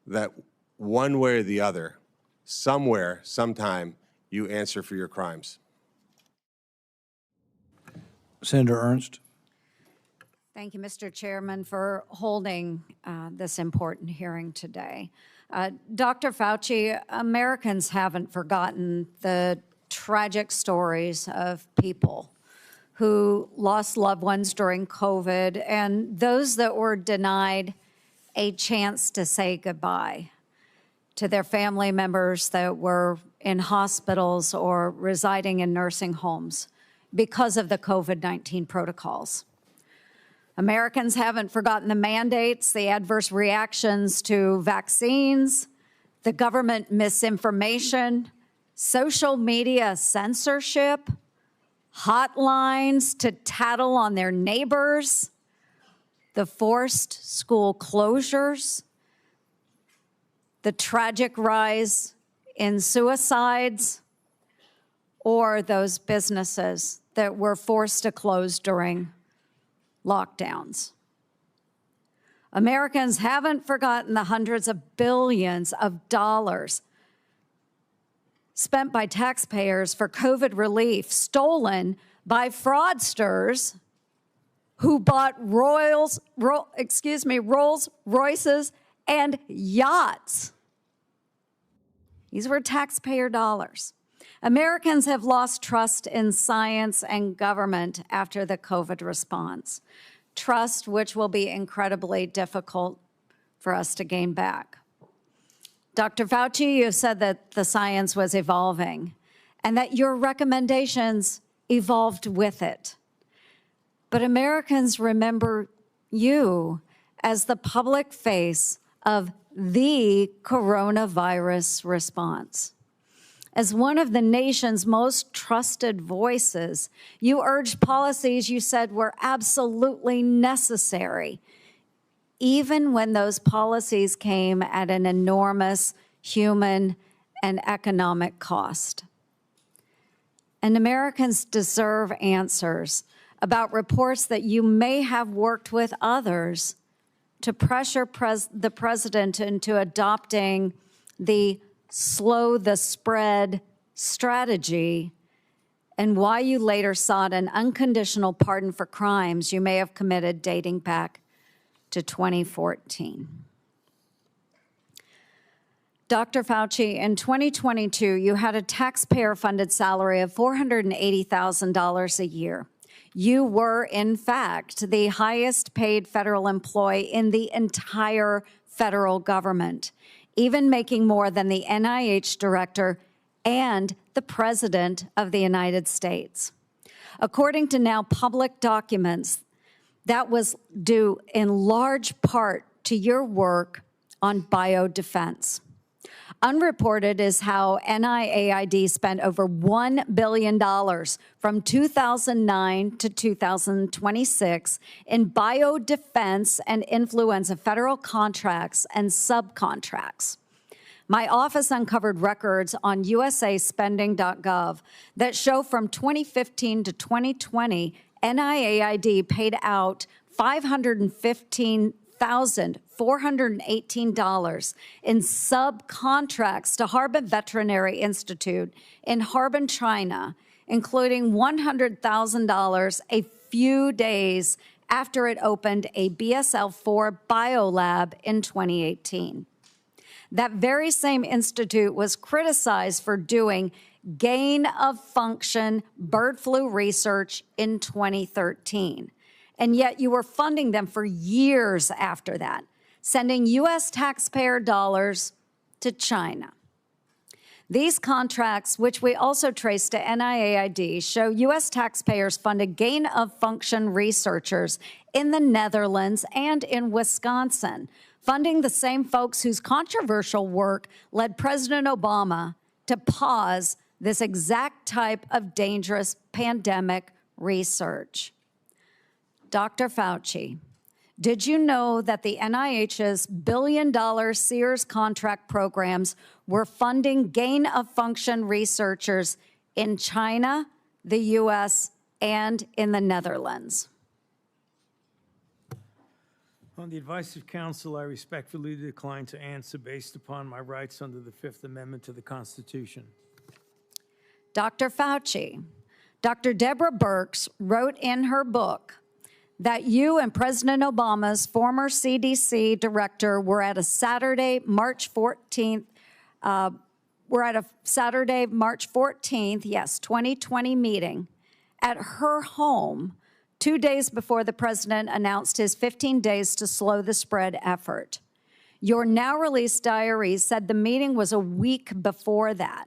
that one way or the other, somewhere, sometime, you answer for your crimes. Senator Ernst. Thank you, Mr. Chairman, for holding this important hearing today. Dr. Fauci, Americans haven't forgotten the tragic stories of people who lost loved ones during COVID and those that were denied a chance to say goodbye to their family members that were in hospitals or residing in nursing homes because of the COVID-19 protocols. Americans haven't forgotten the mandates, the adverse reactions to vaccines, the government misinformation, social media censorship, hotlines to tattle on their neighbors, the forced school closures, the tragic rise in suicides, or those businesses that were forced to close during lockdowns. Americans haven't forgotten the hundreds of billions of dollars spent by taxpayers for COVID relief, stolen by fraudsters who bought Rolls Royces and yachts. These were taxpayer dollars. Americans have lost trust in science and government after the COVID response, trust which will be incredibly difficult for us to gain back. Dr. Fauci, you said that the science was evolving and that your recommendations evolved with it. But Americans remember you as the public face of the coronavirus response. As one of the nation's most trusted voices, you urged policies you said were absolutely necessary, even when those policies came at an enormous human and economic cost. And Americans deserve answers about reports that you may have worked with others to pressure the president into adopting the slow the spread strategy, and why you later sought an unconditional pardon for crimes you may have committed dating back to 2014. Dr. Fauci, in 2022, you had a taxpayer-funded salary of $480,000 a year. You were, in fact, the highest paid federal employee in the entire federal government, even making more than the NIH director and the President of the United States. According to now public documents, that was due in large part to your work on biodefense. Unreported is how NIAID spent over $1 billion from 2009 to 2026 in biodefense and influenza federal contracts and subcontracts. My office uncovered records on usaspending.gov that show from 2015 to 2020, NIAID paid out $515,418 in subcontracts to Harbin Veterinary Institute in Harbin, China, including $100,000 a few days after it opened a BSL-4 biolab in 2018. That very same institute was criticized for doing gain-of-function bird flu research in 2013. And yet you were funding them for years after that, sending U.S. taxpayer dollars to China. These contracts, which we also trace to NIAID, show U.S. taxpayers funded gain-of-function researchers in the Netherlands and in Wisconsin, funding the same folks whose controversial work led President Obama to pause this exact type of dangerous pandemic research. Dr. Fauci, did you know that the NIH's billion-dollar Sears contract programs were funding gain-of-function researchers in China, the U.S., and in the Netherlands? On the advice of counsel, I respectfully decline to answer based upon my rights under the Fifth Amendment to the Constitution. Dr. Fauci, Dr. Deborah Birx wrote in her book that you and President Obama's former CDC director were at a Saturday, March 14th, 2020 meeting at her home 2 days before the president announced his 15 days to slow the spread effort. Your now released diary said the meeting was a week before that.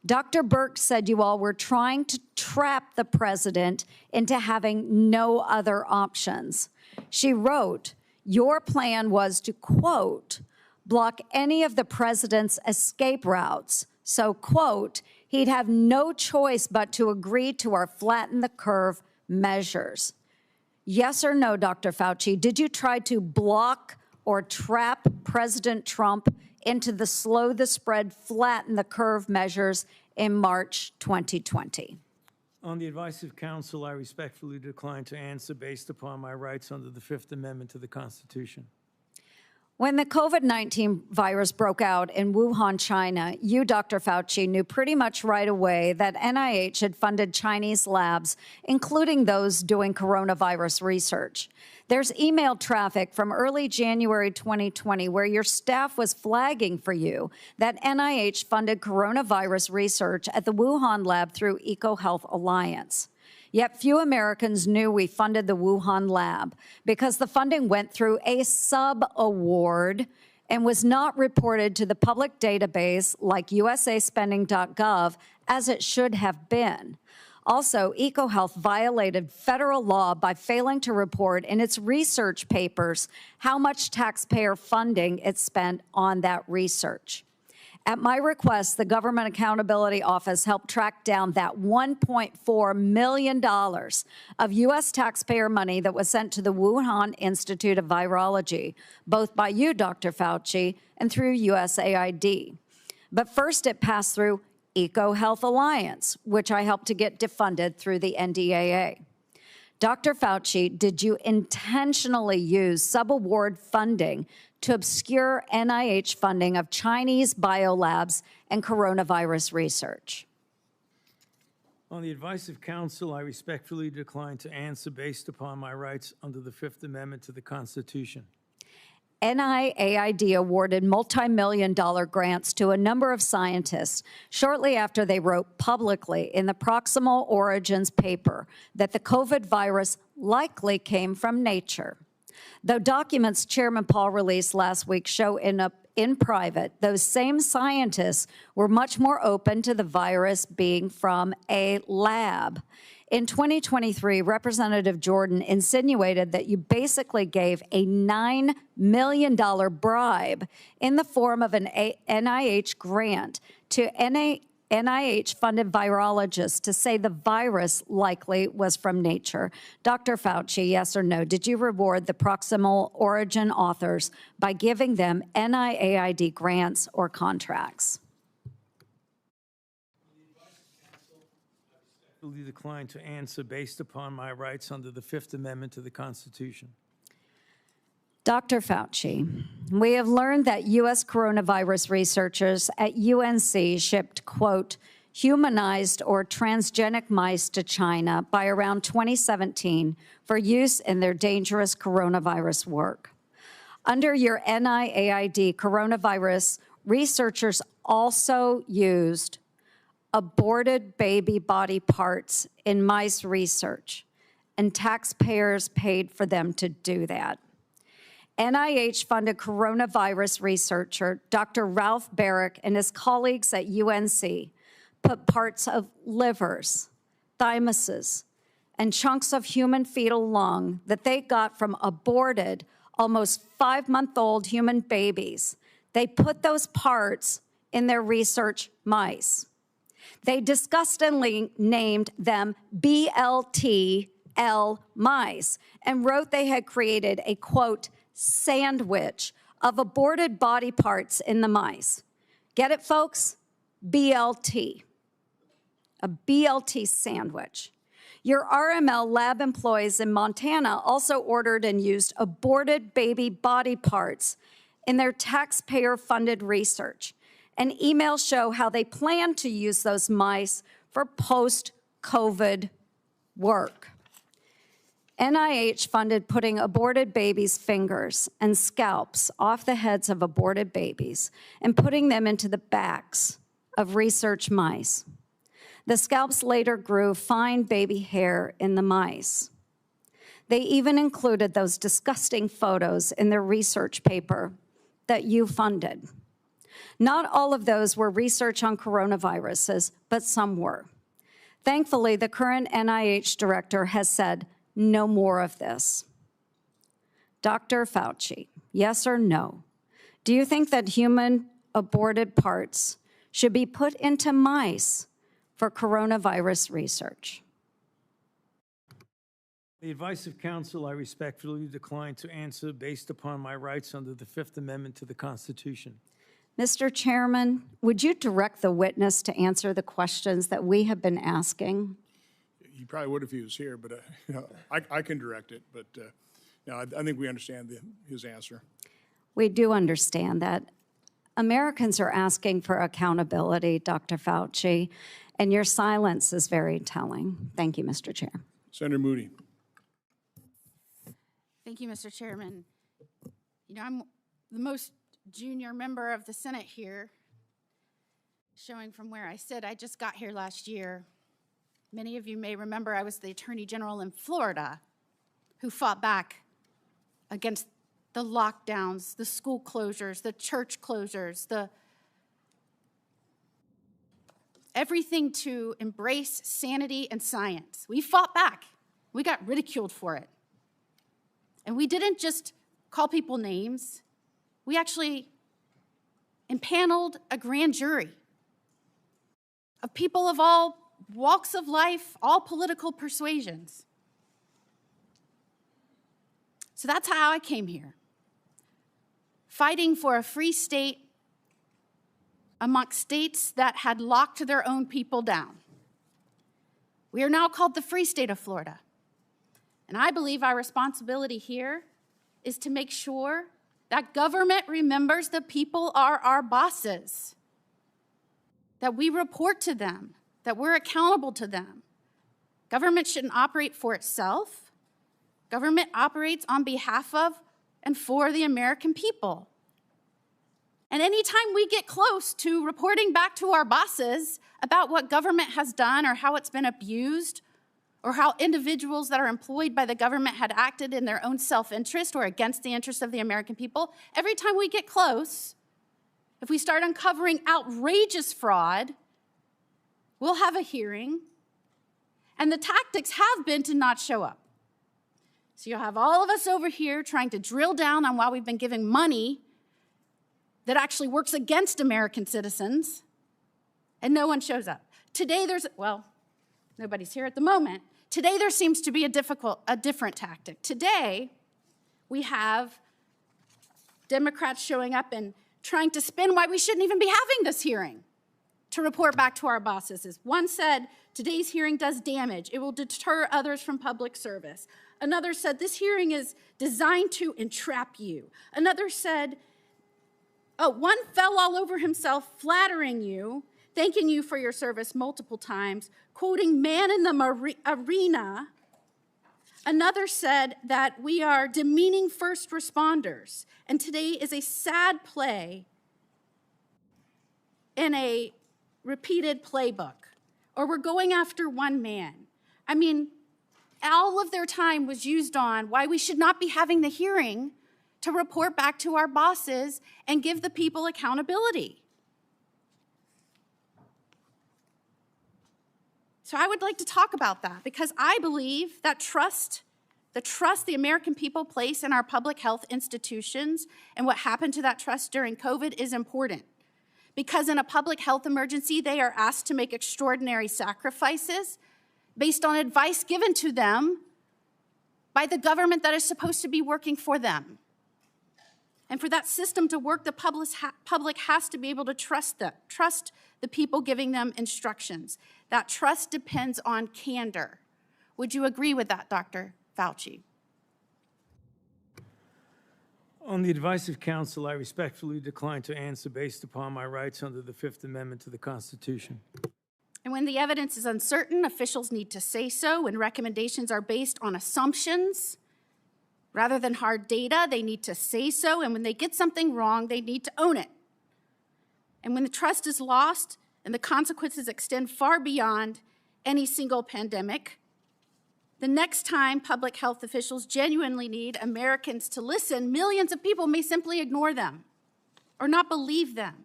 Dr. Birx said you all were trying to trap the president into having no other options. She wrote, your plan was to, quote, block any of the president's escape routes So, quote, he'd have no choice but to agree to our flatten the curve measures. Yes or no, Dr. Fauci, did you try to block or trap President Trump into the slow the spread, flatten the curve measures in March 2020? On the advice of counsel, I respectfully decline to answer based upon my rights under the Fifth Amendment to the Constitution. When the COVID-19 virus broke out in Wuhan, China, you, Dr. Fauci, knew pretty much right away that NIH had funded Chinese labs, including those doing coronavirus research. There's email traffic from early January 2020 where your staff was flagging for you that NIH funded coronavirus research at the Wuhan lab through EcoHealth Alliance. Yet few Americans knew we funded the Wuhan lab because the funding went through a sub-award and was not reported to the public database like usaspending.gov as it should have been. Also, EcoHealth violated federal law by failing to report in its research papers how much taxpayer funding it spent on that research. At my request, the Government Accountability Office helped track down that $1.4 million of U.S. taxpayer money that was sent to the Wuhan Institute of Virology, both by you, Dr. Fauci, and through USAID. But first, it passed through EcoHealth Alliance, which I helped to get defunded through the NDAA. Dr. Fauci, did you intentionally use subaward funding to obscure NIH funding of Chinese biolabs and coronavirus research? On the advice of counsel, I respectfully decline to answer based upon my rights under the Fifth Amendment to the Constitution. NIAID awarded multi-million-dollar grants to a number of scientists shortly after they wrote publicly in the Proximal Origins paper that the COVID virus likely came from nature. Though documents Chairman Paul released last week show in private, those same scientists were much more open to the virus being from a lab. In 2023, Representative Jordan insinuated that you basically gave a $9 million bribe in the form of an NIH grant to NIH-funded virologists to say the virus likely was from nature. Dr. Fauci, yes or no, did you reward the Proximal Origin authors by giving them NIAID grants or contracts? I respectfully decline to answer based upon my rights under the Fifth Amendment to the Constitution. Dr. Fauci, we have learned that U.S. coronavirus researchers at UNC shipped, quote, humanized or transgenic mice to China by around 2017 for use in their dangerous coronavirus work. Under your NIAID coronavirus, researchers also used aborted baby body parts in mice research, and taxpayers paid for them to do that. NIH-funded coronavirus researcher Dr. Ralph Barrick and his colleagues at UNC put parts of livers, thymuses, and chunks of human fetal lung that they got from aborted, almost 5-month-old human babies. They put those parts in their research mice. They disgustingly named them BLTL mice and wrote they had created a, quote, sandwich of aborted body parts in the mice. Get it, folks? BLT. A BLT sandwich. Your RML lab employees in Montana also ordered and used aborted baby body parts in their taxpayer-funded research. And emails show how they plan to use those mice for post-COVID work. NIH funded putting aborted babies' fingers and scalps off the heads of aborted babies and putting them into the backs of research mice. The scalps later grew fine baby hair in the mice. They even included those disgusting photos in their research paper that you funded. Not all of those were research on coronaviruses, but some were. Thankfully, the current NIH director has said no more of this. Dr. Fauci, yes or no, do you think that human aborted parts should be put into mice for coronavirus research? The advice of counsel, I respectfully decline to answer based upon my rights under the Fifth Amendment to the Constitution. Mr. Chairman, would you direct the witness to answer the questions that we have been asking? He probably would if he was here, but I can direct it. But no, I think we understand his answer. We do understand that. Americans are asking for accountability, Dr. Fauci, and your silence is very telling. Thank you, Mr. Chair. Senator Moody. Thank you, Mr. Chairman. You know, I'm the most junior member of the Senate here, showing from where I sit. I just got here last year. Many of you may remember I was the Attorney General in Florida who fought back against the lockdowns, the school closures, the church closures, everything to embrace sanity and science. We fought back. We got ridiculed for it. And we didn't just call people names. We actually impaneled a grand jury of people of all walks of life, all political persuasions. So that's how I came here, fighting for a free state amongst states that had locked their own people down. We are now called the Free State of Florida. And I believe our responsibility here is to make sure that government remembers the people are our bosses, that we report to them, that we're accountable to them. Government shouldn't operate for itself. Government operates on behalf of and for the American people. And anytime we get close to reporting back to our bosses about what government has done or how it's been abused, or how individuals that are employed by the government had acted in their own self-interest or against the interests of the American people, every time we get close, if we start uncovering outrageous fraud, we'll have a hearing, and the tactics have been to not show up. So you'll have all of us over here trying to drill down on why we've been giving money that actually works against American citizens, and no one shows up. Today nobody's here at the moment. Today there seems to be a different tactic. Today we have Democrats showing up and trying to spin why we shouldn't even be having this hearing to report back to our bosses. As one said, today's hearing does damage. It will deter others from public service. Another said, this hearing is designed to entrap you. Another said, one fell all over himself flattering you, thanking you for your service multiple times, quoting man in the arena. Another said that we are demeaning first responders, and today is a sad play in a repeated playbook, or we're going after one man. I mean, all of their time was used on why we should not be having the hearing to report back to our bosses and give the people accountability. So I would like to talk about that because I believe that the trust the American people place in our public health institutions and what happened to that trust during COVID is important. Because in a public health emergency, they are asked to make extraordinary sacrifices based on advice given to them by the government that is supposed to be working for them. And for that system to work, the public has to be able to trust the people giving them instructions. That trust depends on candor. Would you agree with that, Dr. Fauci? On the advice of counsel, I respectfully decline to answer based upon my rights under the Fifth Amendment to the Constitution. And when the evidence is uncertain, officials need to say so. When recommendations are based on assumptions rather than hard data, they need to say so. And when they get something wrong, they need to own it. And when the trust is lost and the consequences extend far beyond any single pandemic, the next time public health officials genuinely need Americans to listen, millions of people may simply ignore them or not believe them.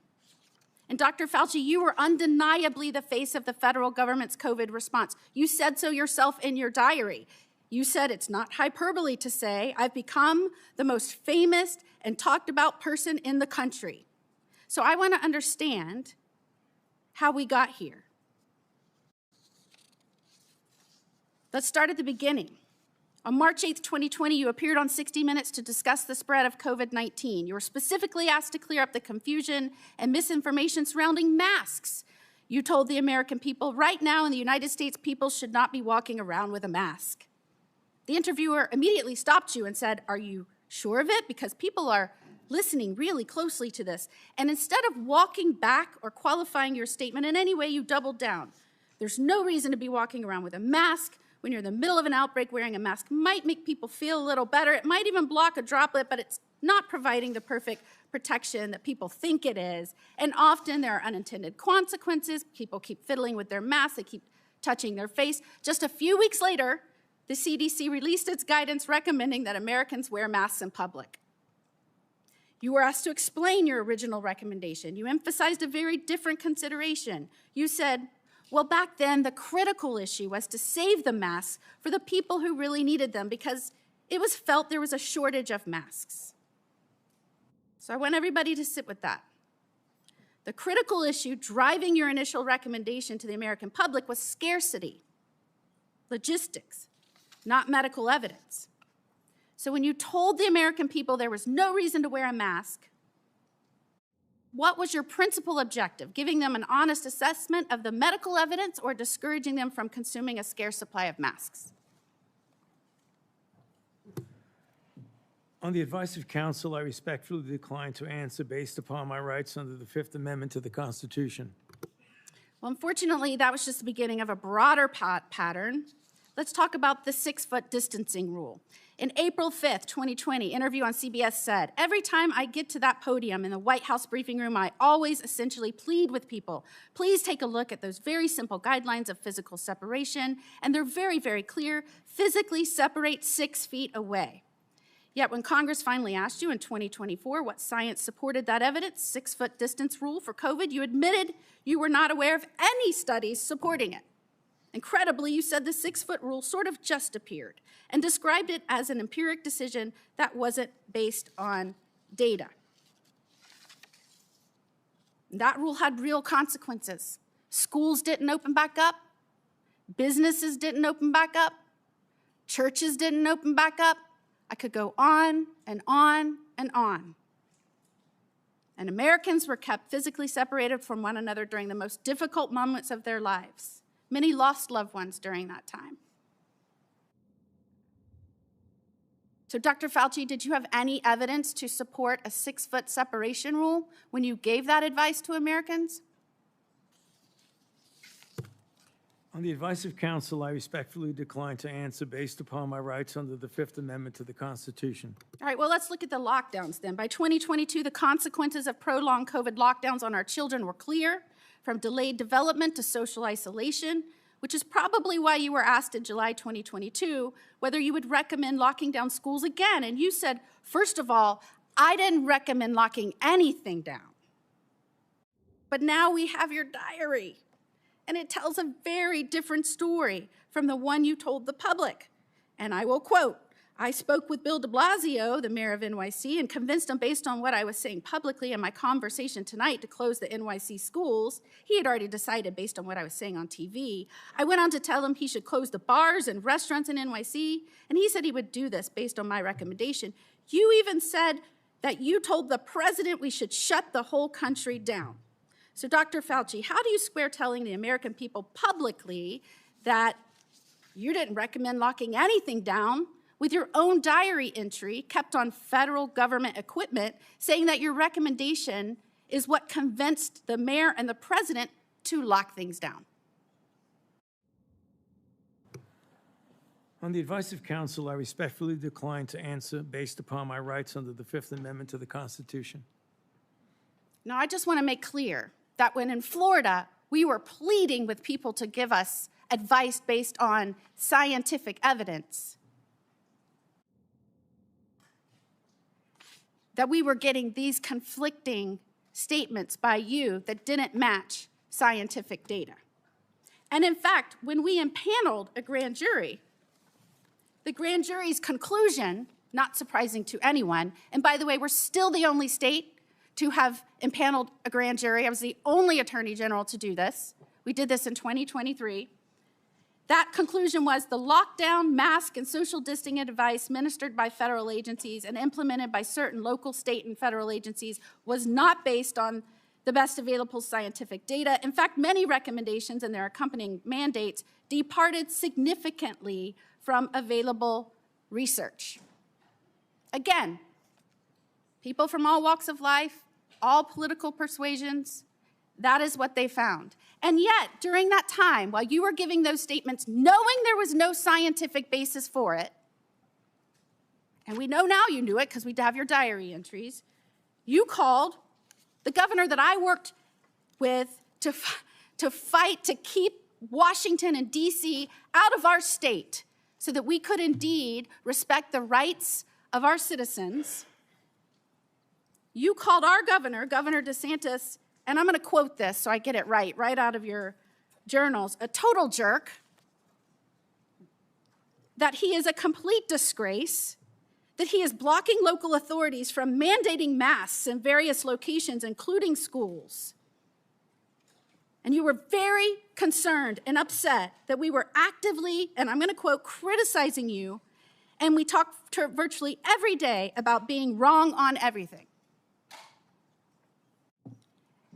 And Dr. Fauci, you were undeniably the face of the federal government's COVID response. You said so yourself in your diary. You said it's not hyperbole to say, I've become the most famous and talked about person in the country. So I want to understand how we got here. Let's start at the beginning. On March 8th, 2020, you appeared on 60 Minutes to discuss the spread of COVID-19. You were specifically asked to clear up the confusion and misinformation surrounding masks. You told the American people, right now in the United States, people should not be walking around with a mask. The interviewer immediately stopped you and said, "Are you sure of it? Because people are listening really closely to this." And instead of walking back or qualifying your statement in any way, you doubled down. There's no reason to be walking around with a mask. When you're in the middle of an outbreak, wearing a mask might make people feel a little better. It might even block a droplet, but it's not providing the perfect protection that people think it is. And often there are unintended consequences. People keep fiddling with their masks. They keep touching their face. Just a few weeks later, the CDC released its guidance recommending that Americans wear masks in public. You were asked to explain your original recommendation. You emphasized a very different consideration. You said, well, back then, the critical issue was to save the masks for the people who really needed them because it was felt there was a shortage of masks. So I want everybody to sit with that. The critical issue driving your initial recommendation to the American public was scarcity, logistics, not medical evidence. So when you told the American people there was no reason to wear a mask, what was your principal objective? Giving them an honest assessment of the medical evidence or discouraging them from consuming a scarce supply of masks? On the advice of counsel, I respectfully decline to answer based upon my rights under the Fifth Amendment to the Constitution. Well, unfortunately, that was just the beginning of a broader pattern. Let's talk about the 6-foot distancing rule. In April 5th, 2020, interview on CBS said, every time I get to that podium in the White House briefing room, I always essentially plead with people. Please take a look at those very simple guidelines of physical separation, and they're very, very clear. Physically separate 6 feet away. Yet when Congress finally asked you in 2024 what science supported that evidence, 6-foot distance rule for COVID, you admitted you were not aware of any studies supporting it. Incredibly, you said the 6-foot rule sort of just appeared and described it as an empiric decision that wasn't based on data. That rule had real consequences. Schools didn't open back up. Businesses didn't open back up. Churches didn't open back up. I could go on and on and on. And Americans were kept physically separated from one another during the most difficult moments of their lives. Many lost loved ones during that time. So, Dr. Fauci, did you have any evidence to support a 6-foot separation rule when you gave that advice to Americans? On the advice of counsel, I respectfully decline to answer based upon my rights under the Fifth Amendment to the Constitution. All right, well, let's look at the lockdowns then. By 2022, the consequences of prolonged COVID lockdowns on our children were clear, from delayed development to social isolation, which is probably why you were asked in July 2022 whether you would recommend locking down schools again. And you said, first of all, I didn't recommend locking anything down. But now we have your diary, and it tells a very different story from the one you told the public. And I will quote, I spoke with Bill de Blasio, the mayor of NYC, and convinced him based on what I was saying publicly in my conversation tonight to close the NYC schools. He had already decided based on what I was saying on TV. I went on to tell him he should close the bars and restaurants in NYC, and he said he would do this based on my recommendation. You even said that you told the president we should shut the whole country down. So, Dr. Fauci, how do you square telling the American people publicly that you didn't recommend locking anything down with your own diary entry kept on federal government equipment saying that your recommendation is what convinced the mayor and the president to lock things down? On the advice of counsel, I respectfully decline to answer based upon my rights under the Fifth Amendment to the Constitution. Now, I just want to make clear that when in Florida, we were pleading with people to give us advice based on scientific evidence, that we were getting these conflicting statements by you that didn't match scientific data. And in fact, when we impaneled a grand jury, the grand jury's conclusion, not surprising to anyone, and by the way, we're still the only state to have impaneled a grand jury. I was the only attorney general to do this. We did this in 2023. That conclusion was the lockdown, mask, and social distancing advice ministered by federal agencies and implemented by certain local, state, and federal agencies was not based on the best available scientific data. In fact, many recommendations and their accompanying mandates departed significantly from available research. Again, people from all walks of life, all political persuasions, that is what they found. And yet, during that time, while you were giving those statements, knowing there was no scientific basis for it, and we know now you knew it because we have your diary entries, you called the governor that I worked with to fight to keep Washington and D.C. out of our state so that we could indeed respect the rights of our citizens. You called our governor, Governor DeSantis, and I'm going to quote this so I get it right out of your journals, a total jerk, that he is a complete disgrace, that he is blocking local authorities from mandating masks in various locations, including schools. And you were very concerned and upset that we were actively, and I'm going to quote, criticizing you, and we talked virtually every day about being wrong on everything.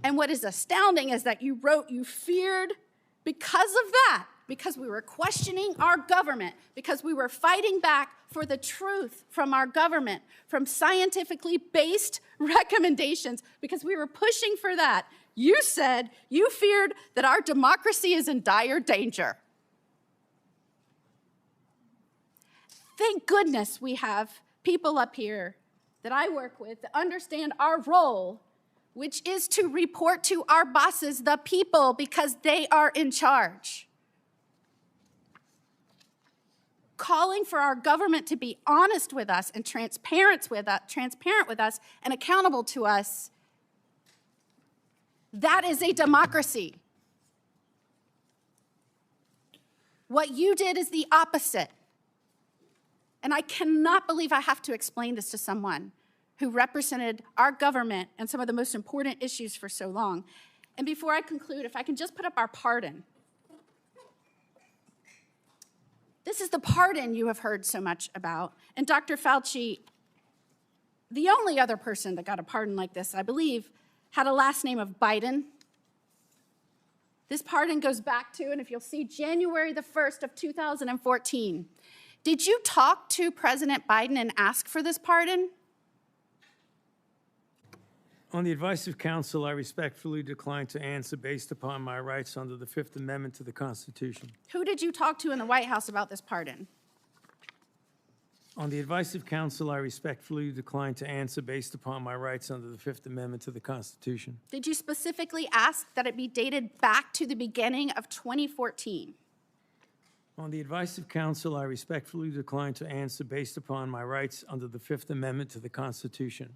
And what is astounding is that you wrote you feared because of that, because we were questioning our government, because we were fighting back for the truth from our government, from scientifically based recommendations, because we were pushing for that. You said you feared that our democracy is in dire danger. Thank goodness we have people up here that I work with that understand our role, which is to report to our bosses, the people, because they are in charge. Calling for our government to be honest with us and transparent with us and accountable to us, that is a democracy. What you did is the opposite. And I cannot believe I have to explain this to someone who represented our government and some of the most important issues for so long. And before I conclude, if I can just put up our pardon. This is the pardon you have heard so much about. And Dr. Fauci, the only other person that got a pardon like this, I believe, had a last name of Biden. This pardon goes back to, and if you'll see, January the 1st of 2014. Did you talk to President Biden and ask for this pardon? On the advice of counsel, I respectfully decline to answer based upon my rights under the Fifth Amendment to the Constitution. Who did you talk to in the White House about this pardon? On the advice of counsel, I respectfully decline to answer based upon my rights under the Fifth Amendment to the Constitution. Did you specifically ask that it be dated back to the beginning of 2014? On the advice of counsel, I respectfully decline to answer based upon my rights under the Fifth Amendment to the Constitution.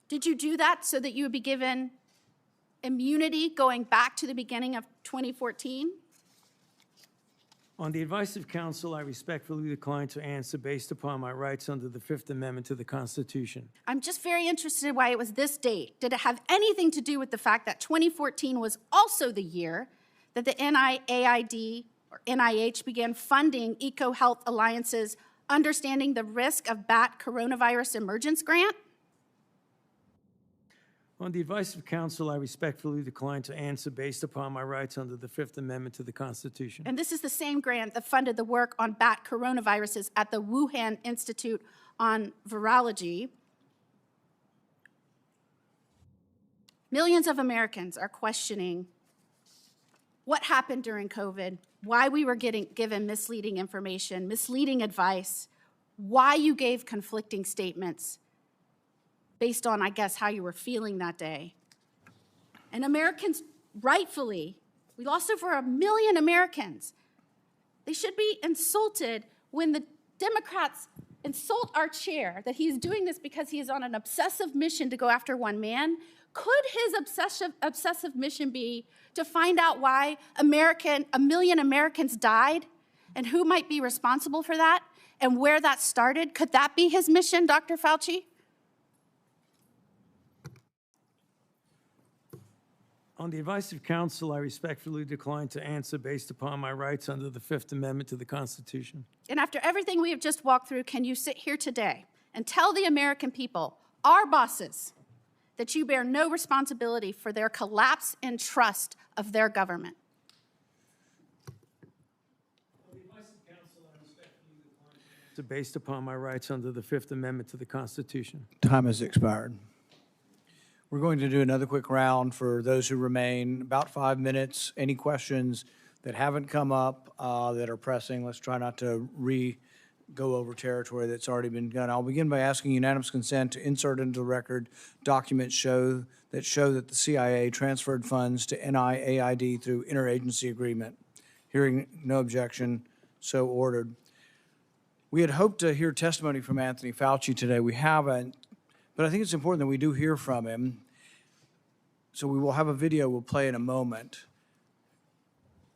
Did you do that so that you would be given immunity going back to the beginning of 2014? On the advice of counsel, I respectfully decline to answer based upon my rights under the Fifth Amendment to the Constitution. I'm just very interested in why it was this date. Did it have anything to do with the fact that 2014 was also the year that the NIAID or NIH began funding EcoHealth Alliance's Understanding the Risk of Bat Coronavirus Emergence Grant? On the advice of counsel, I respectfully decline to answer based upon my rights under the Fifth Amendment to the Constitution. And this is the same grant that funded the work on bat coronaviruses at the Wuhan Institute on Virology. Millions of Americans are questioning what happened during COVID, why we were given misleading information, misleading advice, why you gave conflicting statements based on, I guess, how you were feeling that day. And Americans, rightfully, we lost over 1 million Americans. They should be insulted when the Democrats insult our chair that he's doing this because he is on an obsessive mission to go after one man. Could his obsessive mission be to find out why 1 million Americans died and who might be responsible for that and where that started? Could that be his mission, Dr. Fauci? On the advice of counsel, I respectfully decline to answer based upon my rights under the Fifth Amendment to the Constitution. And after everything we have just walked through, can you sit here today and tell the American people, our bosses, that you bear no responsibility for their collapse in trust of their government? Based upon my rights under the Fifth Amendment to the Constitution. Time has expired. We're going to do another quick round for those who remain, about 5 minutes. Any questions that haven't come up that are pressing? Let's try not to go over territory that's already been done. I'll begin by asking unanimous consent to insert into the record documents show that the CIA transferred funds to NIAID through interagency agreement. Hearing no objection, so ordered. We had hoped to hear testimony from Anthony Fauci today. We haven't, but I think it's important that we do hear from him. So we will have a video we'll play in a moment.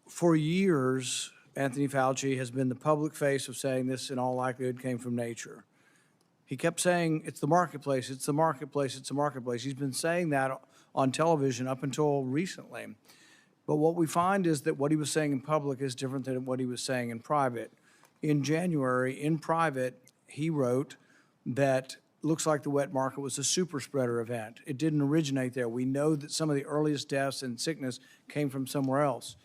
For years, Anthony Fauci has been the public face of saying this in all likelihood came from nature. He kept saying, it's the marketplace, it's the marketplace, it's the marketplace. He's been saying that on television up until recently. But what we find is that what he was saying in public is different than what he was saying in private. In January, in private, he wrote that looks like the wet market was a super spreader event. It didn't originate there. We know that some of the earliest deaths and sickness came from somewhere else.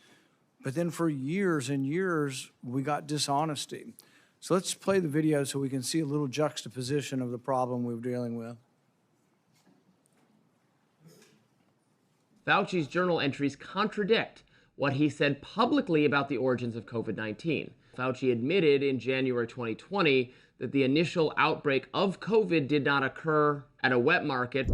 But then for years and years, we got dishonesty. So let's play the video so we can see a little juxtaposition of the problem we're dealing with. Fauci's journal entries contradict what he said publicly about the origins of COVID-19. Fauci admitted in January 2020 that the initial outbreak of COVID did not occur at a wet market.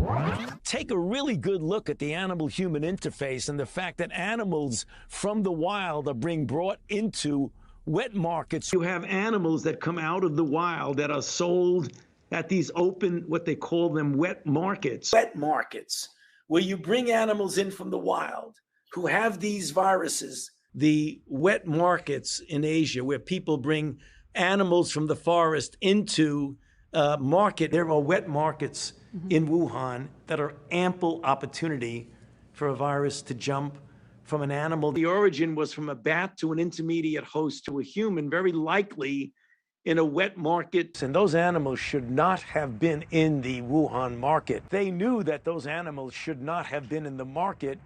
Take a really good look at the animal-human interface and the fact that animals from the wild are being brought into wet markets. You have animals that come out of the wild that are sold at these open, what they call them, wet markets. Wet markets, where you bring animals in from the wild who have these viruses. The wet markets in Asia, where people bring animals from the forest into market. There are wet markets in Wuhan that are ample opportunity for a virus to jump from an animal. The origin was from a bat to an intermediate host to a human, very likely in a wet market. And those animals should not have been in the Wuhan market. They knew that those animals should not have been in the market,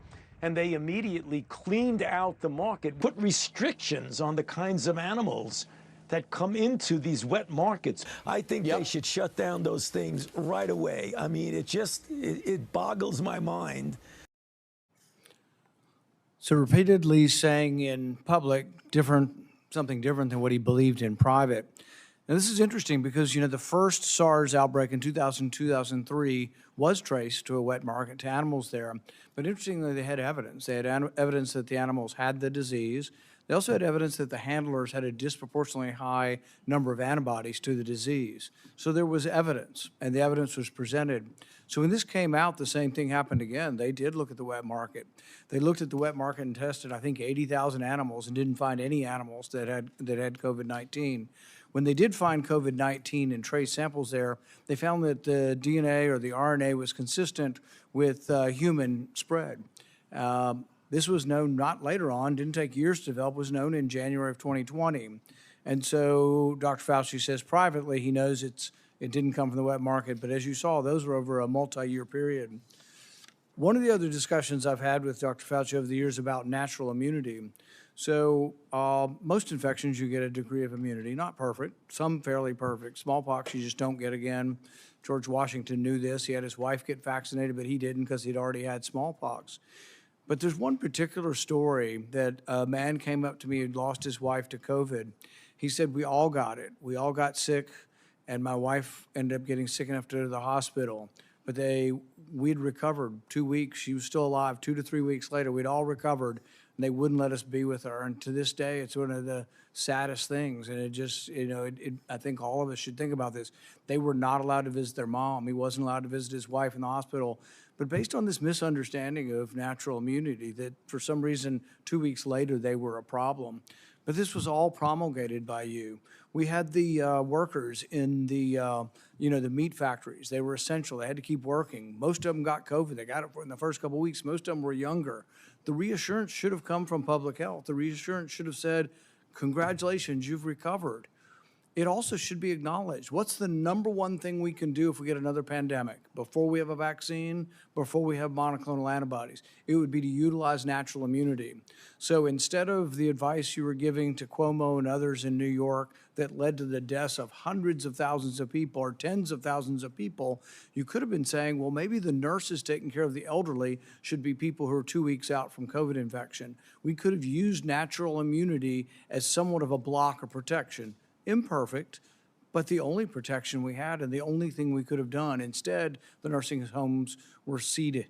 and they immediately cleaned out the market, put restrictions on the kinds of animals that come into these wet markets. I think they should shut down those things right away. I mean, it boggles my mind. So repeatedly saying in public something different than what he believed in private. Now, this is interesting because, the first SARS outbreak in 2003 was traced to a wet market, to animals there. But interestingly, they had evidence. They had evidence that the animals had the disease. They also had evidence that the handlers had a disproportionately high number of antibodies to the disease. So there was evidence, and the evidence was presented. So when this came out, the same thing happened again. They did look at the wet market. They looked at the wet market and tested, I think, 80,000 animals and didn't find any animals that had COVID-19. When they did find COVID-19 and trace samples there, they found that the DNA or the RNA was consistent with human spread. This was known not later on, didn't take years to develop, was known in January of 2020. And so Dr. Fauci says privately he knows it didn't come from the wet market, but as you saw, those were over a multi-year period. One of the other discussions I've had with Dr. Fauci over the years about natural immunity. So most infections, you get a degree of immunity, not perfect, some fairly perfect. Smallpox, you just don't get again. George Washington knew this. He had his wife get vaccinated, but he didn't because he'd already had smallpox. But there's one particular story that a man came up to me who'd lost his wife to COVID. He said, we all got it. We all got sick, and my wife ended up getting sick enough to go to the hospital. But we'd recovered 2 weeks. She was still alive. 2 to 3 weeks later, we'd all recovered, and they wouldn't let us be with her. And to this day, it's one of the saddest things. And it just, I think all of us should think about this. They were not allowed to visit their mom. He wasn't allowed to visit his wife in the hospital. But based on this misunderstanding of natural immunity, that for some reason 2 weeks later they were a problem. But this was all promulgated by you. We had the workers in the, the meat factories. They were essential. They had to keep working. Most of them got COVID. They got it in the first couple of weeks. Most of them were younger. The reassurance should have come from public health. The reassurance should have said, congratulations, you've recovered. It also should be acknowledged. What's the number one thing we can do if we get another pandemic? Before we have a vaccine, before we have monoclonal antibodies, it would be to utilize natural immunity. So instead of the advice you were giving to Cuomo and others in New York that led to the deaths of hundreds of thousands of people or tens of thousands of people, you could have been saying, well, maybe the nurses taking care of the elderly should be people who are 2 weeks out from COVID infection. We could have used natural immunity as somewhat of a block of protection. Imperfect, but the only protection we had and the only thing we could have done. Instead, the nursing homes were seated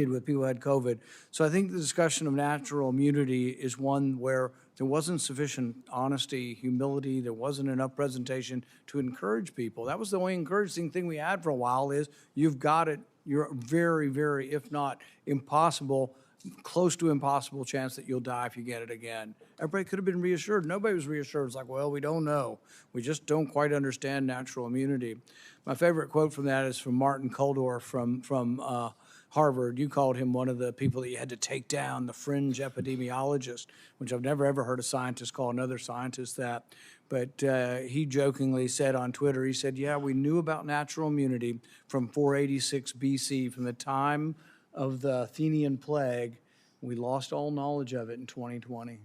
with people who had COVID. So I think the discussion of natural immunity is one where there wasn't sufficient honesty, humility, there wasn't enough presentation to encourage people. That was the only encouraging thing we had for a while is you've got it, you're very, very, if not impossible, close to impossible chance that you'll die if you get it again. Everybody could have been reassured. Nobody was reassured. It's like, well, we don't know. We just don't quite understand natural immunity. My favorite quote from that is from Martin Kulldorff from Harvard. You called him one of the people that you had to take down, the fringe epidemiologist, which I've never ever heard a scientist call another scientist that. But he jokingly said on Twitter, he said, yeah, we knew about natural immunity from 486 BC, from the time of the Athenian plague. We lost all knowledge of it in 2020.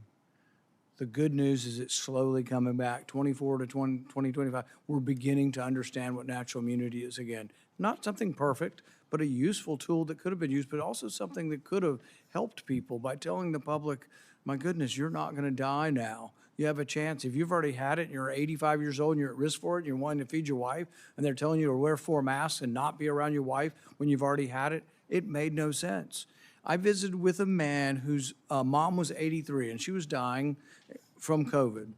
The good news is it's slowly coming back. 24 to 2025, we're beginning to understand what natural immunity is again. Not something perfect, but a useful tool that could have been used, but also something that could have helped people by telling the public, my goodness, you're not going to die now. You have a chance. If you've already had it and you're 85 years old and you're at risk for it and you're wanting to feed your wife and they're telling you to wear 4 masks and not be around your wife when you've already had it, it made no sense. I visited with a man whose mom was 83 and she was dying from COVID.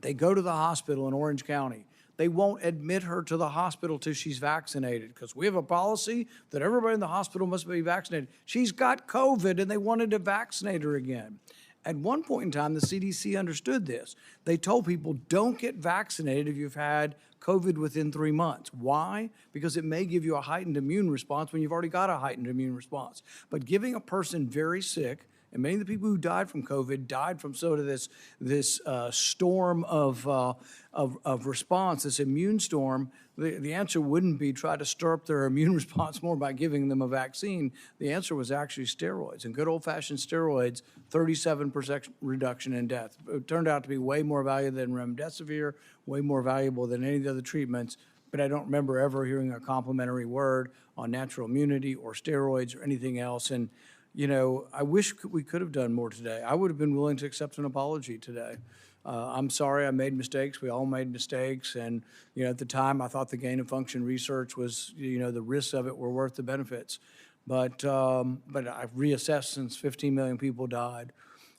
They go to the hospital in Orange County. They won't admit her to the hospital till she's vaccinated because we have a policy that everybody in the hospital must be vaccinated. She's got COVID and they wanted to vaccinate her again. At one point in time, the CDC understood this. They told people, don't get vaccinated if you've had COVID within 3 months. Why? Because it may give you a heightened immune response when you've already got a heightened immune response. But giving a person very sick, and many of the people who died from COVID died from sort of this storm of response, this immune storm. The answer wouldn't be try to stir up their immune response more by giving them a vaccine. The answer was actually steroids. And good old-fashioned steroids, 37% reduction in death. It turned out to be way more valuable than remdesivir, way more valuable than any of the other treatments. But I don't remember ever hearing a complimentary word on natural immunity or steroids or anything else. And you know, I wish we could have done more today. I would have been willing to accept an apology today. I'm sorry I made mistakes. We all made mistakes. And, you know, at the time, I thought the gain of function research was, you know, the risks of it were worth the benefits. But I've reassessed since 15 million people died.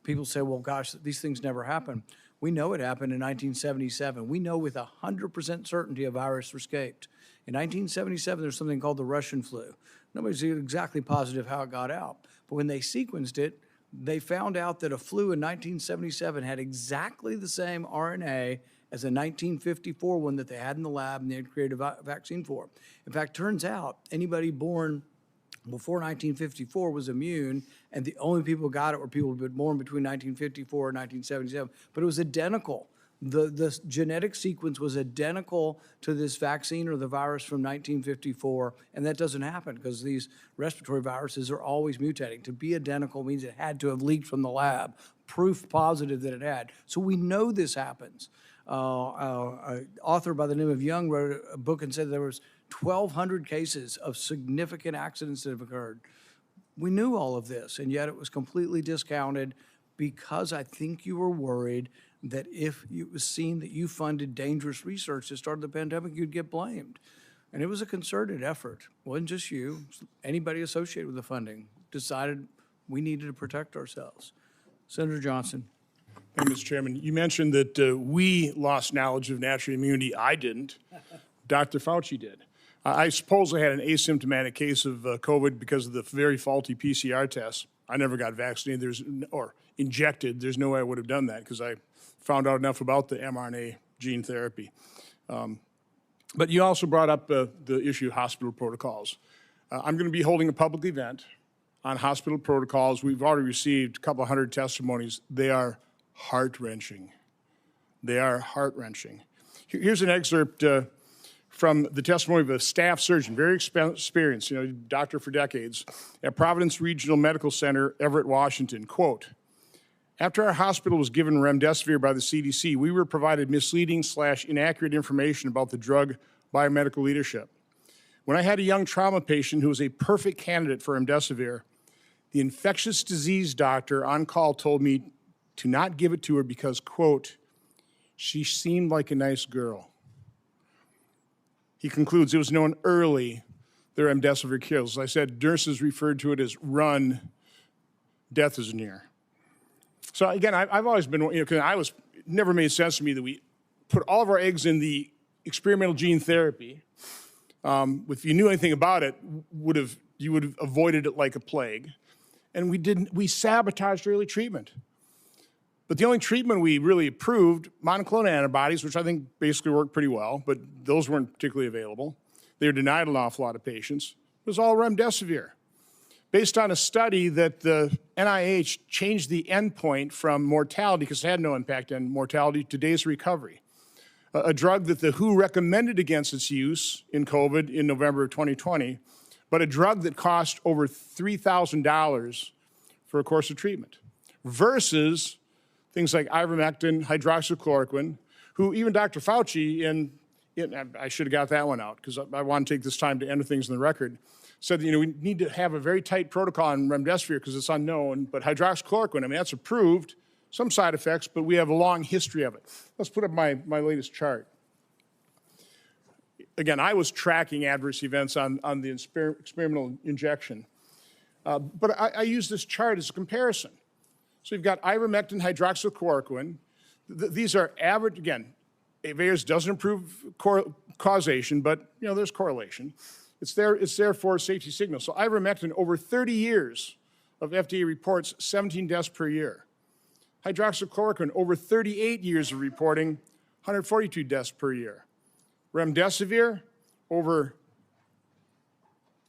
People say, well, gosh, these things never happen. We know it happened in 1977. We know with 100% certainty a virus escaped. In 1977, there's something called the Russian flu. Nobody's exactly positive how it got out. But when they sequenced it, they found out that a flu in 1977 had exactly the same RNA as a 1954 one that they had in the lab and they had created a vaccine for. In fact, turns out anybody born before 1954 was immune, and the only people who got it were people who were born between 1954 and 1977. But it was identical. The genetic sequence was identical to this vaccine or the virus from 1954, and that doesn't happen because these respiratory viruses are always mutating. To be identical means it had to have leaked from the lab, proof positive that it had. So we know this happens. An author by the name of Young wrote a book and said there was 1,200 cases of significant accidents that have occurred. We knew all of this, and yet it was completely discounted because I think you were worried that if it was seen that you funded dangerous research that started the pandemic, you'd get blamed. And it was a concerted effort. It wasn't just you. Anybody associated with the funding decided we needed to protect ourselves. Senator Johnson. Thank you, Mr. Chairman. You mentioned that we lost knowledge of natural immunity. I didn't. Dr. Fauci did. I suppose I had an asymptomatic case of COVID because of the very faulty PCR test. I never got vaccinated or injected. There's no way I would have done that because I found out enough about the mRNA gene therapy. But you also brought up the issue of hospital protocols. I'm going to be holding a public event on hospital protocols. We've already received a couple hundred testimonies. They are heart-wrenching. They are heart-wrenching. Here's an excerpt from the testimony of a staff surgeon, very experienced, doctor for decades, at Providence Regional Medical Center, Everett, Washington. Quote, after our hospital was given remdesivir by the CDC, we were provided misleading/inaccurate information about the drug biomedical leadership. When I had a young trauma patient who was a perfect candidate for remdesivir, the infectious disease doctor on call told me to not give it to her because, quote, she seemed like a nice girl. He concludes it was known early the remdesivir kills. As I said, nurses referred to it as run, death is near. So again, I've always been, it never made sense to me that we put all of our eggs in the experimental gene therapy. If you knew anything about it, you would have avoided it like a plague. And we sabotaged early treatment. But the only treatment we really approved, monoclonal antibodies, which I think basically worked pretty well, but those weren't particularly available. They were denied an awful lot of patients. It was all remdesivir. Based on a study that the NIH changed the endpoint from mortality, because it had no impact on mortality, to days of recovery. A drug that the WHO recommended against its use in COVID in November of 2020, but a drug that cost over $3,000 for a course of treatment, versus things like ivermectin, hydroxychloroquine, who even Dr. Fauci, I should have got that one out because I want to take this time to enter things in the record, said that, we need to have a very tight protocol on remdesivir because it's unknown, but hydroxychloroquine, that's approved, some side effects, but we have a long history of it. Let's put up my latest chart. Again, I was tracking adverse events on the experimental injection, but I use this chart as a comparison. So you've got ivermectin, hydroxychloroquine. These are average, again, VAERS doesn't improve causation, but there's correlation. It's there for safety signal. So ivermectin, over 30 years of FDA reports, 17 deaths per year. Hydroxychloroquine, over 38 years of reporting, 142 deaths per year. Remdesivir, over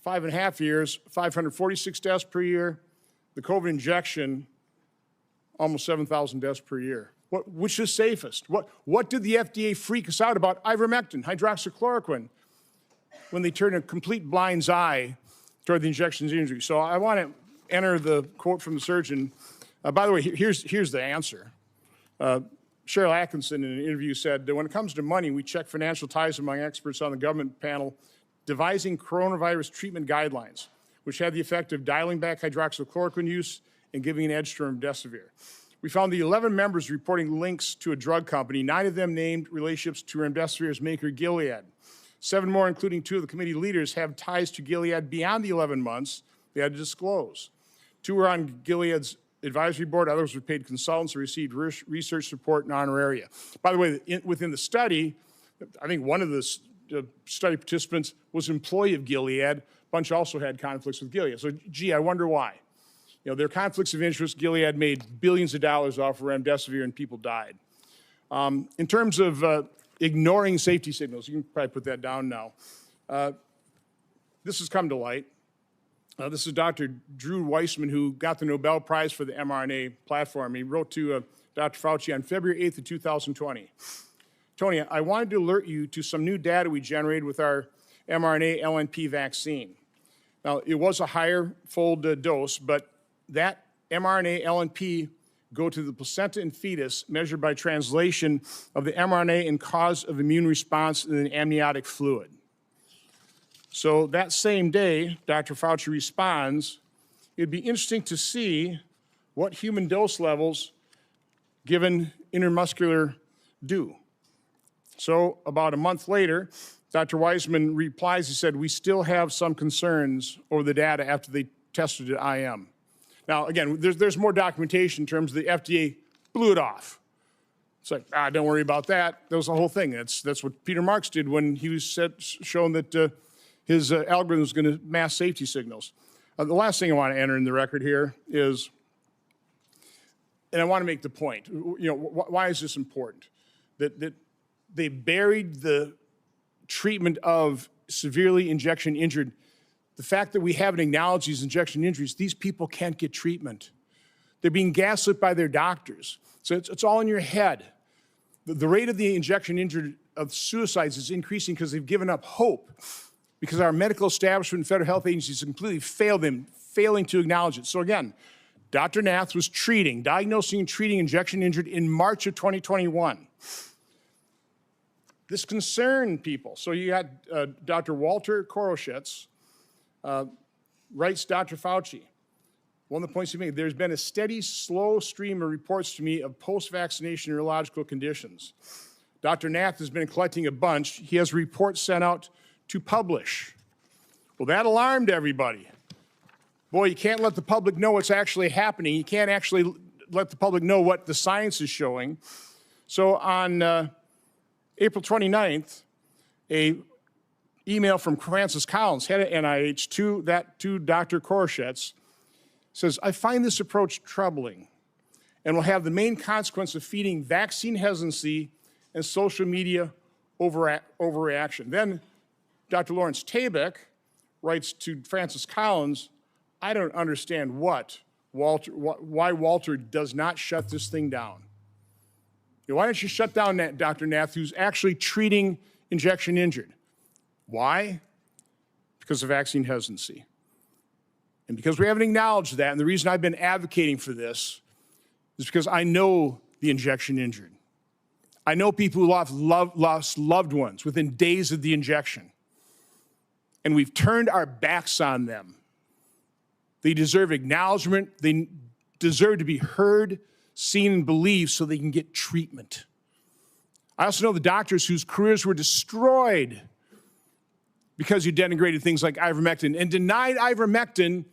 5.5 years, 546 deaths per year. The COVID injection, almost 7,000 deaths per year. Which is safest? What did the FDA freak us out about ivermectin, hydroxychloroquine, when they turned a complete blind's eye toward the injection's injury? So I want to enter the quote from the surgeon. By the way, here's the answer. Cheryl Atkinson in an interview said that when it comes to money, we check financial ties among experts on the government panel devising coronavirus treatment guidelines, which had the effect of dialing back hydroxychloroquine use and giving an edge to remdesivir. We found the 11 members reporting links to a drug company, 9 of them named relationships to remdesivir's maker, Gilead. 7 more, including 2 of the committee leaders, have ties to Gilead beyond the 11 months they had to disclose. 2 were on Gilead's advisory board, others were paid consultants who received research support and honoraria. By the way, within the study, I think one of the study participants was an employee of Gilead. A bunch also had conflicts with Gilead. So, I wonder why. There are conflicts of interest. Gilead made billions of dollars off of remdesivir and people died. In terms of ignoring safety signals, you can probably put that down now. This has come to light. This is Dr. Drew Weissman, who got the Nobel Prize for the mRNA platform. He wrote to Dr. Fauci on February 8th of 2020. Tony, I wanted to alert you to some new data we generated with our mRNA LNP vaccine. Now, it was a higher fold dose, but that mRNA LNP go to the placenta and fetus, measured by translation of the mRNA and cause of immune response in the amniotic fluid. So that same day, Dr. Fauci responds, it'd be interesting to see what human dose levels given intramuscular do. So about a month later, Dr. Weissman replies, he said, we still have some concerns over the data after they tested it at IM. Now, again, there's more documentation in terms of the FDA blew it off. It's like, don't worry about that. That was the whole thing. That's what Peter Marks did when he was shown that his algorithm is going to mask safety signals. The last thing I want to enter in the record here is, and I want to make the point, why is this important? That they buried the treatment of severely injection injured. The fact that we haven't acknowledged these injection injuries, these people can't get treatment. They're being gaslit by their doctors. So it's all in your head. The rate of the injection injured of suicides is increasing because they've given up hope, because our medical establishment and federal health agencies completely failed them, failing to acknowledge it. So again, Dr. Nath was diagnosing and treating injection injured in March of 2021. This concerned people. So you had Dr. Walter Koroshitz writes Dr. Fauci. One of the points he made, there's been a steady, slow stream of reports to me of post-vaccination neurological conditions. Dr. Nath has been collecting a bunch. He has reports sent out to publish. Well, that alarmed everybody. Boy, you can't let the public know what's actually happening. You can't actually let the public know what the science is showing. So on April 29th, an email from Francis Collins, head of NIH, to Dr. Koroshitz, says, I find this approach troubling and will have the main consequence of feeding vaccine hesitancy and social media overreaction. Then Dr. Lawrence Tabak writes to Francis Collins, I don't understand why Walter does not shut this thing down. Why don't you shut down Dr. Nath, who's actually treating injection injured? Why? Because of vaccine hesitancy. And because we haven't acknowledged that, and the reason I've been advocating for this is because I know the injection injured. I know people who lost loved ones within days of the injection. And we've turned our backs on them. They deserve acknowledgement. They deserve to be heard, seen, and believed so they can get treatment. I also know the doctors whose careers were destroyed because you denigrated things like ivermectin and denied ivermectin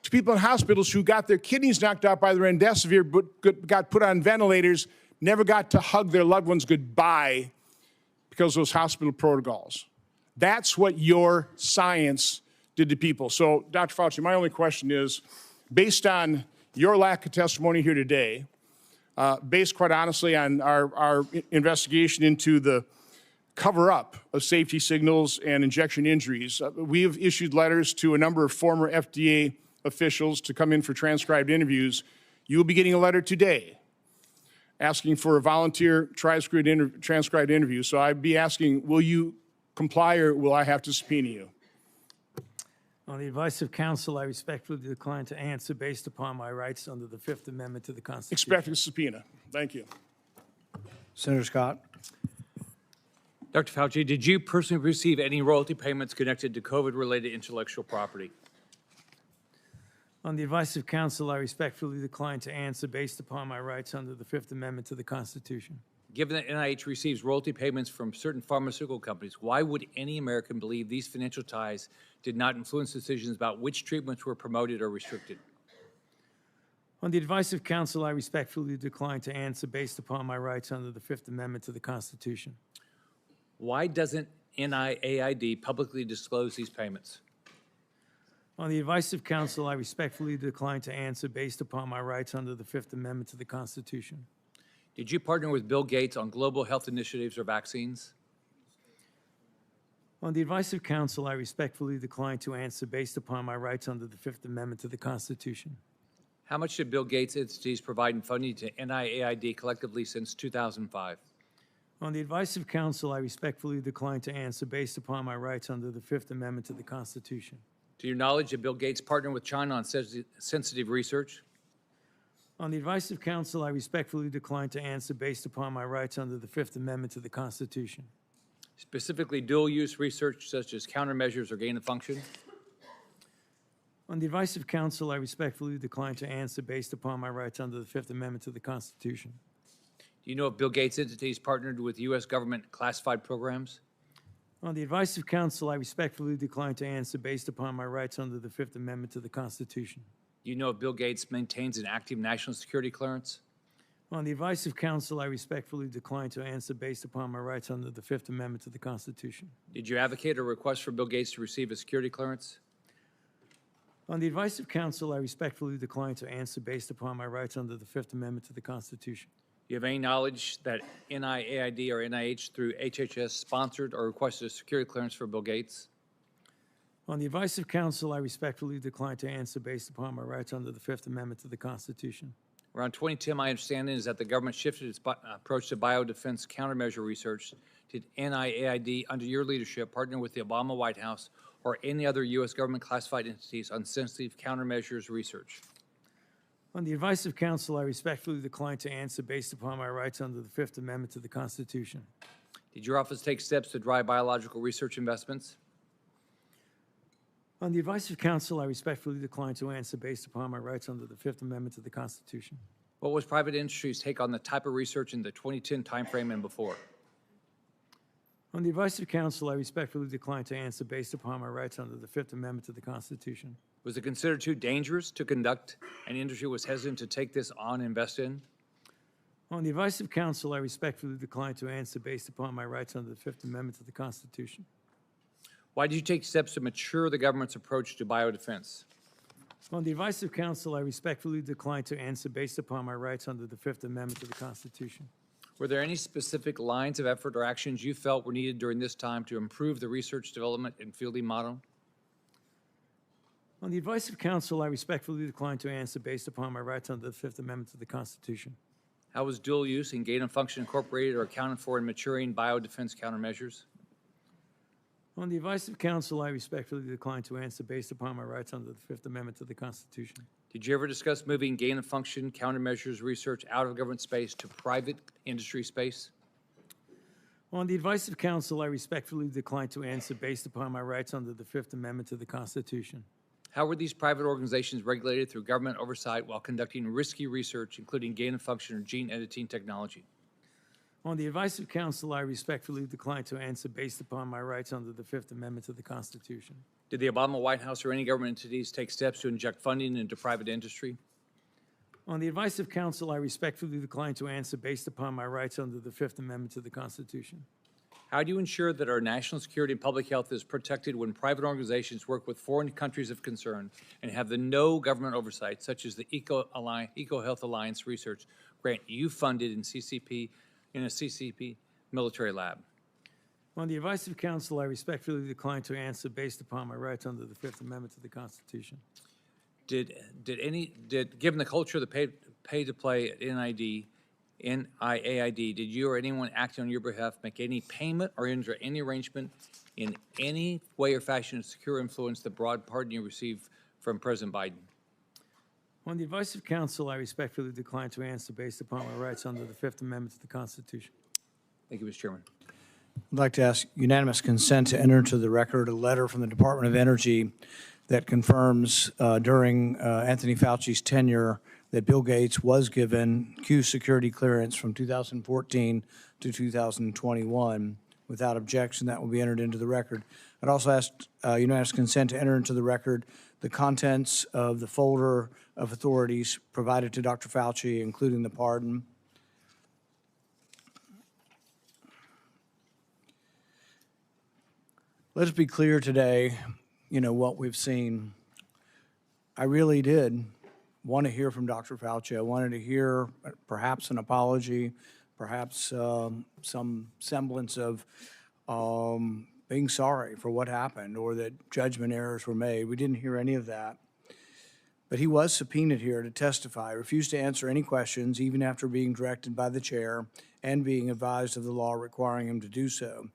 to people in hospitals who got their kidneys knocked out by the remdesivir but got put on ventilators, never got to hug their loved ones goodbye because of those hospital protocols. That's what your science did to people. So, Dr. Fauci, my only question is, based on your lack of testimony here today, based quite honestly on our investigation into the cover-up of safety signals and injection injuries, we have issued letters to a number of former FDA officials to come in for transcribed interviews. You will be getting a letter today asking for a volunteer transcribed interview. So I'd be asking, will you comply or will I have to subpoena you? On the advice of counsel, I respectfully decline to answer based upon my rights under the Fifth Amendment to the Constitution. Expect a subpoena. Thank you. Senator Scott. Dr. Fauci, did you personally receive any royalty payments connected to COVID-related intellectual property? On the advice of counsel, I respectfully decline to answer based upon my rights under the Fifth Amendment to the Constitution. Given that NIH receives royalty payments from certain pharmaceutical companies, why would any American believe these financial ties did not influence decisions about which treatments were promoted or restricted? On the advice of counsel, I respectfully decline to answer based upon my rights under the Fifth Amendment to the Constitution. Why doesn't NIAID publicly disclose these payments? On the advice of counsel, I respectfully decline to answer based upon my rights under the Fifth Amendment to the Constitution. Did you partner with Bill Gates on global health initiatives or vaccines? On the advice of counsel, I respectfully decline to answer based upon my rights under the Fifth Amendment to the Constitution. How much did Bill Gates entities provide in funding to NIAID collectively since 2005? On the advice of counsel, I respectfully decline to answer based upon my rights under the Fifth Amendment to the Constitution. To your knowledge, did Bill Gates partner with China on sensitive research? On the advice of counsel, I respectfully decline to answer based upon my rights under the Fifth Amendment to the Constitution. Specifically, dual-use research such as countermeasures or gain-of-function? On the advice of counsel, I respectfully decline to answer based upon my rights under the Fifth Amendment to the Constitution. Do you know if Bill Gates' entities partnered with U.S. government classified programs? On the advice of counsel, I respectfully decline to answer based upon my rights under the Fifth Amendment to the Constitution. Do you know if Bill Gates maintains an active national security clearance? On the advice of counsel, I respectfully decline to answer based upon my rights under the Fifth Amendment to the Constitution. Did you advocate a request for Bill Gates to receive a security clearance? On the advice of counsel, I respectfully decline to answer based upon my rights under the Fifth Amendment to the Constitution. Do you have any knowledge that NIAID or NIH through HHS sponsored or requested a security clearance for Bill Gates? On the advice of counsel, I respectfully decline to answer based upon my rights under the Fifth Amendment to the Constitution. Around 2010, my understanding is that the government shifted its approach to biodefense countermeasure research. Did NIAID, under your leadership, partner with the Obama White House or any other U.S. government classified entities on sensitive countermeasures research? On the advice of counsel, I respectfully decline to answer based upon my rights under the Fifth Amendment to the Constitution. Did your office take steps to drive biological research investments? On the advice of counsel, I respectfully decline to answer based upon my rights under the Fifth Amendment to the Constitution. What was private industry's take on the type of research in the 2010 timeframe and before? On the advice of counsel, I respectfully decline to answer based upon my rights under the Fifth Amendment to the Constitution. Was it considered too dangerous to conduct and industry was hesitant to take this on and invest in? On the advice of counsel, I respectfully decline to answer based upon my rights under the Fifth Amendment to the Constitution. Why did you take steps to mature the government's approach to biodefense? On the advice of counsel, I respectfully decline to answer based upon my rights under the Fifth Amendment to the Constitution. Were there any specific lines of effort or actions you felt were needed during this time to improve the research, development, and fielding model? On the advice of counsel, I respectfully decline to answer based upon my rights under the Fifth Amendment to the Constitution. How was dual use and gain of function incorporated or accounted for in maturing biodefense countermeasures? On the advice of counsel, I respectfully decline to answer based upon my rights under the Fifth Amendment to the Constitution. Did you ever discuss moving gain of function countermeasures research out of government space to private industry space? On the advice of counsel, I respectfully decline to answer based upon my rights under the Fifth Amendment to the Constitution. How were these private organizations regulated through government oversight while conducting risky research, including gain of function or gene editing technology? On the advice of counsel, I respectfully decline to answer based upon my rights under the Fifth Amendment to the Constitution. Did the Obama White House or any government entities take steps to inject funding into private industry? On the advice of counsel, I respectfully decline to answer based upon my rights under the Fifth Amendment to the Constitution. How do you ensure that our national security and public health is protected when private organizations work with foreign countries of concern and have the no government oversight, such as the EcoHealth Alliance research grant you funded in a CCP military lab? On the advice of counsel, I respectfully decline to answer based upon my rights under the Fifth Amendment to the Constitution. Did given the culture of the pay to play at NIAID, did you or anyone acting on your behalf make any payment or enter any arrangement in any way or fashion to secure influence the broad pardon you received from President Biden? On the advice of counsel, I respectfully decline to answer based upon my rights under the Fifth Amendment to the Constitution. Thank you, Mr. Chairman. I'd like to ask unanimous consent to enter into the record a letter from the Department of Energy that confirms during Anthony Fauci's tenure that Bill Gates was given Q security clearance from 2014 to 2021. Without objection, that will be entered into the record. I'd also ask unanimous consent to enter into the record the contents of the folder of authorities provided to Dr. Fauci, including the pardon. Let's be clear today, what we've seen. I really did want to hear from Dr. Fauci. I wanted to hear perhaps an apology, perhaps some semblance of being sorry for what happened or that judgment errors were made. We didn't hear any of that. But he was subpoenaed here to testify, refused to answer any questions, even after being directed by the chair and being advised of the law requiring him to do so.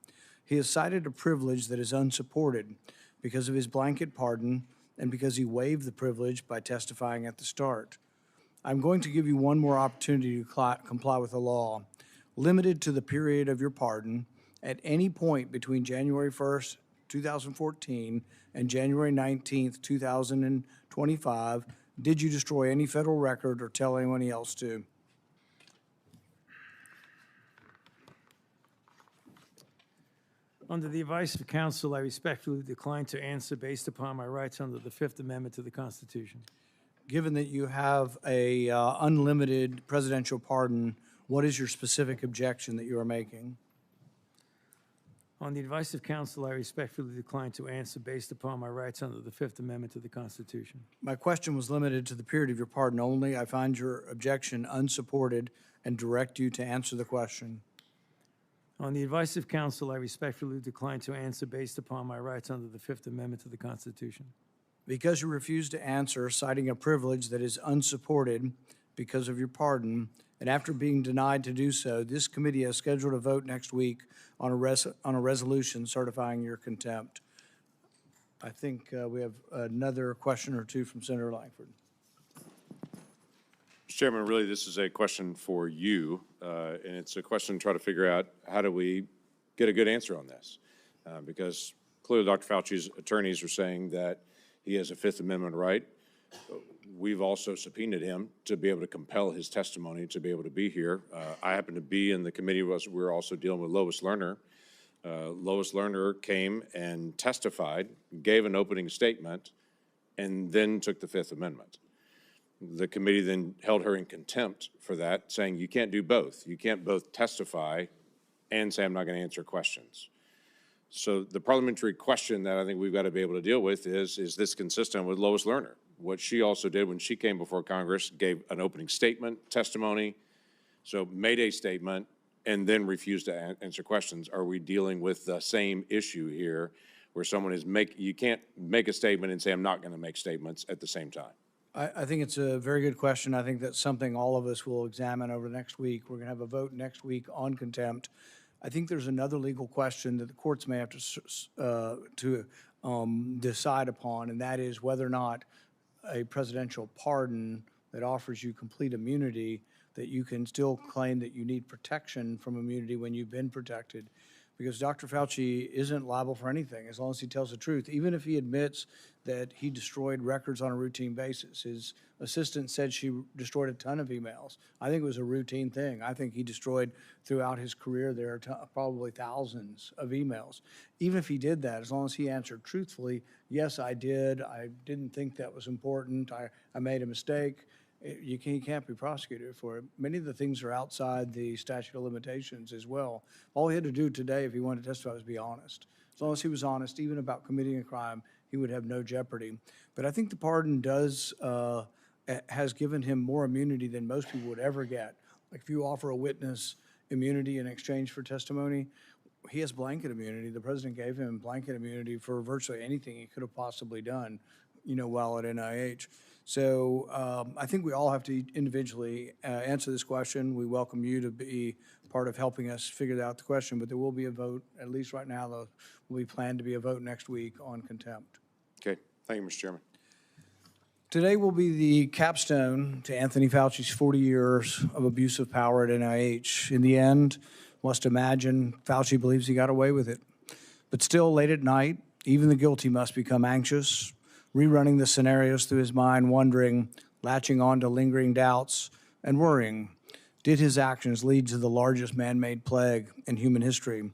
He has cited a privilege that is unsupported because of his blanket pardon and because he waived the privilege by testifying at the start. I'm going to give you one more opportunity to comply with the law, limited to the period of your pardon. At any point between January 1st, 2014 and January 19th, 2025, did you destroy any federal record or tell anyone else to? Under the advice of counsel, I respectfully decline to answer based upon my rights under the Fifth Amendment to the Constitution. given that you have a unlimited presidential pardon, what is your specific objection that you are making? On the advice of counsel, I respectfully decline to answer based upon my rights under the Fifth Amendment to the Constitution. My question was limited to the period of your pardon only. I find your objection unsupported and direct you to answer the question. On the advice of counsel, I respectfully decline to answer based upon my rights under the Fifth Amendment to the Constitution. Because you refuse to answer, citing a privilege that is unsupported because of your pardon, and after being denied to do so, this committee has scheduled a vote next week on a resolution certifying your contempt. I think we have another question or two from Senator Langford. Mr. Chairman, really, this is a question for you, and it's a question to try to figure out how do we get a good answer on this? Because clearly Dr. Fauci's attorneys are saying that he has a Fifth Amendment right. We've also subpoenaed him to be able to compel his testimony to be able to be here. I happen to be in the committee. We're also dealing with Lois Lerner. Lois Lerner came and testified, gave an opening statement, and then took the Fifth Amendment. The committee then held her in contempt for that, saying you can't do both. You can't both testify and say I'm not going to answer questions. So the parliamentary question that I think we've got to be able to deal with is this consistent with Lois Lerner? What she also did when she came before Congress, gave an opening statement, testimony, so made a statement, and then refused to answer questions. Are we dealing with the same issue here where someone is you can't make a statement and say I'm not going to make statements at the same time? I think it's a very good question. I think that's something all of us will examine over the next week. We're going to have a vote next week on contempt. I think there's another legal question that the courts may have to decide upon, and that is whether or not a presidential pardon that offers you complete immunity, that you can still claim that you need protection from immunity when you've been protected. Because Dr. Fauci isn't liable for anything as long as he tells the truth, even if he admits that he destroyed records on a routine basis. His assistant said she destroyed a ton of emails. I think it was a routine thing. I think he destroyed throughout his career there are probably thousands of emails. Even if he did that, as long as he answered truthfully, yes, I did. I didn't think that was important. I made a mistake. You can't be prosecuted for it. Many of the things are outside the statute of limitations as well. All he had to do today, if he wanted to testify, was be honest. As long as he was honest, even about committing a crime, he would have no jeopardy. But I think the pardon has given him more immunity than most people would ever get. Like if you offer a witness immunity in exchange for testimony, he has blanket immunity. The president gave him blanket immunity for virtually anything he could have possibly done, while at NIH. So I think we all have to individually answer this question. We welcome you to be part of helping us figure out the question, but there will be a vote, at least right now, there will be planned to be a vote next week on contempt. Okay, thank you, Mr. Chairman. Today will be the capstone to Anthony Fauci's 40 years of abuse of power at NIH. In the end, must imagine Fauci believes he got away with it. But still, late at night, even the guilty must become anxious, rerunning the scenarios through his mind, wondering, latching on to lingering doubts, and worrying. Did his actions lead to the largest man-made plague in human history?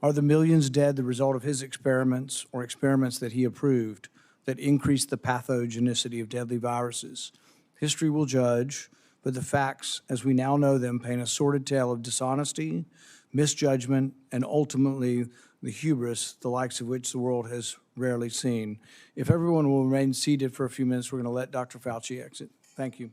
Are the millions dead the result of his experiments or experiments that he approved that increased the pathogenicity of deadly viruses? History will judge, but the facts, as we now know them, paint a sordid tale of dishonesty, misjudgment, and ultimately the hubris, the likes of which the world has rarely seen. If everyone will remain seated for a few minutes, we're going to let Dr. Fauci exit. Thank you.